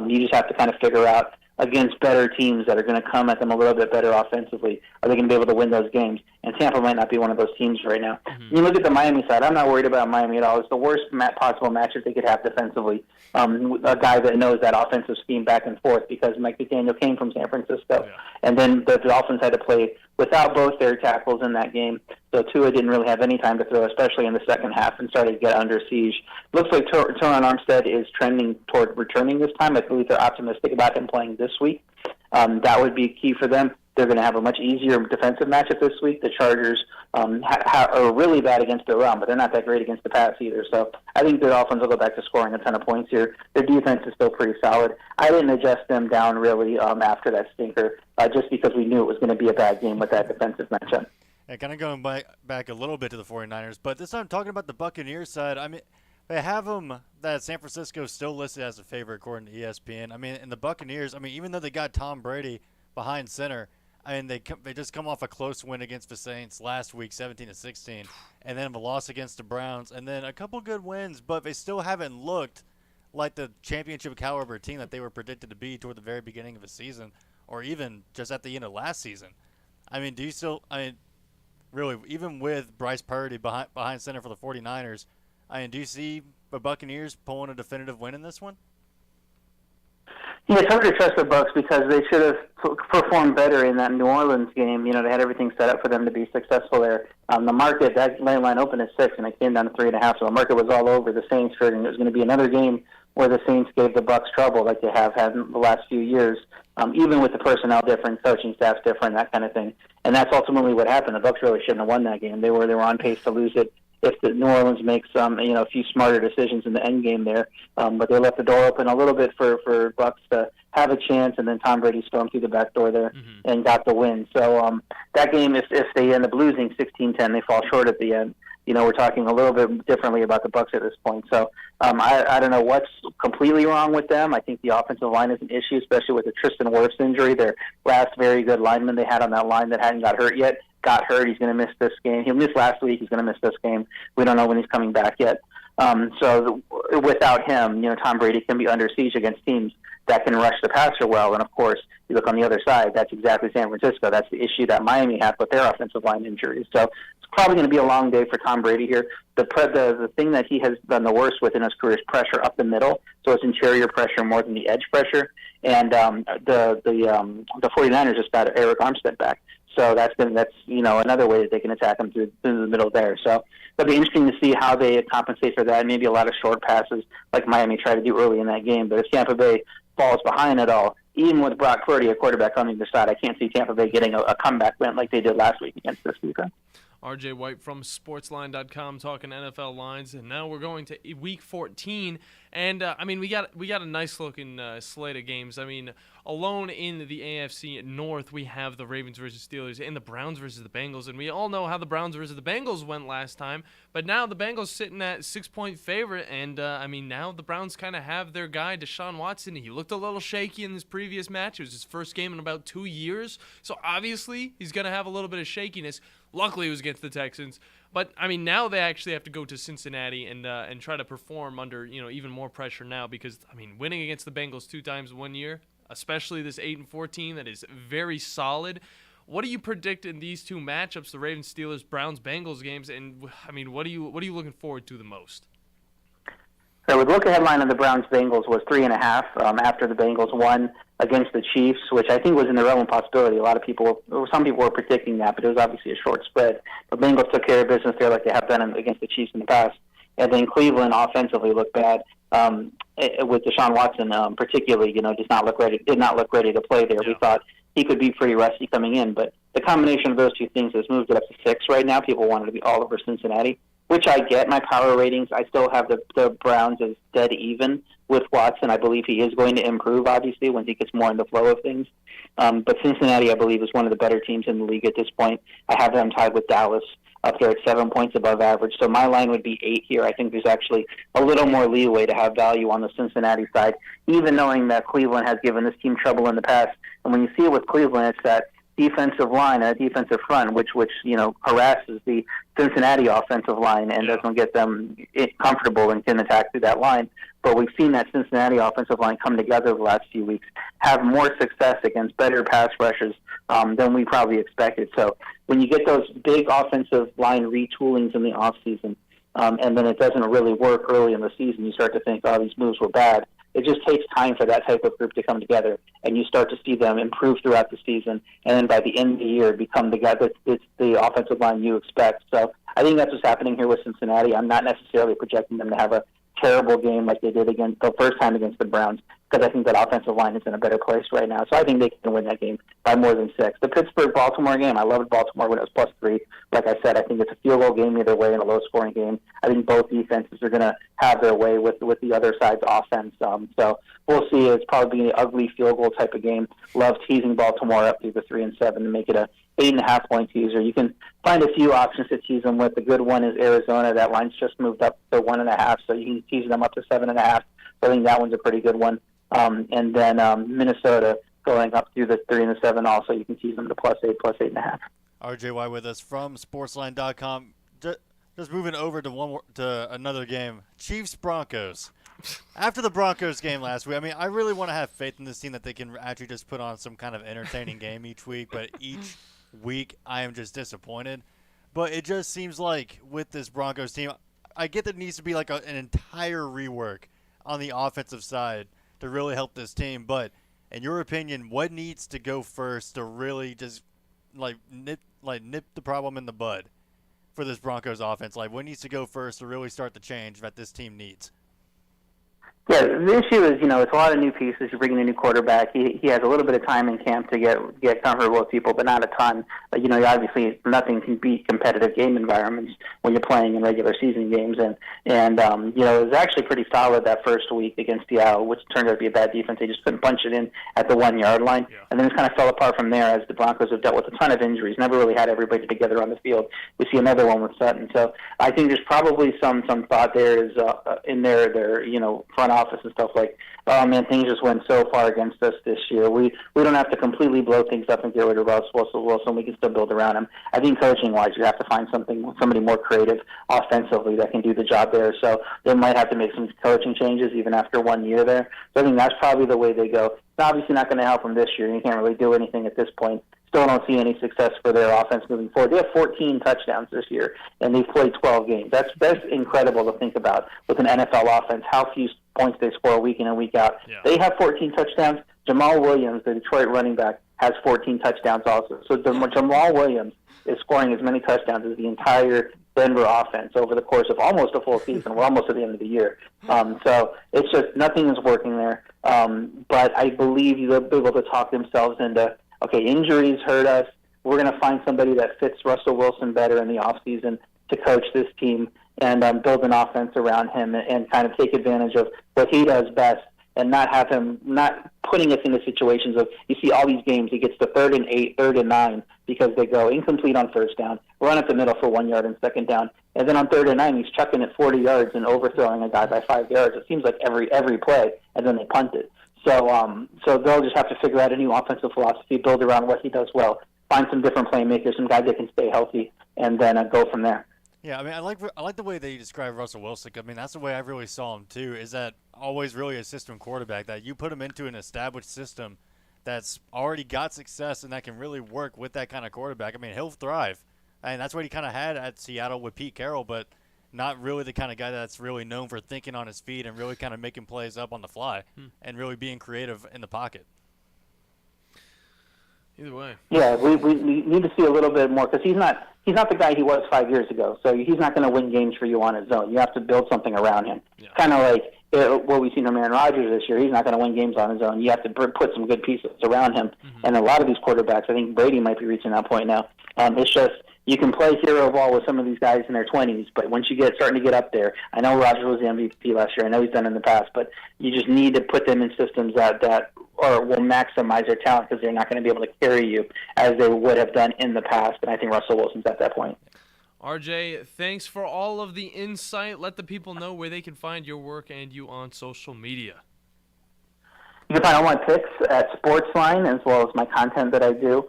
[SPEAKER 26] You just have to kind of figure out against better teams that are going to come at them a little bit better offensively. Are they going to be able to win those games? And Tampa might not be one of those teams right now. Mm-hmm. You look at the Miami side. I'm not worried about Miami at all. It's the worst possible matchup they could have defensively. A guy that knows that offensive scheme back and forth because Mike McDaniel came from San Francisco. Yeah. And then the Dolphins had to play without both their tackles in that game. So Tua didn't really have any time to throw, especially in the second half, and started to get under siege. Looks like Teron Armstead is trending toward returning this time. I believe they're optimistic about him playing this week. That would be key for them. They're going to have a much easier defensive matchup this week. The Chargers are really bad against the run, but they're not that great against the pass either. So I think the Dolphins will go back to scoring a ton of points here. Their defense is still pretty solid. I didn't adjust them down really after that stinker, just because we knew it was going to be a bad game with that defensive matchup.
[SPEAKER 6] Yeah, kind of going back a little bit to the 49ers, but this time talking about the Buccaneers side, I mean, they have them that San Francisco still listed as a favorite according to ESPN. I mean, and the Buccaneers, I mean, even though they got Tom Brady behind center, I mean, they just come off a close win against the Saints last week, 17-16, and then a loss against the Browns, and then a couple good wins, but they still haven't looked like the championship caliber team that they were predicted to be toward the very beginning of the season, or even just at the end of last season. I mean, really, even with Bryce Purdy behind center for the 49ers, I mean, do you see the Buccaneers pulling a definitive win in this one?
[SPEAKER 26] Yeah, it's hard to trust the Bucs because they should have performed better in that New Orleans game. They had everything set up for them to be successful there. The market, that line opened at 6, and it came down to 3.5, so the market was all over the Saints figuring it was going to be another game where the Saints gave the Bucs trouble like they have had in the last few years, even with the personnel different, coaching staffs different, that kind of thing. And that's ultimately what happened. The Bucs really shouldn't have won that game. They were on pace to lose it if the New Orleans makes a few smarter decisions in the end game there. But they left the door open a little bit for Bucs to have a chance, and then Tom Brady stormed through the back door there and got the win. So that game, if they end up losing 16-10, they fall short at the end. We're talking a little bit differently about the Bucs at this point. So I don't know what's completely wrong with them. I think the offensive line is an issue, especially with the Tristan Wirfs injury. Their last very good lineman they had on that line that hadn't got hurt yet got hurt. He's going to miss this game. He missed last week. He's going to miss this game. We don't know when he's coming back yet. Without him, Tom Brady can be under siege against teams that can rush the passer well. And, of course, you look on the other side, that's exactly San Francisco. That's the issue that Miami had with their offensive line injuries. So it's probably going to be a long day for Tom Brady here. The thing that he has done the worst with in his career is pressure up the middle. So it's interior pressure more than the edge pressure. And the 49ers just got Eric Armstead back. So that's another way that they can attack him through the middle there. So it'll be interesting to see how they compensate for that. Maybe a lot of short passes like Miami tried to do early in that game. But if Tampa Bay falls behind at all, even with Brock Purdy, a quarterback on the other side, I can't see Tampa Bay getting a comeback win like they did last week against this defense.
[SPEAKER 5] RJ White from Sportsline.com talking NFL lines, and now we're going to Week 14. And we got a nice looking slate of games. Alone in the AFC North, we have the Ravens versus Steelers and the Browns versus the Bengals. And we all know how the Browns versus the Bengals went last time. But now the Bengals sitting at 6-point favorite, and now the Browns kind of have their guy Deshaun Watson. He looked a little shaky in this previous match. It was his first game in about 2 years, so obviously he's going to have a little bit of shakiness. Luckily, it was against the Texans. But, now they actually have to go to Cincinnati and try to perform under, even more pressure now because, winning against the Bengals 2 times 1 year, especially this 8-4 team that is very solid. What do you predict in these 2 matchups, the Ravens, Steelers, Browns, Bengals games? And, what are you looking forward to the most?
[SPEAKER 26] So the look-ahead line of the Browns-Bengals was 3.5 after the Bengals won against the Chiefs, which I think was an irrelevant possibility. Some people were predicting that, but it was obviously a short spread. The Bengals took care of business there like they have done against the Chiefs in the past. And then Cleveland offensively looked bad with Deshaun Watson, particularly. Did not look ready to play there. Yeah. We thought he could be pretty rusty coming in, but the combination of those 2 things has moved it up to 6 right now. People wanted to be all over Cincinnati, which I get. My power ratings, I still have the Browns as dead even with Watson. I believe he is going to improve, obviously, once he gets more in the flow of things. But Cincinnati, I believe, is one of the better teams in the league at this point. I have them tied with Dallas up there at 7 points above average. So my line would be 8 here. I think there's actually a little more leeway to have value on the Cincinnati side, even knowing that Cleveland has given this team trouble in the past. And when you see it with Cleveland, it's that defensive line and a defensive front, which harasses the Cincinnati offensive line and doesn't get them comfortable and can attack through that line. But we've seen that Cincinnati offensive line come together the last few weeks, have more success against better pass rushes than we probably expected. So when you get those big offensive line retoolings in the offseason, and then it doesn't really work early in the season, you start to think, these moves were bad. It just takes time for that type of group to come together, and you start to see them improve throughout the season, and then by the end of the year become the guy that's the offensive line you expect. So I think that's what's happening here with Cincinnati. I'm not necessarily projecting them to have a terrible game like they did the first time against the Browns, because I think that offensive line is in a better place right now. So I think they can win that game by more than 6. The Pittsburgh-Baltimore game, I loved Baltimore when it was +3. Like I said, I think it's a field goal game either way in a low-scoring game. I think both defenses are going to have their way with the other side's offense. So we'll see. It's probably an ugly field goal type of game. Love teasing Baltimore up through the 3 and 7 to make it a 8.5 point teaser. You can find a few options to tease them with. The good one is Arizona. That line's just moved up to 1.5, so you can tease them up to 7.5. So I think that one's a pretty good one. And then Minnesota going up through the 3 and the 7 also. You can tease them to +8, +8.5.
[SPEAKER 6] RJY with us from Sportsline.com. Just moving over to another game. Chiefs-Broncos. After the Broncos game last week, I really want to have faith in this team that they can actually just put on some kind of entertaining game each week, but each week I am just disappointed. But it just seems like with this Broncos team, I get that it needs to be like an entire rework on the offensive side to really help this team. But in your opinion, what needs to go first to really just nip the problem in the bud for this Broncos offense? What needs to go first to really start the change that this team needs?
[SPEAKER 26] Yeah, the issue is, it's a lot of new pieces. You're bringing a new quarterback. He has a little bit of time in camp to get comfortable with people, but not a ton. Obviously nothing can beat competitive game environments when you're playing in regular season games. And it was actually pretty solid that first week against Seattle, which turned out to be a bad defense. They just couldn't punch it in at the 1 yard line. Yeah. And then it kind of fell apart from there as the Broncos have dealt with a ton of injuries. Never really had everybody together on the field. We see another one with Sutton. So I think there's probably some thought there is in their front front office and stuff like, oh man, things just went so far against us this year. We don't have to completely blow things up and get rid of Russell Wilson. We can still build around him. I think coaching-wise, you have to find somebody more creative offensively that can do the job there. So they might have to make some coaching changes even after 1 year there. So I think that's probably the way they go. It's obviously not going to help them this year. You can't really do anything at this point. Still don't see any success for their offense moving forward. They have 14 touchdowns this year, and they've played 12 games. That's incredible to think about with an NFL offense, how few points they score week in and week out. Yeah. They have 14 touchdowns. Jamal Williams, the Detroit running back, has 14 touchdowns also. So Jamal Williams is scoring as many touchdowns as the entire Denver offense over the course of almost a full season. We're almost at the end of the year. So it's just nothing is working there. But I believe they'll be able to talk themselves into, okay, injuries hurt us. We're going to find somebody that fits Russell Wilson better in the offseason to coach this team and build an offense around him and kind of take advantage of what he does best and not have him not putting us into situations of, you see all these games, he gets to 3rd and 8, 3rd and 9 because they go incomplete on first down, run up the middle for 1 yard and second down, and then on 3rd and 9 he's chucking it 40 yards and overthrowing a guy by 5 yards. It seems like every play, and then they punt it. So they'll just have to figure out a new offensive philosophy, build around what he does well, find some different playmakers, some guys that can stay healthy, and then go from there.
[SPEAKER 6] Yeah, I mean, I like the way that you describe Russell Wilson. I mean, that's the way I really saw him too. Is that always really a system quarterback that you put him into an established system that's already got success and that can really work with that kind of quarterback. I mean, he'll thrive, and that's what he kind of had at Seattle with Pete Carroll, but not really the kind of guy that's really known for thinking on his feet and really kind of making plays up on the fly and really being creative in the pocket.
[SPEAKER 5] Either way.
[SPEAKER 26] Yeah, we need to see a little bit more because he's not the guy he was 5 years ago. So he's not going to win games for you on his own. You have to build something around him. Yeah. Kind of like what we've seen from Aaron Rodgers this year. He's not going to win games on his own. You have to put some good pieces around him. Mm-hmm. And a lot of these quarterbacks, I think Brady might be reaching that point now. It's just you can play hero ball with some of these guys in their 20s, but once you starting to get up there, I know Rodgers was the MVP last year. I know he's done it in the past, but you just need to put them in systems that will maximize their talent because they're not going to be able to carry you as they would have done in the past. And I think Russell Wilson's at that point.
[SPEAKER 5] RJ, thanks for all of the insight. Let the people know where they can find your work and you on social media.
[SPEAKER 26] You can find all my picks at Sportsline as well as my content that I do.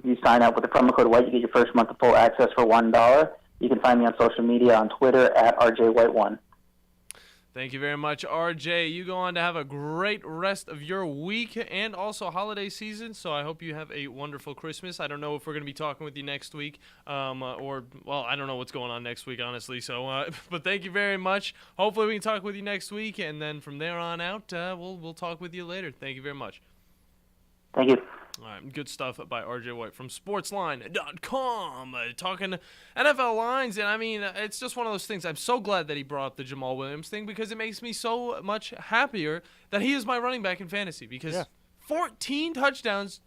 [SPEAKER 26] You sign up with the promo code WHITE, you get your first month of full access for $1. You can find me on social media on Twitter at RJWhite1.
[SPEAKER 5] Thank you very much, RJ. You go on to have a great rest of your week and also holiday season, so I hope you have a wonderful Christmas. I don't know if we're going to be talking with you next week I don't know what's going on next week, honestly. So, but thank you very much. Hopefully we can talk with you next week, and then from there on out, we'll talk with you later. Thank you very much.
[SPEAKER 26] Thank you.
[SPEAKER 5] All right, good stuff by RJ White from Sportsline.com. Talking NFL lines, and I mean, it's just one of those things. I'm so glad that he brought up the Jamal Williams thing because it makes me so much happier that he is my running back in fantasy because 14 touchdowns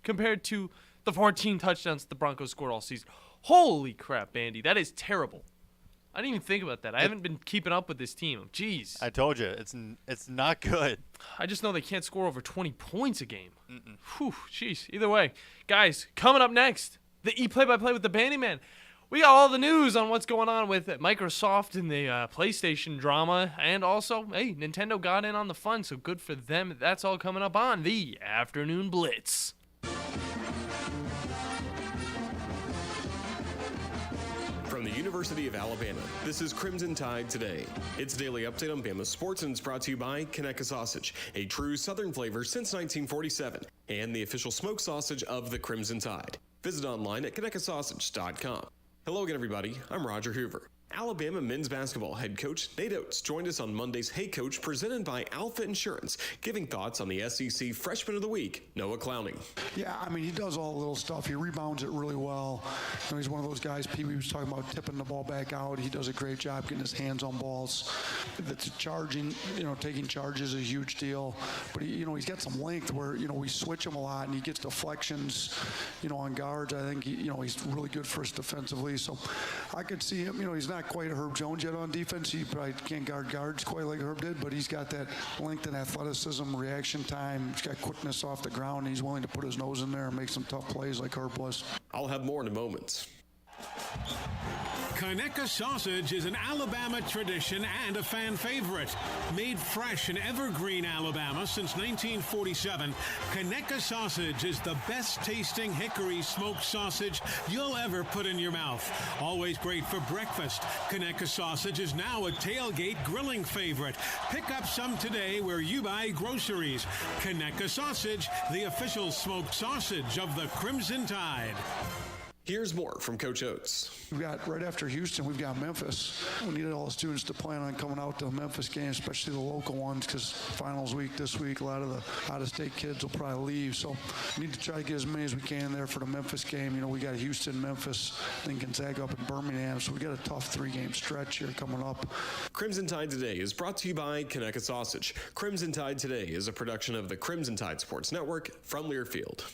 [SPEAKER 5] compared to the 14 touchdowns the Broncos scored all season. Holy crap, Bandi, that is terrible. I didn't even think about that. I haven't been keeping up with this team. Jeez.
[SPEAKER 6] I told you, it's not good.
[SPEAKER 5] I just know they can't score over 20 points a game. Whew, jeez. Either way, guys, coming up next, the play-by-play with the Bandi Man. We got all the news on what's going on with Microsoft and the PlayStation drama, and also, hey, Nintendo got in on the fun, so good for them. That's all coming up on the Afternoon Blitz.
[SPEAKER 7] From the University of Alabama, this is Crimson Tide Today. It's a daily update on Bama sports, and it's brought to you by Conecuh Sausage, a true Southern flavor since 1947, and the official smoked sausage of the Crimson Tide. Visit online at ConecuhSausage.com. Hello again, everybody. I'm Roger Hoover. Alabama men's basketball head coach Nate Oates joined us on Monday's Hey Coach presented by Alpha Insurance, giving thoughts on the SEC Freshman of the Week, Noah Clowney.
[SPEAKER 8] Yeah, I mean, he does all the little stuff. He rebounds it really well. You know, he's one of those guys, Pee Wee was talking about tipping the ball back out. He does a great job getting his hands on balls. That's charging, taking charges is a huge deal. But, he's got some length where, we switch him a lot and he gets deflections, on guards. I think, he's really good for us defensively. So I could see him, he's not quite a Herb Jones yet on defense. He probably can't guard guards quite like Herb did, but he's got that length and athleticism, reaction time. He's got quickness off the ground. He's willing to put his nose in there and make some tough plays like Herb was.
[SPEAKER 7] I'll have more in a moment.
[SPEAKER 9] Conecuh sausage is an Alabama tradition and a fan favorite. Made fresh in Evergreen, Alabama since 1947, Conecuh sausage is the best tasting hickory smoked sausage you'll ever put in your mouth. Always great for breakfast. Conecuh sausage is now a tailgate grilling favorite. Pick up some today where you buy groceries. Conecuh sausage, the official smoked sausage of the Crimson Tide.
[SPEAKER 7] Here's more from Coach Oates.
[SPEAKER 8] We've got, right after Houston, we've got Memphis. We needed all the students to plan on coming out to the Memphis games, especially the local ones, because finals week this week, a lot of the out-of-state kids will probably leave. So we need to try to get as many as we can there for the Memphis game. You know, we got Houston, Memphis, then Gonzaga up in Birmingham. So we got a tough 3-game stretch here coming up.
[SPEAKER 7] Crimson Tide Today is brought to you by Conecuh Sausage. Crimson Tide Today is a production of the Crimson Tide Sports Network from Learfield.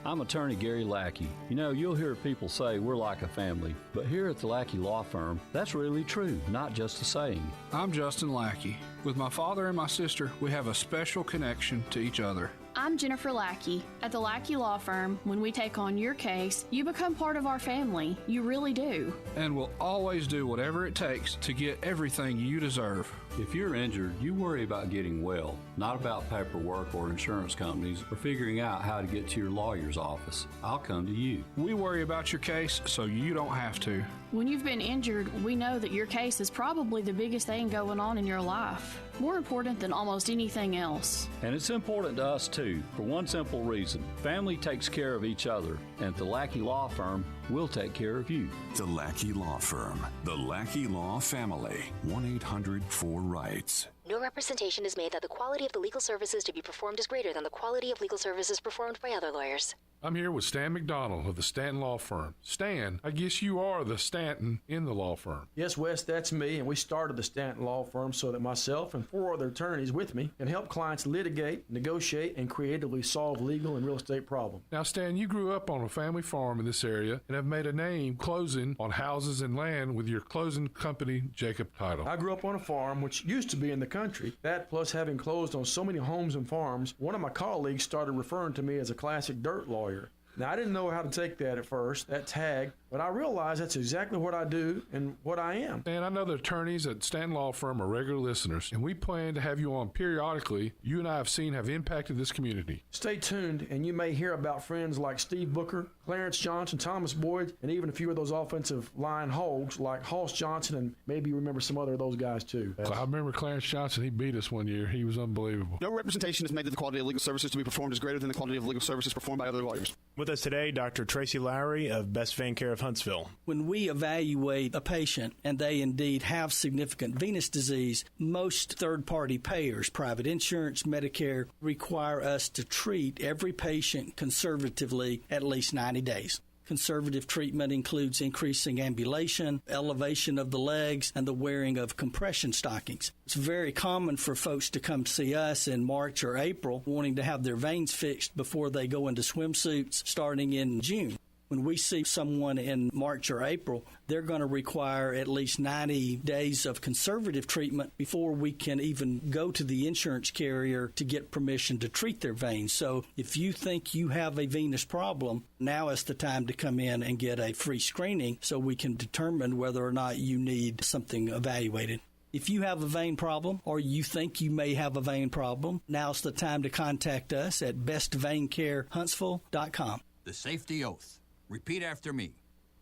[SPEAKER 10] I'm attorney Gary Lackey. You know, you'll hear people say we're like a family, but here at the Lackey Law Firm, that's really true, not just a saying.
[SPEAKER 11] I'm Justin Lackey. With my father and my sister, we have a special connection to each other.
[SPEAKER 12] I'm Jennifer Lackey. At the Lackey Law Firm, when we take on your case, you become part of our family. You really do.
[SPEAKER 11] And we'll always do whatever it takes to get everything you deserve.
[SPEAKER 10] If you're injured, you worry about getting well, not about paperwork or insurance companies or figuring out how to get to your lawyer's office. I'll come to you.
[SPEAKER 11] We worry about your case so you don't have to.
[SPEAKER 12] When you've been injured, we know that your case is probably the biggest thing going on in your life. More important than almost anything else.
[SPEAKER 10] And it's important to us too, for one simple reason. Family takes care of each other, and at the Lackey Law Firm, we'll take care of you.
[SPEAKER 14] The Lackey Law Firm. The Lackey Law Family. 1-800-4-RIGHTS.
[SPEAKER 16] No representation is made that the quality of the legal services to be performed is greater than the quality of legal services performed by other lawyers.
[SPEAKER 13] I'm here with Stan McDonald of the Stanton Law Firm. Stan, I guess you are the Stanton in the law firm.
[SPEAKER 27] Yes, Wes, that's me, and we started the Stanton Law Firm so that myself and 4 other attorneys with me can help clients litigate, negotiate, and creatively solve legal and real estate problems.
[SPEAKER 13] Now, Stan, you grew up on a family farm in this area and have made a name closing on houses and land with your closing company, Jacob Title.
[SPEAKER 27] I grew up on a farm which used to be in the country. That, plus having closed on so many homes and farms, one of my colleagues started referring to me as a classic dirt lawyer. Now, I didn't know how to take that at first, that tag, but I realized that's exactly what I do and what I am.
[SPEAKER 13] And I know the attorneys at Stanton Law Firm are regular listeners, and we plan to have you on periodically. You and I have seen have impacted this community.
[SPEAKER 27] Stay tuned, and you may hear about friends like Steve Booker, Clarence Johnson, Thomas Boyd, and even a few of those offensive line hogs like Hoss Johnson, and maybe you remember some other of those guys too.
[SPEAKER 13] I remember Clarence Johnson. He beat us one year. He was unbelievable.
[SPEAKER 28] No representation is made that the quality of legal services to be performed is greater than the quality of legal services performed by other lawyers.
[SPEAKER 29] With us today, Dr. Tracy Lowry of Best Vein Care of Huntsville.
[SPEAKER 30] When we evaluate a patient and they indeed have significant venous disease, most third-party payers, private insurance, Medicare, require us to treat every patient conservatively at least 90 days. Conservative treatment includes increasing ambulation, elevation of the legs, and the wearing of compression stockings. It's very common for folks to come see us in March or April wanting to have their veins fixed before they go into swimsuits starting in June. When we see someone in March or April, they're going to require at least 90 days of conservative treatment before we can even go to the insurance carrier to get permission to treat their veins. So if you think you have a venous problem, now is the time to come in and get a free screening so we can determine whether or not you need something evaluated. If you have a vein problem or you think you may have a vein problem, now's the time to contact us at bestveincarehuntsville.com.
[SPEAKER 31] The safety oath. Repeat after me.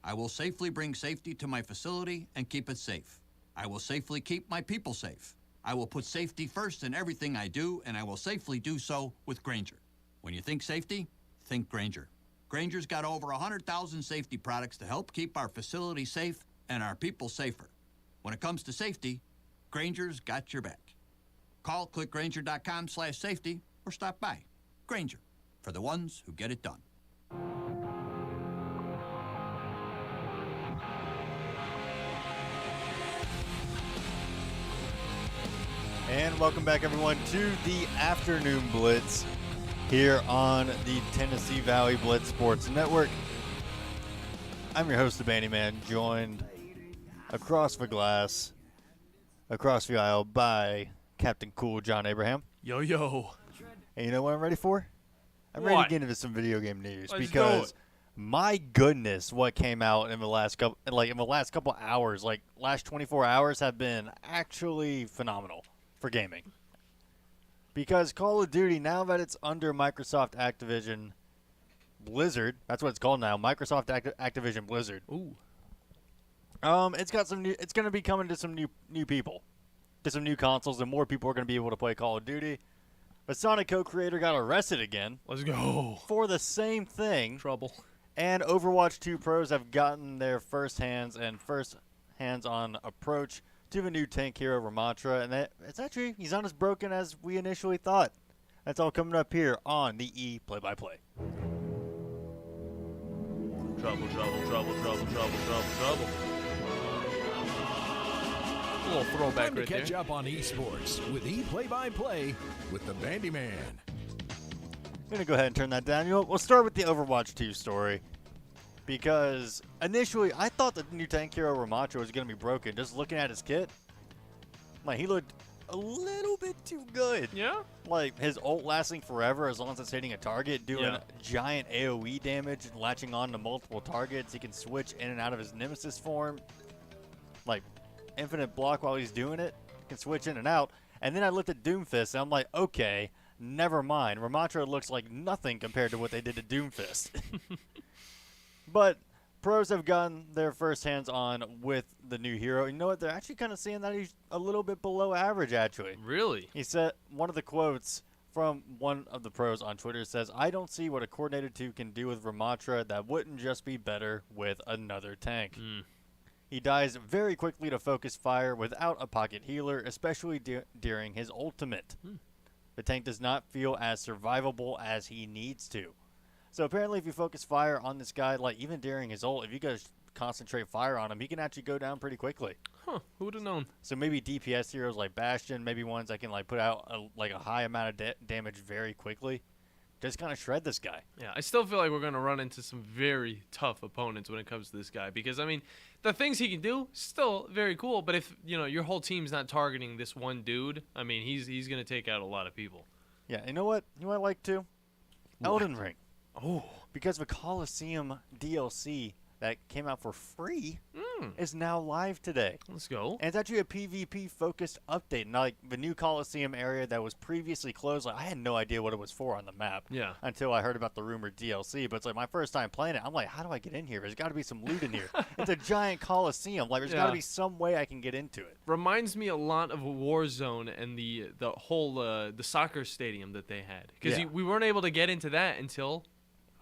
[SPEAKER 31] I will safely bring safety to my facility and keep it safe. I will safely keep my people safe. I will put safety first in everything I do, and I will safely do so with Grainger. When you think safety, think Grainger. Grainger's got over 100,000 safety products to help keep our facility safe and our people safer. When it comes to safety, Grainger's got your back. Call clickgrainger.com/safety or stop by. Grainger, for the ones who get it done.
[SPEAKER 6] And welcome back, everyone, to the Afternoon Blitz here on the Tennessee Valley Blitz Sports Network. I'm your host, the Bandi Man, joined across the glass, across the aisle by Captain Cool John Abraham.
[SPEAKER 5] Yo, yo.
[SPEAKER 6] And you know what I'm ready for? I'm ready to get into some video game news
[SPEAKER 5] Let's
[SPEAKER 6] because My goodness, what came out in the last couple hours, like last 24 hours have been actually phenomenal for gaming. Because Call of Duty, now that it's under Microsoft Activision Blizzard, that's what it's called now, Microsoft Activision Blizzard.
[SPEAKER 5] Ooh.
[SPEAKER 6] It's got some new, it's going to be coming to some new people, to some new consoles, and more people are going to be able to play Call of Duty. But Sonic co-creator got arrested again.
[SPEAKER 5] Let's go.
[SPEAKER 6] For the same thing.
[SPEAKER 5] Trouble.
[SPEAKER 6] And Overwatch 2 pros have gotten their first hands-on approach to the new tank hero Ramatra, and it's actually, he's not as broken as we initially thought. That's all coming up here on the E Play-by-Play.
[SPEAKER 5] Trouble. A little throwback
[SPEAKER 2] Time to
[SPEAKER 5] right
[SPEAKER 2] catch
[SPEAKER 5] there.
[SPEAKER 2] up on esports with E Play-by-Play with the Bandi Man.
[SPEAKER 6] I'm going to go ahead and turn that down. You know, we'll start with the Overwatch 2 story. Because initially, I thought the new tank hero Ramatra was going to be broken. Just looking at his kit, like, he looked a little bit too good.
[SPEAKER 5] Yeah?
[SPEAKER 6] Like, his ult lasting forever as long as it's hitting a target, doing giant AoE damage, and latching on to multiple targets. He can switch in and out of his Nemesis form. Like, infinite block while he's doing it. Can switch in and out. And then I looked at Doomfist, and I'm like, okay, never mind. Ramatra looks like nothing compared to what they did to Doomfist. But pros have gotten their first hands-on with the new hero. You know what? They're actually kind of seeing that he's a little bit below average, actually.
[SPEAKER 5] Really?
[SPEAKER 6] He said, one of the quotes from one of the pros on Twitter says, "I don't see what a coordinated 2 can do with Ramatra that wouldn't just be better with another tank." He dies very quickly to focus fire without a pocket healer, especially during his ultimate. The tank does not feel as survivable as he needs to. So apparently if you focus fire on this guy, like even during his ult, if you guys concentrate fire on him, he can actually go down pretty quickly.
[SPEAKER 5] Huh, who would have known?
[SPEAKER 6] So maybe DPS heroes like Bastion, maybe ones that can like put out a high amount of damage very quickly. Just kind of shred this guy.
[SPEAKER 5] Yeah, I still feel like we're going to run into some very tough opponents when it comes to this guy. Because, I mean, the things he can do, still very cool. But if, you know, your whole team's not targeting this one dude, I mean, he's going to take out a lot of people.
[SPEAKER 6] Yeah, you know what? You know what I like too? Elden Ring.
[SPEAKER 5] Oh.
[SPEAKER 6] Because the Coliseum DLC that came out for free is now live today.
[SPEAKER 5] Let's go.
[SPEAKER 6] And it's actually a PvP-focused update. Now, like, the new Coliseum area that was previously closed, like, I had no idea what it was for on the map.
[SPEAKER 5] Yeah.
[SPEAKER 6] Until I heard about the rumored DLC. But it's like my first time playing it. I'm like, how do I get in here? There's got to be some loot in here. It's a giant Coliseum. Like, there's got to be some way I can get into it.
[SPEAKER 5] Reminds me a lot of Warzone and the whole the soccer stadium that they had. Because we weren't able to get into that until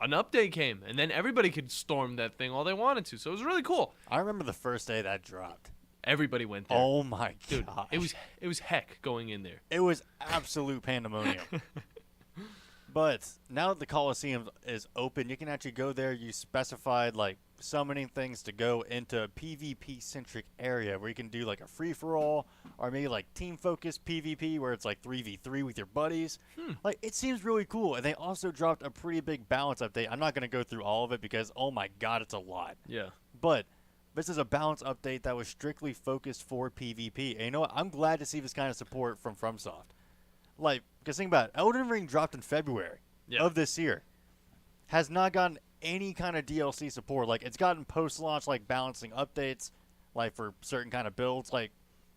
[SPEAKER 5] an update came, and then everybody could storm that thing all they wanted to. So it was really cool.
[SPEAKER 6] I remember the first day that dropped.
[SPEAKER 5] Everybody went there.
[SPEAKER 6] Oh my
[SPEAKER 5] Dude,
[SPEAKER 6] god.
[SPEAKER 5] it was heck going in there.
[SPEAKER 6] It was absolute pandemonium. But now that the Coliseum is open, you can actually go there. You specified like summoning things to go into a PvP centric area where you can do like a free for all or maybe like team focused PvP where it's like 3v3 with your buddies. Like, it seems really cool. And they also dropped a pretty big balance update. I'm not going to go through all of it because, oh my god, it's a lot.
[SPEAKER 5] Yeah.
[SPEAKER 6] But this is a balance update that was strictly focused for PvP. And you know what? I'm glad to see this kind of support from FromSoft. Like, because think about it. Elden Ring dropped in February of this year. Has not gotten any kind of DLC support. Like, it's gotten post-launch, like, balancing updates, like, for certain kind of builds. Like,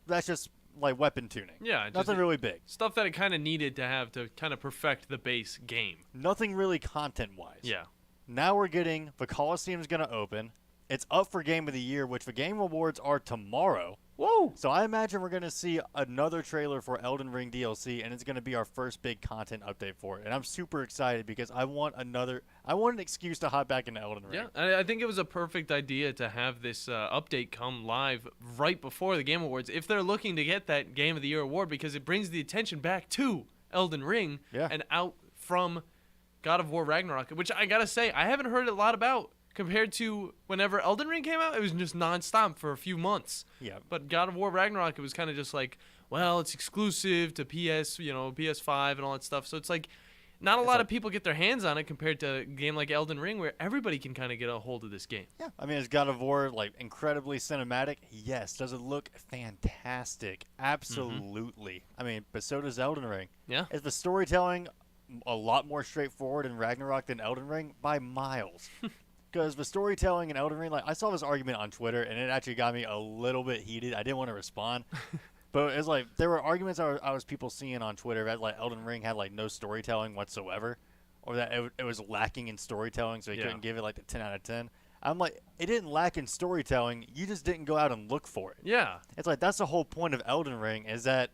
[SPEAKER 6] that's just, like, weapon tuning.
[SPEAKER 5] Yeah.
[SPEAKER 6] Nothing really big.
[SPEAKER 5] Stuff that it kind of needed to have to kind of perfect the base game.
[SPEAKER 6] Nothing really content-wise.
[SPEAKER 5] Yeah.
[SPEAKER 6] Now we're getting, the Coliseum's going to open. It's up for Game of the Year, which the Game Awards are tomorrow.
[SPEAKER 5] Whoa!
[SPEAKER 6] So I imagine we're going to see another trailer for Elden Ring DLC, and it's going to be our first big content update for it. And I'm super excited because I want an excuse to hop back into Elden Ring.
[SPEAKER 5] Yeah, I think it was a perfect idea to have this update come live right before the Game Awards if they're looking to get that Game of the Year award, because it brings the attention back to Elden Ring and out from God of War Ragnarok, which I got to say, I haven't heard a lot about. Compared to whenever Elden Ring came out, it was just nonstop for a few months.
[SPEAKER 6] Yeah.
[SPEAKER 5] But God of War Ragnarok, it was kind of just like, well, it's exclusive to PS5 and all that stuff. So it's like not a lot of people get their hands on it compared to a game like Elden Ring where everybody can kind of get a hold of this game.
[SPEAKER 6] Yeah. I mean, is God of War like incredibly cinematic? Yes. Does it look fantastic? Absolutely. I mean, but so does Elden Ring.
[SPEAKER 5] Yeah.
[SPEAKER 6] Is the storytelling a lot more straightforward in Ragnarok than Elden Ring? By miles. Because the storytelling in Elden Ring, like I saw this argument on Twitter, and it actually got me a little bit heated. I didn't want to respond, but it's like there were arguments I was people seeing on Twitter that like Elden Ring had like no storytelling whatsoever, or that it was lacking in storytelling, so you couldn't give it like the 10 out of 10. I'm like, it didn't lack in storytelling. You just didn't go out and look for it.
[SPEAKER 5] Yeah.
[SPEAKER 6] It's like that's the whole point of Elden Ring is that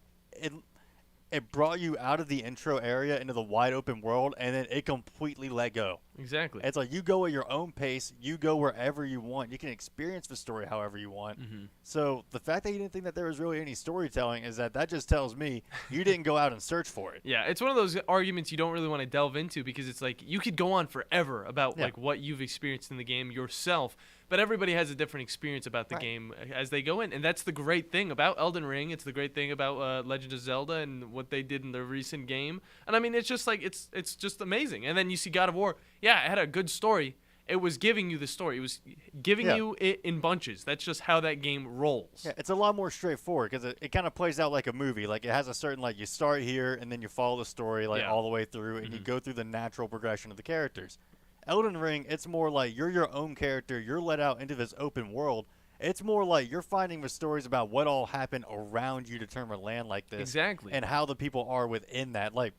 [SPEAKER 6] it brought you out of the intro area into the wide open world, and then it completely let go.
[SPEAKER 5] Exactly.
[SPEAKER 6] It's like you go at your own pace. You go wherever you want. You can experience the story however you want.
[SPEAKER 5] Mm-hmm.
[SPEAKER 6] So the fact that you didn't think that there was really any storytelling is that just tells me you didn't go out and search for it.
[SPEAKER 5] Yeah, it's one of those arguments you don't really want to delve into because it's like you could go on forever about like what you've experienced in the game yourself, but everybody has a different experience about the game as they go in, and that's the great thing about Elden Ring. It's the great thing about Legend of Zelda and what they did in the recent game. And I mean, it's just like it's just amazing. And then you see God of War. Yeah, it had a good story. It was giving you the story. It was giving you it in bunches. That's just how that game rolls.
[SPEAKER 6] Yeah, it's a lot more straightforward because it kind of plays out like a movie. Like it has a certain like you start here and then you follow the story like all the way through, and you go through the natural progression of the characters. Elden Ring, it's more like you're your own character. You're let out into this open world. It's more like you're finding the stories about what all happened around you to turn a land like this.
[SPEAKER 5] Exactly.
[SPEAKER 6] And how the people are within that. Like,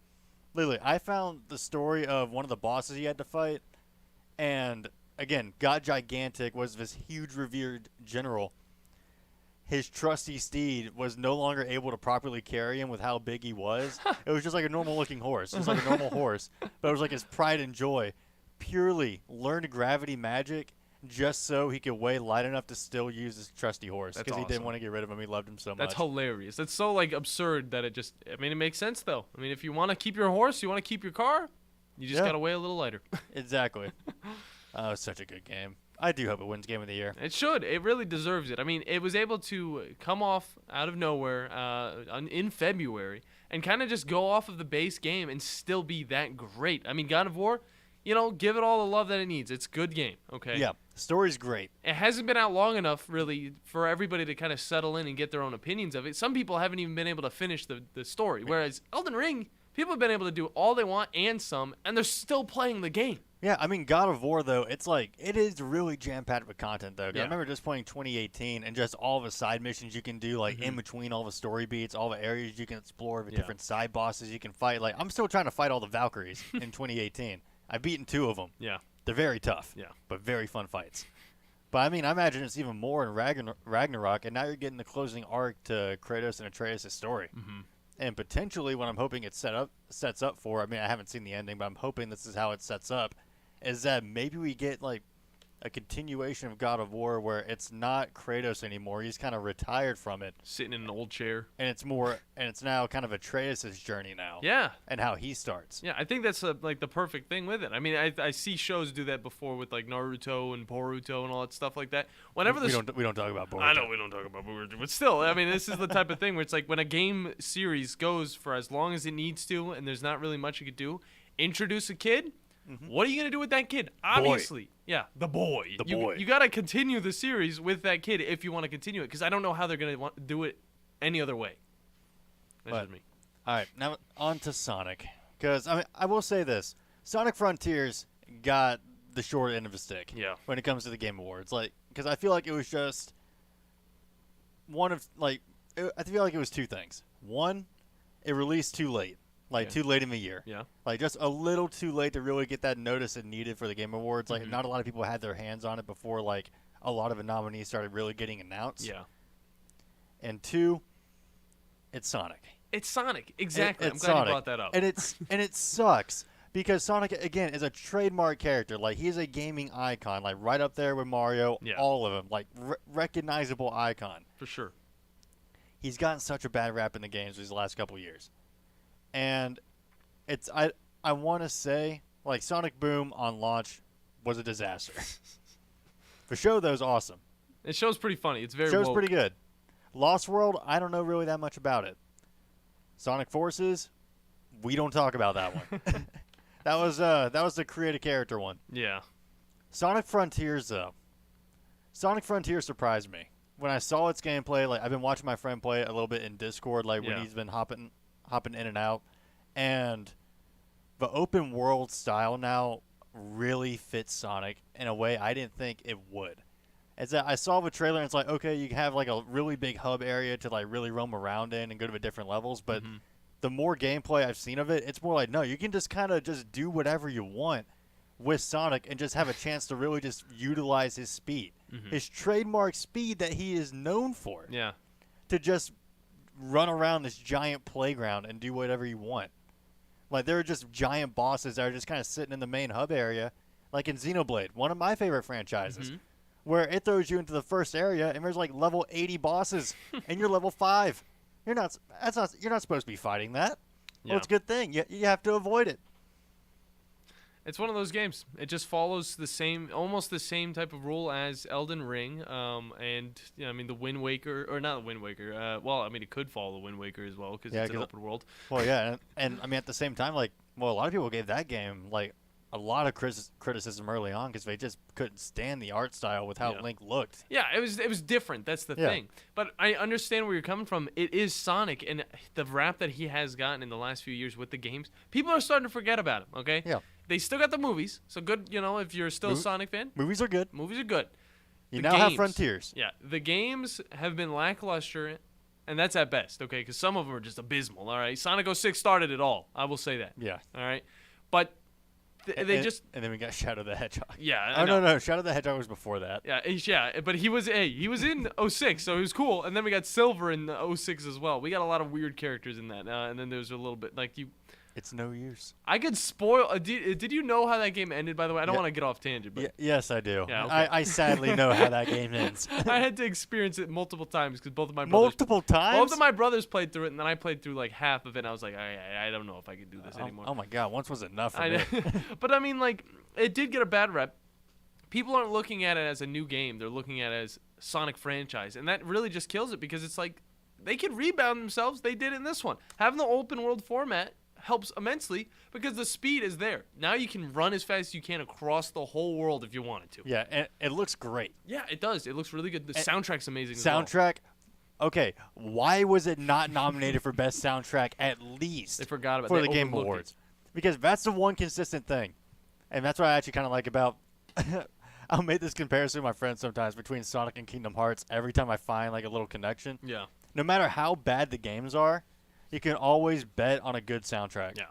[SPEAKER 6] literally, I found the story of one of the bosses he had to fight. And, again, God Gigantic was this huge revered general. His trusty steed was no longer able to properly carry him with how big he was. It was just like a normal-looking horse. It was like a normal horse. But it was like his pride and joy. Purely learned gravity magic just so he could weigh light enough to still use his trusty horse because he didn't want to get rid of him. He loved him so much.
[SPEAKER 5] That's hilarious. That's so like absurd that it makes sense though. I mean, if you want to keep your horse, you want to keep your car, you just got to weigh a little lighter.
[SPEAKER 6] Exactly. Oh, it's such a good game. I do hope it wins Game of the Year.
[SPEAKER 5] It should. It really deserves it. I mean, it was able to come off out of nowhere in February and kind of just go off of the base game and still be that great. I mean, God of War, give it all the love that it needs. It's a good game, okay?
[SPEAKER 6] Yeah, the story's great.
[SPEAKER 5] It hasn't been out long enough, really, for everybody to kind of settle in and get their own opinions of it. Some people haven't even been able to finish the story, whereas Elden Ring, people have been able to do all they want and some, and they're still playing the game.
[SPEAKER 6] Yeah, I mean, God of War, though, it's like, it is really jam-packed with content, though. I remember just playing 2018 and just all the side missions you can do, like, in between all the story beats, all the areas you can explore, the different side bosses you can fight. Like, I'm still trying to fight all the Valkyries in 2018. I've beaten 2 of them.
[SPEAKER 5] Yeah.
[SPEAKER 6] They're very tough.
[SPEAKER 5] Yeah.
[SPEAKER 6] But very fun fights. But, I mean, I imagine it's even more in Ragnarok, and now you're getting the closing arc to Kratos and Atreus' story.
[SPEAKER 5] Mm-hmm.
[SPEAKER 6] And potentially what I'm hoping it sets up for, I mean, I haven't seen the ending, but I'm hoping this is how it sets up, is that maybe we get, like, a continuation of God of War where it's not Kratos anymore. He's kind of retired from it.
[SPEAKER 5] Sitting in an old chair.
[SPEAKER 6] And it's now kind of Atreus' journey now.
[SPEAKER 5] Yeah.
[SPEAKER 6] And how he starts.
[SPEAKER 5] Yeah, I think that's like the perfect thing with it. I mean, I see shows do that before with like Naruto and Boruto and all that stuff like that. Whenever
[SPEAKER 6] we don't talk about Boruto.
[SPEAKER 5] I know we don't talk about Boruto, but still, I mean, this is the type of thing where it's like when a game series goes for as long as it needs to and there's not really much you could do, introduce a kid. What are you going to do with that kid? Obviously. Yeah, the boy. You got to continue the series with that kid if you want to continue it, because I don't know how they're going to do it any other way. That's just me.
[SPEAKER 6] All right, now on to Sonic. Because, I mean, I will say this. Sonic Frontiers got the short end of the stick when it comes to the Game Awards. Like, because I feel like it was just one of, like, I feel like it was 2 things. One, it released too late. Like, too late in the year.
[SPEAKER 5] Yeah.
[SPEAKER 6] Like, just a little too late to really get that notice it needed for the Game Awards. Like, not a lot of people had their hands on it before, like, a lot of the nominees started really getting announced.
[SPEAKER 5] Yeah.
[SPEAKER 6] And 2, it's Sonic.
[SPEAKER 5] It's Sonic. Exactly.
[SPEAKER 6] It's
[SPEAKER 5] I'm glad
[SPEAKER 6] Sonic.
[SPEAKER 5] you brought that up.
[SPEAKER 6] And it sucks because Sonic, again, is a trademark character. Like, he's a gaming icon, like, right up there with Mario, all of them. Like, recognizable icon.
[SPEAKER 5] For sure.
[SPEAKER 6] He's gotten such a bad rap in the games these last couple of years. And it's I want to say, like, Sonic Boom on launch was a disaster. The show, though, is awesome.
[SPEAKER 5] The show's pretty funny. It's very
[SPEAKER 6] show's
[SPEAKER 5] woke.
[SPEAKER 6] pretty good. Lost World, I don't know really that much about it. Sonic Forces, we don't talk about that one. that was the create a character one.
[SPEAKER 5] Yeah.
[SPEAKER 6] Sonic Frontiers, though. Sonic Frontiers surprised me. When I saw its gameplay, like, I've been watching my friend play it a little bit in Discord, like, when he's been hopping in and out, and the open world style now really fits Sonic in a way I didn't think it would. It's that I saw the trailer and it's like, okay, you have like a really big hub area to like really roam around in and go to the different levels, but the more gameplay I've seen of it, it's more like, no, you can just kind of just do whatever you want with Sonic and just have a chance to really just utilize his speed. His trademark speed that he is known for.
[SPEAKER 5] Yeah.
[SPEAKER 6] To just run around this giant playground and do whatever you want. Like, there are just giant bosses that are just kind of sitting in the main hub area, like in Xenoblade, one of my favorite franchises, where it throws you into the first area and there's like level 80 bosses and you're level 5. You're not supposed to be fighting that.
[SPEAKER 5] Yeah.
[SPEAKER 6] Well, it's a good thing. You have to avoid it.
[SPEAKER 5] It's one of those games. It just follows almost the same type of rule as Elden Ring, and I mean the Wind Waker, or not the Wind Waker. Well, I mean it could follow the Wind Waker as well because it's an open world.
[SPEAKER 6] Well, yeah, and I mean at the same time, like, well, a lot of people gave that game like a lot of criticism early on because they just couldn't stand the art style with how Link looked.
[SPEAKER 5] Yeah, it was different. That's the thing. But I understand where you're coming from. It is Sonic, and the rap that he has gotten in the last few years with the games, people are starting to forget about him. Okay.
[SPEAKER 6] Yeah.
[SPEAKER 5] They still got the movies, so good. If you're still a Sonic fan,
[SPEAKER 6] movies are good.
[SPEAKER 5] Movies are good.
[SPEAKER 6] You now have Frontiers.
[SPEAKER 5] Yeah, the games have been lackluster, and that's at best. Okay, because some of them are just abysmal. All right, Sonic 06 started it all. I will say that.
[SPEAKER 6] Yeah.
[SPEAKER 5] All right, but and
[SPEAKER 6] then we got Shadow the Hedgehog.
[SPEAKER 5] Yeah.
[SPEAKER 6] Oh no, Shadow the Hedgehog was before that.
[SPEAKER 5] Yeah, but he was in 06, so he was cool. And then we got Silver in 06 as well. We got a lot of weird characters in that. And then there was a little bit like you.
[SPEAKER 6] It's no use.
[SPEAKER 5] I could spoil. Did you know how that game ended? By the way, I don't want to get off tangent, but
[SPEAKER 6] yes, I do.
[SPEAKER 5] Yeah, okay.
[SPEAKER 6] I sadly know how that game ends.
[SPEAKER 5] I had to experience it multiple times because both of my
[SPEAKER 6] brothers
[SPEAKER 5] both of my brothers played through it, and then I played through like half of it. And I was like, I don't know if I can do this anymore.
[SPEAKER 6] Oh my god, once was enough for me.
[SPEAKER 5] But I mean, like, it did get a bad rep. People aren't looking at it as a new game; they're looking at it as Sonic franchise, and that really just kills it because it's like they could rebound themselves. They did in this one. Having the open world format helps immensely because the speed is there. Now you can run as fast as you can across the whole world if you wanted to.
[SPEAKER 6] Yeah, and it looks great.
[SPEAKER 5] Yeah, it does. It looks really good. The soundtrack's amazing
[SPEAKER 6] Soundtrack, okay, why was it not nominated for Best Soundtrack at least
[SPEAKER 5] they forgot about
[SPEAKER 6] for the Game Awards? Because that's the one consistent thing. And that's what I actually kind of like about I'll make this comparison with my friends sometimes between Sonic and Kingdom Hearts every time I find like a little connection.
[SPEAKER 5] Yeah.
[SPEAKER 6] No matter how bad the games are, you can always bet on a good soundtrack.
[SPEAKER 5] Yeah.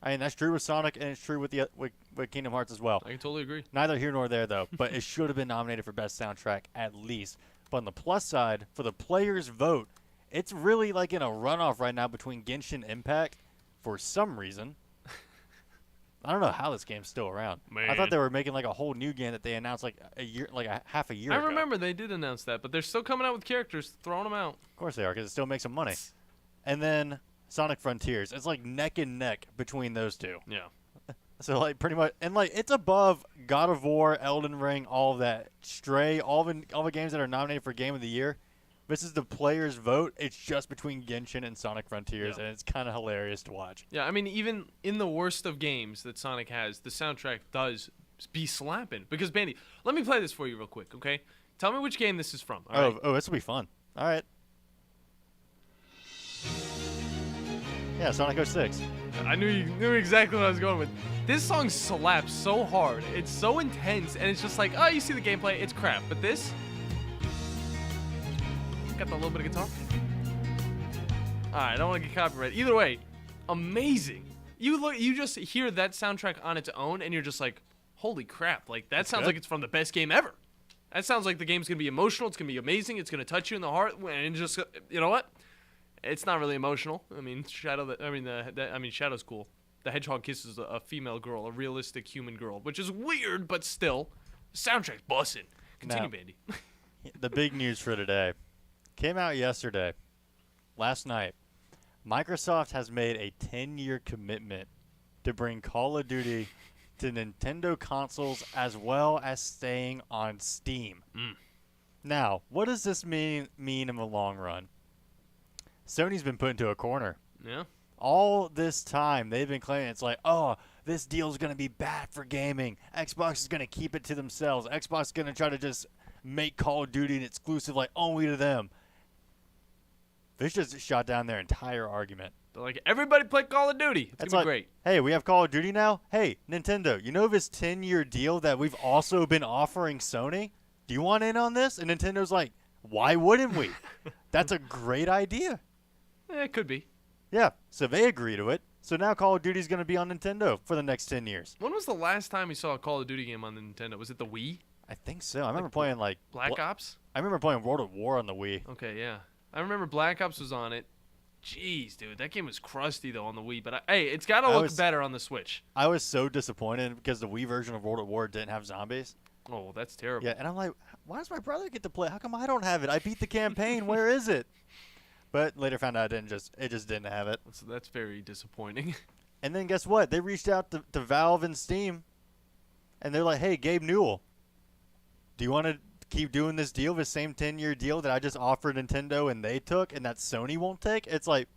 [SPEAKER 6] I mean, that's true with Sonic, and it's true with Kingdom Hearts as well.
[SPEAKER 5] I can totally agree.
[SPEAKER 6] Neither here nor there, though, but it should have been nominated for Best Soundtrack at least. But on the plus side, for the players' vote, it's really like in a runoff right now between Genshin Impact for some reason. I don't know how this game's still around.
[SPEAKER 5] Man.
[SPEAKER 6] I thought they were making like a whole new game that they announced like half a year ago.
[SPEAKER 5] I remember they did announce that, but they're still coming out with characters, throwing them out.
[SPEAKER 6] Of course they are, because it still makes them money. And then Sonic Frontiers. It's like neck and neck between those two.
[SPEAKER 5] Yeah.
[SPEAKER 6] So like pretty much, and like it's above God of War, Elden Ring, all of that, Stray, all the games that are nominated for Game of the Year. This is the players' vote. It's just between Genshin and Sonic Frontiers, and it's kind of hilarious to watch.
[SPEAKER 5] Yeah, I mean, even in the worst of games that Sonic has, the soundtrack does be slapping. Because Bandi, let me play this for you real quick, okay? Tell me which game this is from. All right?
[SPEAKER 6] Oh, this will be fun. All right. Yeah, Sonic 06.
[SPEAKER 5] I knew you knew exactly what I was going with. This song slaps so hard. It's so intense, and it's just like, oh, you see the gameplay, it's crap. But this, got the little bit of guitar. All right, I don't want to get copyrighted. Either way, amazing. You just hear that soundtrack on its own, and you're just like, holy crap! Like that sounds like it's from the best game ever. That sounds like the game's gonna be emotional. It's gonna be amazing. It's gonna touch you in the heart, and just, you know what? It's not really emotional. I mean, Shadow's cool. The hedgehog kisses a female girl, a realistic human girl, which is weird, but still, the soundtrack's bussin'. Continue, Bandi.
[SPEAKER 6] The big news for today came out yesterday, last night. Microsoft has made a 10-year commitment to bring Call of Duty to Nintendo consoles as well as staying on Steam. Now, what does this mean in the long run? Sony's been put into a corner.
[SPEAKER 5] Yeah.
[SPEAKER 6] All this time, they've been claiming it's like, oh, this deal's going to be bad for gaming. Xbox is going to keep it to themselves. Xbox is going to try to just make Call of Duty an exclusive like only to them. This just shot down their entire argument.
[SPEAKER 5] They're like, everybody play Call of Duty. It's gonna be great.
[SPEAKER 6] Hey, we have Call of Duty now. Hey, Nintendo, you know this 10-year deal that we've also been offering Sony? Do you want in on this? And Nintendo's like, why wouldn't we? That's a great idea.
[SPEAKER 5] It could be.
[SPEAKER 6] Yeah, so they agree to it. So now Call of Duty's going to be on Nintendo for the next 10 years.
[SPEAKER 5] When was the last time we saw a Call of Duty game on the Nintendo? Was it the Wii?
[SPEAKER 6] I think so. I remember playing like
[SPEAKER 5] Black Ops?
[SPEAKER 6] I remember playing World at War on the Wii.
[SPEAKER 5] Okay, yeah. I remember Black Ops was on it. Jeez, dude, that game was crusty though on the Wii. But hey, it's got to look better on the Switch.
[SPEAKER 6] I was so disappointed because the Wii version of World at War didn't have zombies.
[SPEAKER 5] Oh, well, that's terrible.
[SPEAKER 6] Yeah, and I'm like, why does my brother get to play? How come I don't have it? I beat the campaign. Where is it? But later found out it just didn't have it.
[SPEAKER 5] So that's very disappointing.
[SPEAKER 6] And then guess what? They reached out to Valve and Steam, and they're like, hey, Gabe Newell, do you want to keep doing this deal, the same 10-year deal that I just offered Nintendo and they took and that Sony won't take? It's like,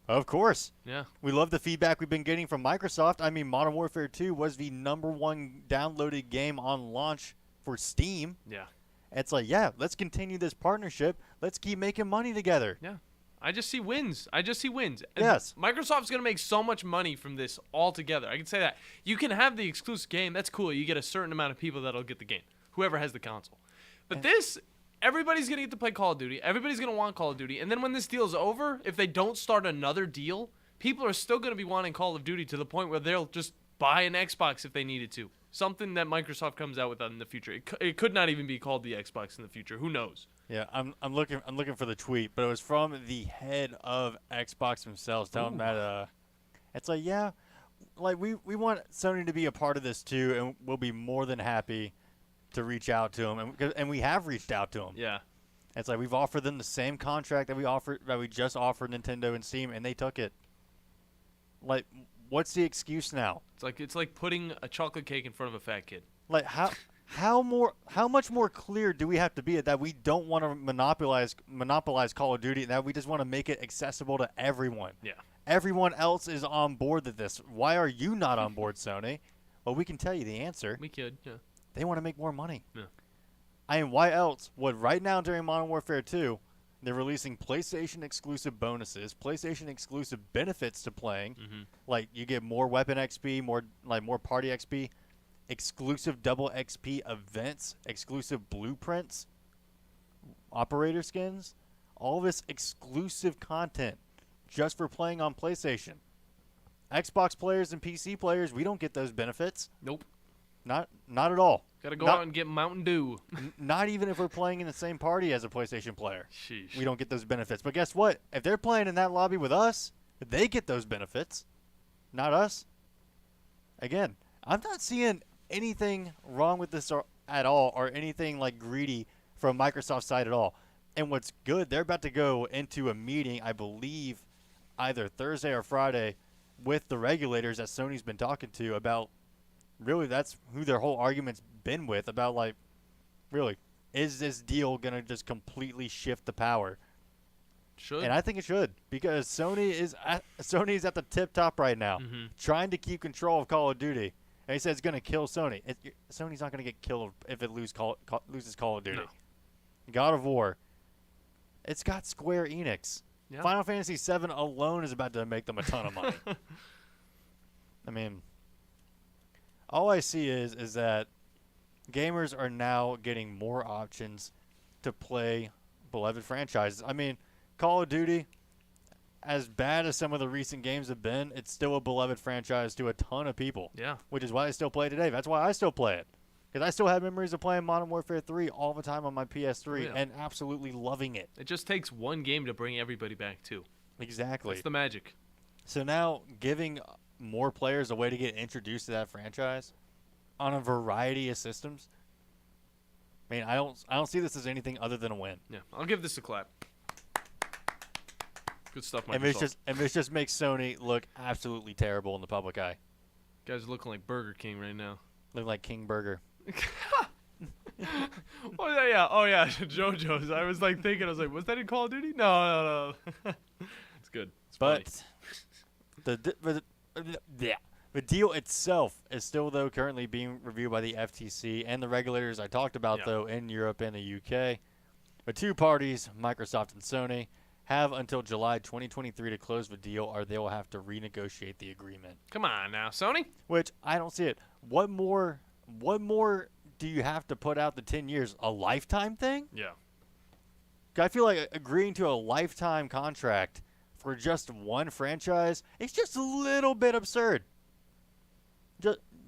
[SPEAKER 6] of course.
[SPEAKER 5] Yeah.
[SPEAKER 6] We love the feedback we've been getting from Microsoft. I mean, Modern Warfare 2 was the #1 downloaded game on launch for Steam.
[SPEAKER 5] Yeah.
[SPEAKER 6] It's like, yeah, let's continue this partnership. Let's keep making money together.
[SPEAKER 5] Yeah. I just see wins. And
[SPEAKER 6] yes.
[SPEAKER 5] Microsoft's going to make so much money from this altogether. I can say that. You can have the exclusive game. That's cool. You get a certain amount of people that'll get the game, whoever has the console. But this, everybody's going to get to play Call of Duty. Everybody's going to want Call of Duty. And then when this deal's over, if they don't start another deal, people are still going to be wanting Call of Duty to the point where they'll just buy an Xbox if they needed to. Something that Microsoft comes out with in the future. It could not even be called the Xbox in the future. Who knows?
[SPEAKER 6] Yeah, I'm looking for the tweet, but it was from the head of Xbox themselves telling that it's like, yeah, like we want Sony to be a part of this too, and we'll be more than happy to reach out to them, and we have reached out to them.
[SPEAKER 5] Yeah,
[SPEAKER 6] it's like we've offered them the same contract that we just offered Nintendo and Steam, and they took it. Like, what's the excuse now?
[SPEAKER 5] It's like putting a chocolate cake in front of a fat kid.
[SPEAKER 6] Like how much more clear do we have to be that we don't want to monopolize Call of Duty, and that we just want to make it accessible to everyone?
[SPEAKER 5] Yeah.
[SPEAKER 6] Everyone else is on board with this. Why are you not on board, Sony? Well, we can tell you the answer.
[SPEAKER 5] We could, yeah.
[SPEAKER 6] They want to make more money.
[SPEAKER 5] Yeah.
[SPEAKER 6] I mean, why else would right now during Modern Warfare 2, they're releasing PlayStation exclusive bonuses, PlayStation exclusive benefits to playing, like you get more weapon XP, more party XP, exclusive double XP events, exclusive blueprints, operator skins, all this exclusive content just for playing on PlayStation. Xbox players and PC players, we don't get those benefits.
[SPEAKER 5] Nope.
[SPEAKER 6] Not at all.
[SPEAKER 5] Gotta go out and get Mountain Dew.
[SPEAKER 6] Not even if we're playing in the same party as a PlayStation player.
[SPEAKER 5] Sheesh.
[SPEAKER 6] We don't get those benefits. But guess what? If they're playing in that lobby with us, they get those benefits. Not us. Again, I'm not seeing anything wrong with this at all, or anything like greedy from Microsoft's side at all. And what's good, they're about to go into a meeting, I believe, either Thursday or Friday, with the regulators that Sony's been talking to about. Really, that's who their whole argument's been with, about, like, really, is this deal going to just completely shift the power?
[SPEAKER 5] Should.
[SPEAKER 6] And I think it should, because Sony's at the tip top right now, trying to keep control of Call of Duty. And he said it's going to kill Sony. Sony's not going to get killed if it loses Call of Duty.
[SPEAKER 5] No.
[SPEAKER 6] God of War. It's got Square Enix.
[SPEAKER 5] Yeah.
[SPEAKER 6] Final Fantasy VII alone is about to make them a ton of money. I mean, all I see is that gamers are now getting more options to play beloved franchises. I mean, Call of Duty, as bad as some of the recent games have been, it's still a beloved franchise to a ton of people.
[SPEAKER 5] Yeah.
[SPEAKER 6] Which is why I still play today. That's why I still play it. Because I still have memories of playing Modern Warfare 3 all the time on my PS3 and absolutely loving it.
[SPEAKER 5] It just takes one game to bring everybody back, too.
[SPEAKER 6] Exactly.
[SPEAKER 5] That's the magic.
[SPEAKER 6] So now giving more players a way to get introduced to that franchise on a variety of systems, I mean, I don't see this as anything other than a win.
[SPEAKER 5] Yeah, I'll give this a clap. Good stuff, Microsoft.
[SPEAKER 6] And this just makes Sony look absolutely terrible in the public eye.
[SPEAKER 5] Guys are looking like Burger King right now.
[SPEAKER 6] Looking like King Burger.
[SPEAKER 5] Oh yeah, JoJo's. I was like thinking, was that in Call of Duty? No. It's good. It's
[SPEAKER 6] but
[SPEAKER 5] funny.
[SPEAKER 6] the deal itself is still, though, currently being reviewed by the FTC and the regulators I talked about, though, in Europe and the UK. But two parties, Microsoft and Sony, have until July 2023 to close the deal, or they will have to renegotiate the agreement.
[SPEAKER 5] Come on now, Sony.
[SPEAKER 6] Which I don't see it. What more do you have to put out the 10 years? A lifetime thing?
[SPEAKER 5] Yeah.
[SPEAKER 6] I feel like agreeing to a lifetime contract for just one franchise, it's just a little bit absurd.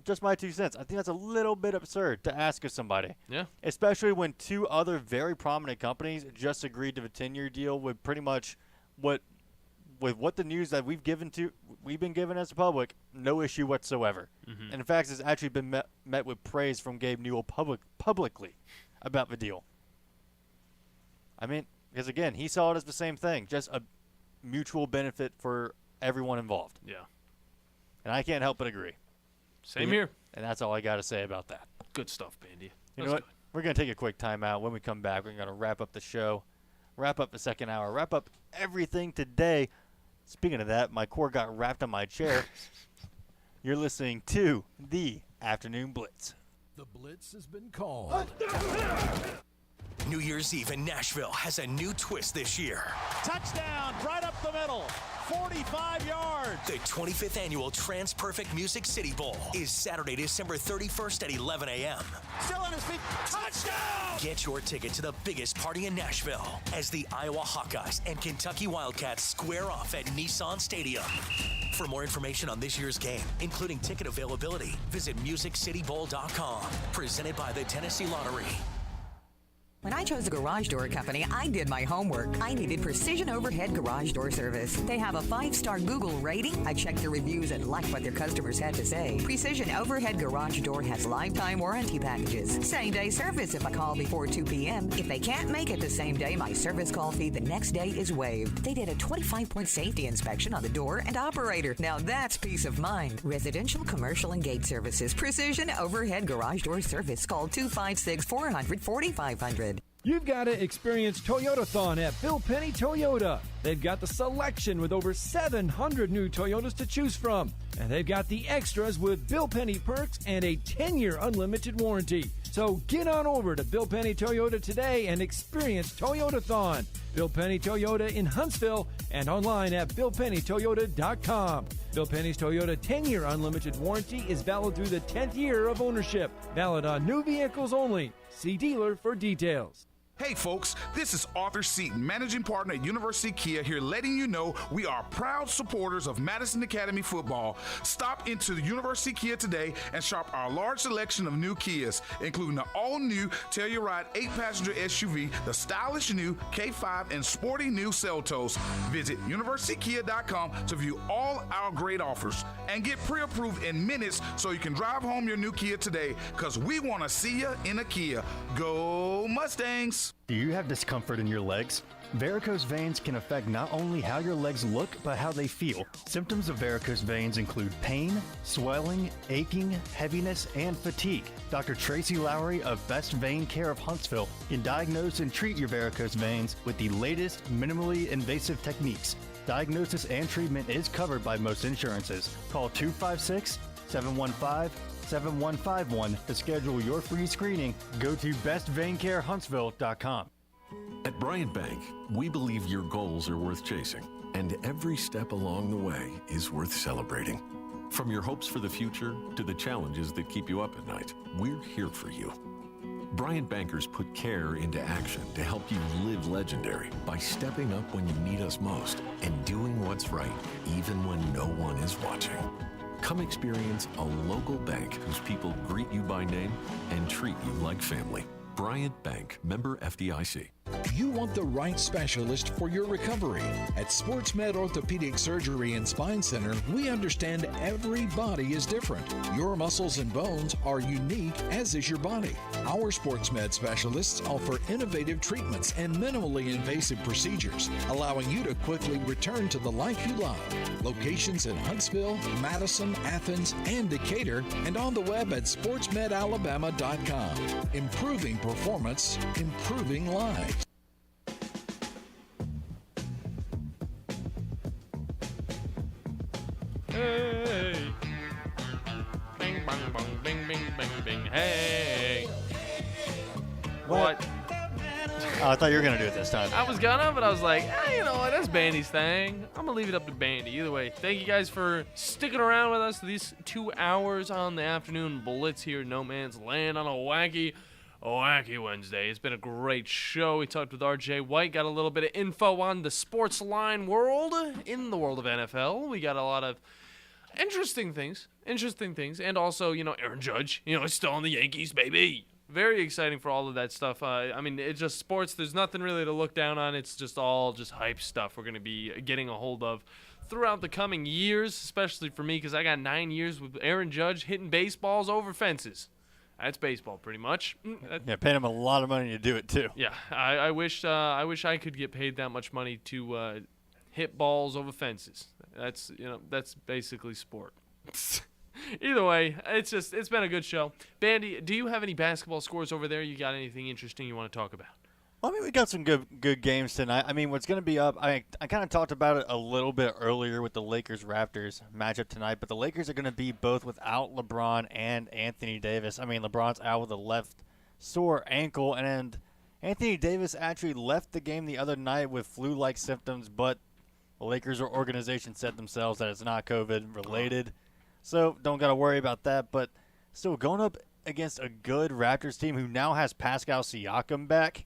[SPEAKER 6] Just my 2 cents. I think that's a little bit absurd to ask of somebody.
[SPEAKER 5] Yeah.
[SPEAKER 6] Especially when 2 other very prominent companies just agreed to a 10-year deal with pretty much what the news that we've been given as the public, no issue whatsoever.
[SPEAKER 5] Mm-hmm.
[SPEAKER 6] And in fact, it's actually been met with praise from Gabe Newell publicly about the deal. I mean, because again, he saw it as the same thing, just a mutual benefit for everyone involved.
[SPEAKER 5] Yeah.
[SPEAKER 6] And I can't help but agree.
[SPEAKER 5] Same here.
[SPEAKER 6] And that's all I got to say about that.
[SPEAKER 5] Good stuff, Bandi.
[SPEAKER 6] You know what? We're going to take a quick timeout. When we come back, we're going to wrap up the show, wrap up the second hour, wrap up everything today. Speaking of that, my core got wrapped on my chair. You're listening to the Afternoon Blitz.
[SPEAKER 2] The Blitz has been called.
[SPEAKER 1] New Year's Eve in Nashville has a new twist this year.
[SPEAKER 25] Touchdown, right up the middle, 45 yards.
[SPEAKER 1] The 25th annual Trans-Perfect Music City Bowl is Saturday, December 31st at 11 a.m.
[SPEAKER 25] Still on his feet, touchdown!
[SPEAKER 1] Get your ticket to the biggest party in Nashville as the Iowa Hawkeyes and Kentucky Wildcats square off at Nissan Stadium. For more information on this year's game, including ticket availability, visit musiccitybowl.com. Presented by the Tennessee Lottery.
[SPEAKER 3] When I chose a garage door company, I did my homework. I needed Precision Overhead Garage Door Service. They have a 5-star Google rating. I checked the reviews and liked what their customers had to say. Precision Overhead Garage Door has lifetime warranty packages. Same-day service if I call before 2 p.m. If they can't make it the same day, my service call fee the next day is waived. They did a 25-point safety inspection on the door and operator. Now that's peace of mind. Residential, commercial, and gate services. Precision Overhead Garage Door Service. Call 256-400-4500.
[SPEAKER 15] You've got to experience Toyotathon at Bill Penny Toyota. They've got the selection with over 700 new Toyotas to choose from. And they've got the extras with Bill Penny perks and a 10-year unlimited warranty. So get on over to Bill Penny Toyota today and experience Toyotathon. Bill Penny Toyota in Huntsville and online at BillPennyToyota.com. Bill Penny's Toyota 10-year unlimited warranty is valid through the 10th year of ownership. Valid on new vehicles only. See dealer for details.
[SPEAKER 17] Hey folks, this is Arthur Seaton, Managing Partner at University Kia, here letting you know we are proud supporters of Madison Academy football. Stop into the University Kia today and shop our large selection of new Kias, including the all-new Telluride 8-passenger SUV, the stylish new K5, and sporty new Seltos. Visit universitykia.com to view all our great offers and get pre-approved in minutes so you can drive home your new Kia today, because we want to see you in a Kia. Go Mustangs!
[SPEAKER 18] Do you have discomfort in your legs? Varicose veins can affect not only how your legs look, but how they feel. Symptoms of varicose veins include pain, swelling, aching, heaviness, and fatigue. Dr. Tracy Lowry of Best Vein Care of Huntsville can diagnose and treat your varicose veins with the latest minimally invasive techniques. Diagnosis and treatment is covered by most insurances. Call 256-715-7151 to schedule your free screening. Go to bestveincarehuntsville.com.
[SPEAKER 14] At Bryant Bank, we believe your goals are worth chasing, and every step along the way is worth celebrating. From your hopes for the future to the challenges that keep you up at night, we're here for you. Bryant Bankers put care into action to help you live legendary by stepping up when you need us most and doing what's right even when no one is watching. Come experience a local bank whose people greet you by name and treat you like family. Bryant Bank, member FDIC.
[SPEAKER 2] You want the right specialist for your recovery. At SportsMed Orthopedic Surgery and Spine Center, we understand every body is different. Your muscles and bones are unique, as is your body. Our SportsMed specialists offer innovative treatments and minimally invasive procedures, allowing you to quickly return to the life you love. Locations in Huntsville, Madison, Athens, and Decatur, and on the web at sportsmedalabama.com. Improving performance, improving lives.
[SPEAKER 5] Hey. Bing, bang, bang, bing, bing, bing, bing. Hey. What?
[SPEAKER 6] Oh, I thought you were going to do it this time.
[SPEAKER 5] I was gonna, but I was like, you know what? That's Bandy's thing. I'm going to leave it up to Bandy. Either way, thank you guys for sticking around with us these 2 hours on the afternoon Blitz here in No Man's Land on a wacky Wednesday. It's been a great show. We talked with RJ White, got a little bit of info on the sports line world in the world of NFL. We got a lot of interesting things, and also, Aaron Judge, is still on the Yankees, baby. Very exciting for all of that stuff. I mean, it's just sports. There's nothing really to look down on. It's just all just hype stuff we're going to be getting a hold of throughout the coming years, especially for me because I got 9 years with Aaron Judge hitting baseballs over fences. That's baseball, pretty much.
[SPEAKER 6] Yeah, paying him a lot of money to do it too.
[SPEAKER 5] Yeah, I wish I could get paid that much money to hit balls over fences. That's basically sport. Either way, it's been a good show. Bandy, do you have any basketball scores over there? You got anything interesting you want to talk about?
[SPEAKER 6] Well, I mean, we got some good games tonight. I mean, what's going to be up, I kind of talked about it a little bit earlier with the Lakers-Raptors matchup tonight, but the Lakers are going to be both without LeBron and Anthony Davis. I mean, LeBron's out with a left sore ankle, and Anthony Davis actually left the game the other night with flu-like symptoms, but the Lakers organization said themselves that it's not COVID-related. So don't got to worry about that. But still, going up against a good Raptors team who now has Pascal Siakam back,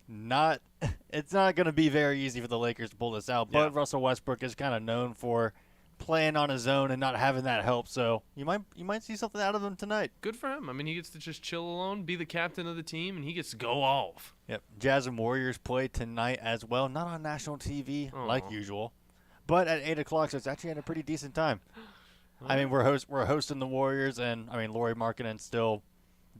[SPEAKER 6] it's not going to be very easy for the Lakers to pull this out. But Russell Westbrook is kind of known for playing on his own and not having that help. So you might see something out of him tonight.
[SPEAKER 5] Good for him. I mean, he gets to just chill alone, be the captain of the team, and he gets to go off.
[SPEAKER 6] Yep. Jazz and Warriors play tonight as well. Not on national TV like usual, but at 8 o'clock, so it's actually at a pretty decent time. I mean, we're hosting the Warriors, and I mean, Lauri Markkanen's still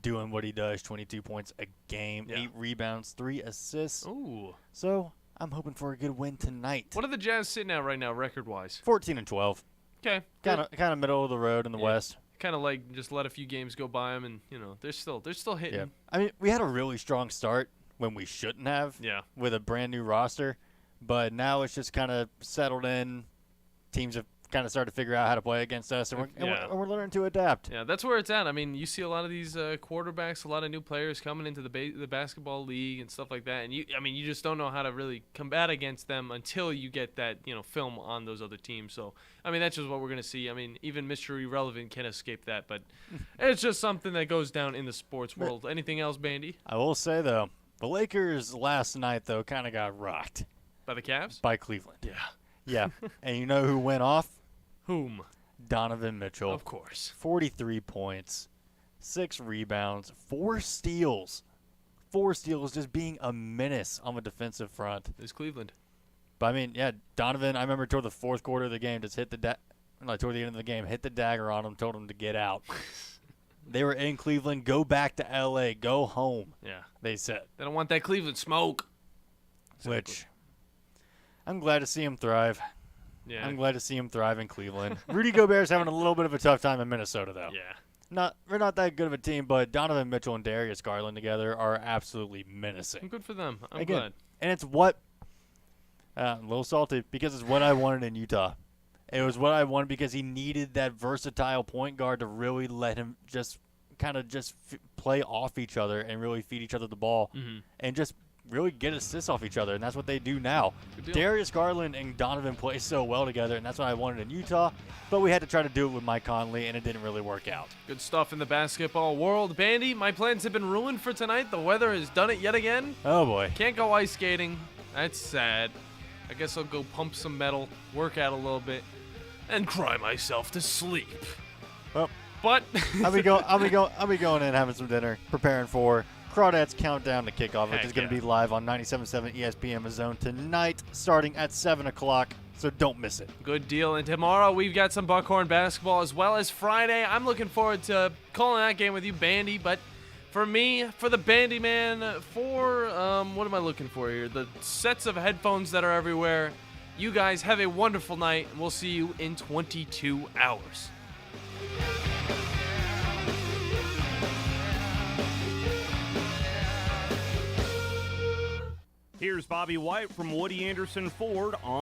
[SPEAKER 6] doing what he does, 22 points a game, 8 rebounds, 3 assists.
[SPEAKER 5] Ooh.
[SPEAKER 6] So I'm hoping for a good win tonight.
[SPEAKER 5] What are the Jazz sitting at right now, record-wise?
[SPEAKER 6] 14-12.
[SPEAKER 5] Okay.
[SPEAKER 6] Kind of middle of the road in the West.
[SPEAKER 5] Kind of like just let a few games go by them, and they're still hitting.
[SPEAKER 6] Yeah. I mean, we had a really strong start when we shouldn't have.
[SPEAKER 5] Yeah.
[SPEAKER 6] With a brand new roster, but now it's just kind of settled in. Teams have kind of started to figure out how to play against us, and we're learning to adapt.
[SPEAKER 5] Yeah, that's where it's at. I mean, you see a lot of these quarterbacks, a lot of new players coming into the basketball league and stuff like that, and you just don't know how to really combat against them until you get that film on those other teams. So I mean, that's just what we're gonna see. I mean, even Mr. Irrelevant can't escape that, but it's just something that goes down in the sports world. Anything else, Bandy?
[SPEAKER 6] I will say though, the Lakers last night though kind of got rocked
[SPEAKER 5] by the Cavs,
[SPEAKER 6] by Cleveland.
[SPEAKER 5] Yeah.
[SPEAKER 6] Yeah, and you know who went off?
[SPEAKER 5] Whom?
[SPEAKER 6] Donovan Mitchell.
[SPEAKER 5] Of course.
[SPEAKER 6] 43 points, 6 rebounds, 4 steals. 4 steals, just being a menace on the defensive front.
[SPEAKER 5] It's Cleveland.
[SPEAKER 6] But I mean, yeah, Donovan, I remember toward the fourth quarter of the game, just toward the end of the game, hit the dagger on him, told him to get out. They were in Cleveland. Go back to L.A. Go home.
[SPEAKER 5] Yeah.
[SPEAKER 6] They said.
[SPEAKER 5] They don't want that Cleveland smoke.
[SPEAKER 6] Which... I'm glad to see him thrive.
[SPEAKER 5] Yeah.
[SPEAKER 6] I'm glad to see him thrive in Cleveland. Rudy Gobert's having a little bit of a tough time in Minnesota, though.
[SPEAKER 5] Yeah.
[SPEAKER 6] We're not that good of a team, but Donovan Mitchell and Darius Garland together are absolutely menacing.
[SPEAKER 5] Good for them. I'm glad.
[SPEAKER 6] And it's what a little salty because it's what I wanted in Utah. It was what I wanted because he needed that versatile point guard to really let him just play off each other and really feed each other the ball and just really get assists off each other, and that's what they do now. Darius Garland and Donovan play so well together, and that's what I wanted in Utah, but we had to try to do it with Mike Conley, and it didn't really work out.
[SPEAKER 5] Good stuff in the basketball world. Bandy, my plans have been ruined for tonight. The weather has done it yet again.
[SPEAKER 6] Oh, boy.
[SPEAKER 5] Can't go ice skating. That's sad. I guess I'll go pump some metal, work out a little bit, and cry myself to sleep.
[SPEAKER 6] Well,
[SPEAKER 5] but
[SPEAKER 6] I'll be going in having some dinner, preparing for Crawdads Countdown to Kickoff, which is going to be live on 97.7 ESPN Zone tonight, starting at 7 o'clock, so don't miss it.
[SPEAKER 5] Good deal. And tomorrow we've got some Buckhorn basketball as well as Friday. I'm looking forward to calling that game with you, Bandy, but for me, for the Bandy Man, for, what am I looking for here? The sets of headphones that are everywhere. You guys have a wonderful night, and we'll see you in 22 hours.
[SPEAKER 4] Here's Bobby White from Woody Anderson Ford on